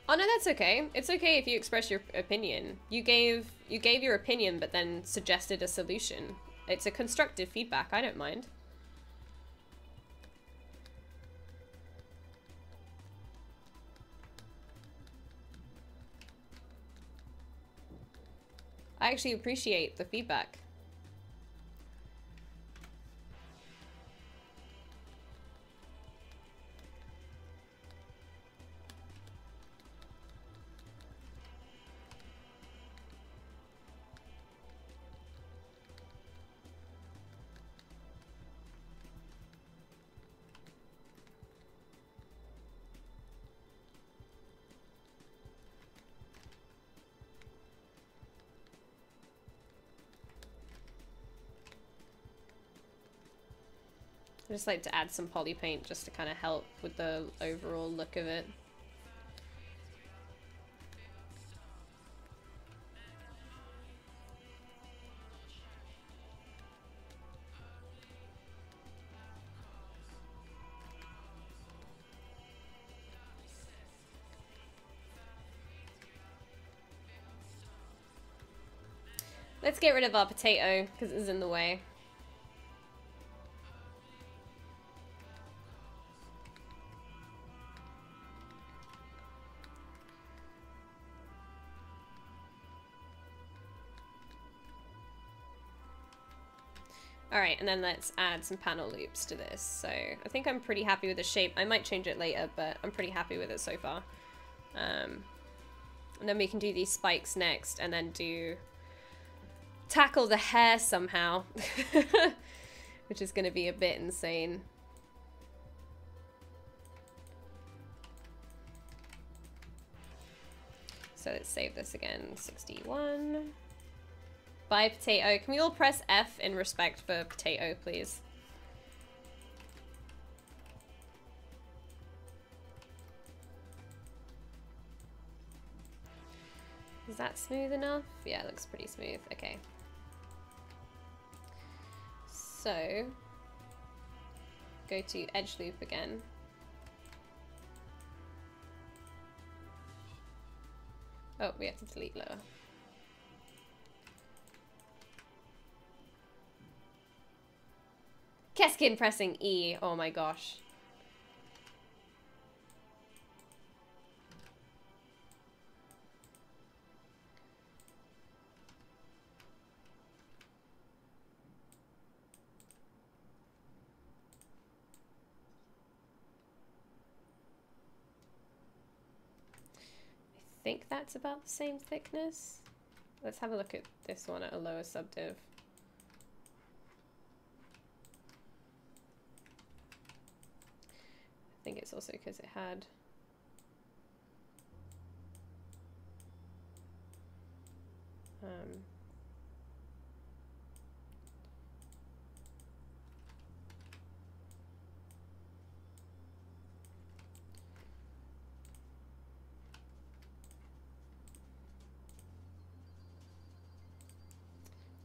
Speaker 1: Oh no, that's okay. It's okay if you express your opinion. You gave your opinion, but then suggested a solution. It's a constructive feedback. I don't mind. I actually appreciate the feedback. I just like to add some poly paint just to kind of help with the overall look of it. Let's get rid of our potato because it's in the way. Alright, and then let's add some panel loops to this. So I think I'm pretty happy with the shape. I might change it later, but I'm pretty happy with it so far. And then we can do these spikes next and then tackle the hair somehow. Which is going to be a bit insane. So let's save this again. 61. Bye, potato. Can we all press F in respect for potato, please? Is that smooth enough? Yeah, it looks pretty smooth. Okay. So, go to edge loop again. Oh, we have to delete lower. Keskin pressing E. Oh my gosh. I think that's about the same thickness. Let's have a look at this one at a lower subdiv. I think it's also because it had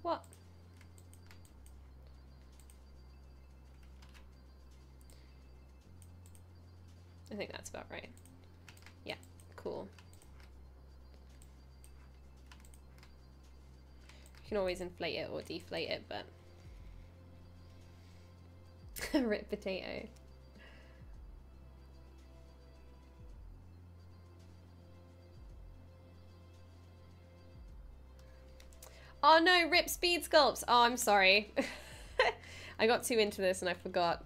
Speaker 1: what? I think that's about right. Yeah, cool. You can always inflate it or deflate it, but rip potato. Oh no, rip speed sculpts. Oh, I'm sorry. I got too into this and I forgot.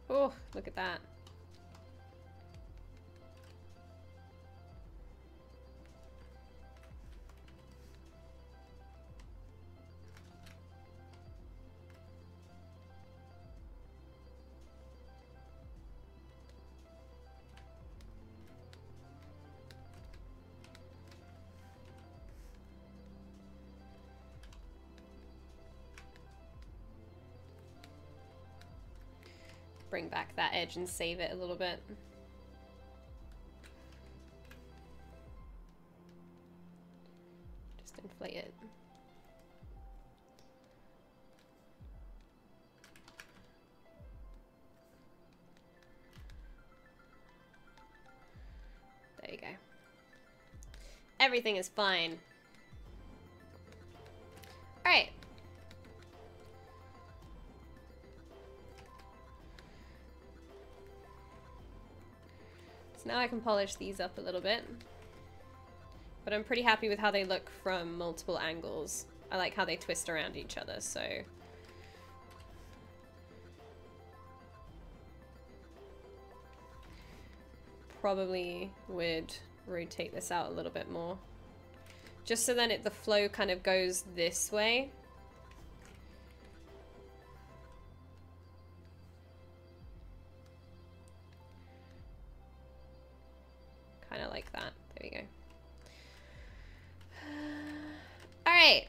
Speaker 1: Oh, look at that. bring back that edge and save it a little bit. Just inflate it. There you go. Everything is fine. All right. So now I can polish these up a little bit. But I'm pretty happy with how they look from multiple angles. I like how they twist around each other, so. Probably would rotate this out a little bit more. Just so then the flow kind of goes this way. Kind of like that. There we go. All right.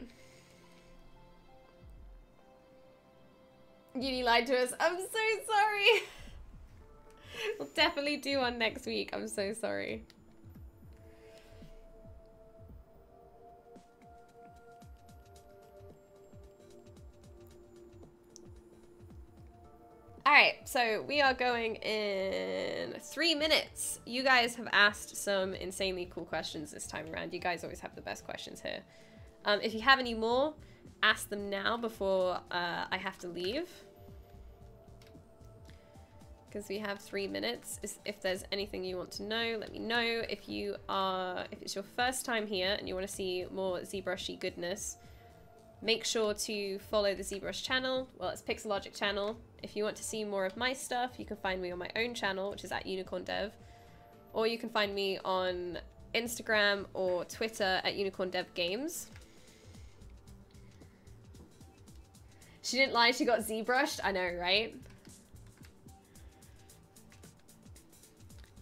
Speaker 1: Uni lied to us. I'm so sorry. We'll definitely do one next week. I'm so sorry. Alright, so we are going in 3 minutes. You guys have asked some insanely cool questions this time around. You guys always have the best questions here. If you have any more, ask them now before I have to leave. Because we have 3 minutes. If there's anything you want to know, let me know. If it's your first time here and you want to see more ZBrushy goodness, make sure to follow the ZBrush channel. Well, it's Pixelogic channel. If you want to see more of my stuff, you can find me on my own channel, which is at UnicornDev. Or you can find me on Instagram or Twitter at UnicornDevGames. She didn't lie, she got ZBrushed. I know, right?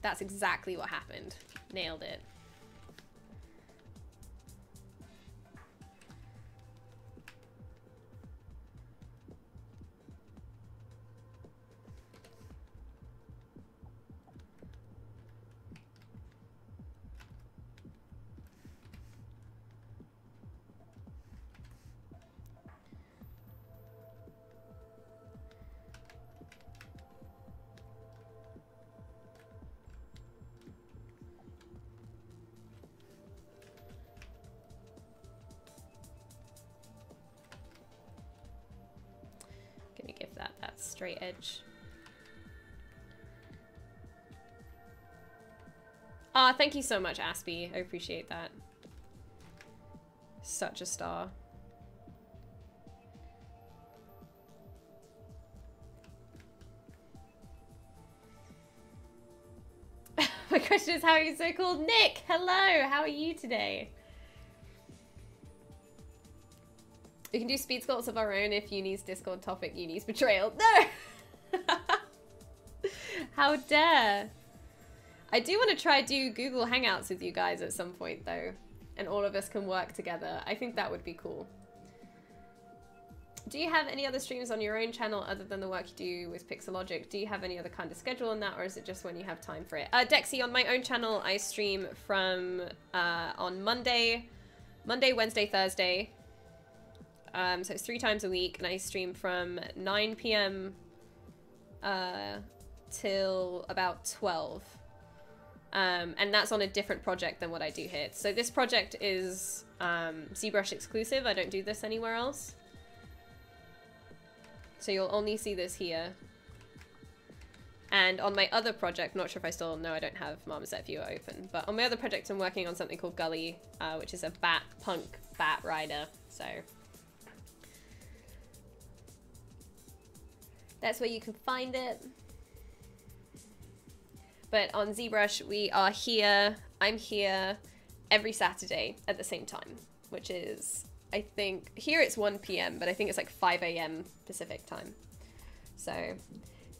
Speaker 1: That's exactly what happened. Nailed it. Straight edge. Ah, thank you so much, Aspie. I appreciate that. Such a star. My question is, how are you so cool? Nick, hello, how are you today? We can do speed sculpts of our own if Uni's Discord topic Uni's betrayal. No! How dare! I do want to try do Google Hangouts with you guys at some point though. And all of us can work together. I think that would be cool. Do you have any other streams on your own channel other than the work you do with Pixelogic? Do you have any other kind of schedule on that, or is it just when you have time for it? Dexy, on my own channel, I stream from on Monday, Wednesday, Thursday. So it's 3 times a week, and I stream from 9 p.m. Till about 12. And that's on a different project than what I do here. So this project is ZBrush exclusive. I don't do this anywhere else. So you'll only see this here. And on my other project, not sure if I still know, I don't have Marmoset Viewer open, but on my other project I'm working on something called Gully, which is a punk bat rider. So that's where you can find it. But on ZBrush, we are here, I'm here every Saturday at the same time, which is, I think, here it's 1 p.m., but I think it's like 5 a.m. Pacific time. So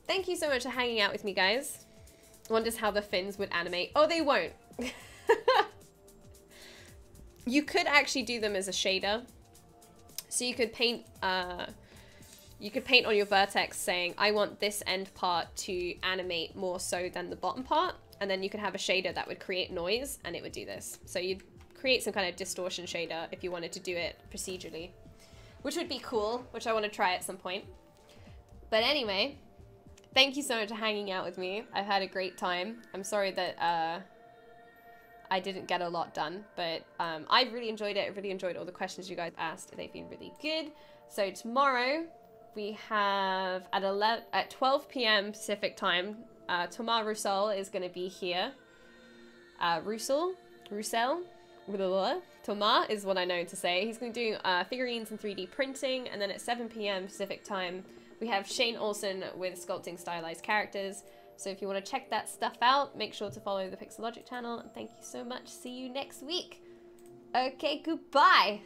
Speaker 1: thank you so much for hanging out with me, guys. Wonders how the fins would animate. Oh, they won't. You could actually do them as a shader. So you could paint you could paint on your vertex saying, I want this end part to animate more so than the bottom part. And then you could have a shader that would create noise and it would do this. So you'd create some kind of distortion shader if you wanted to do it procedurally, which would be cool, which I want to try at some point. But anyway, thank you so much for hanging out with me. I've had a great time. I'm sorry that I didn't get a lot done, but I really enjoyed it. I really enjoyed all the questions you guys asked. They've been really good. So tomorrow we have at 12 p.m. Pacific time, Thomas Roussel is going to be here. Roussel? Thomas is what I know to say. He's going to do figurines and 3D printing, and then at 7 p.m. Pacific time, we have Shane Olsen with sculpting stylized characters. So if you want to check that stuff out, make sure to follow the Pixelogic channel, and thank you so much. See you next week. Okay, goodbye.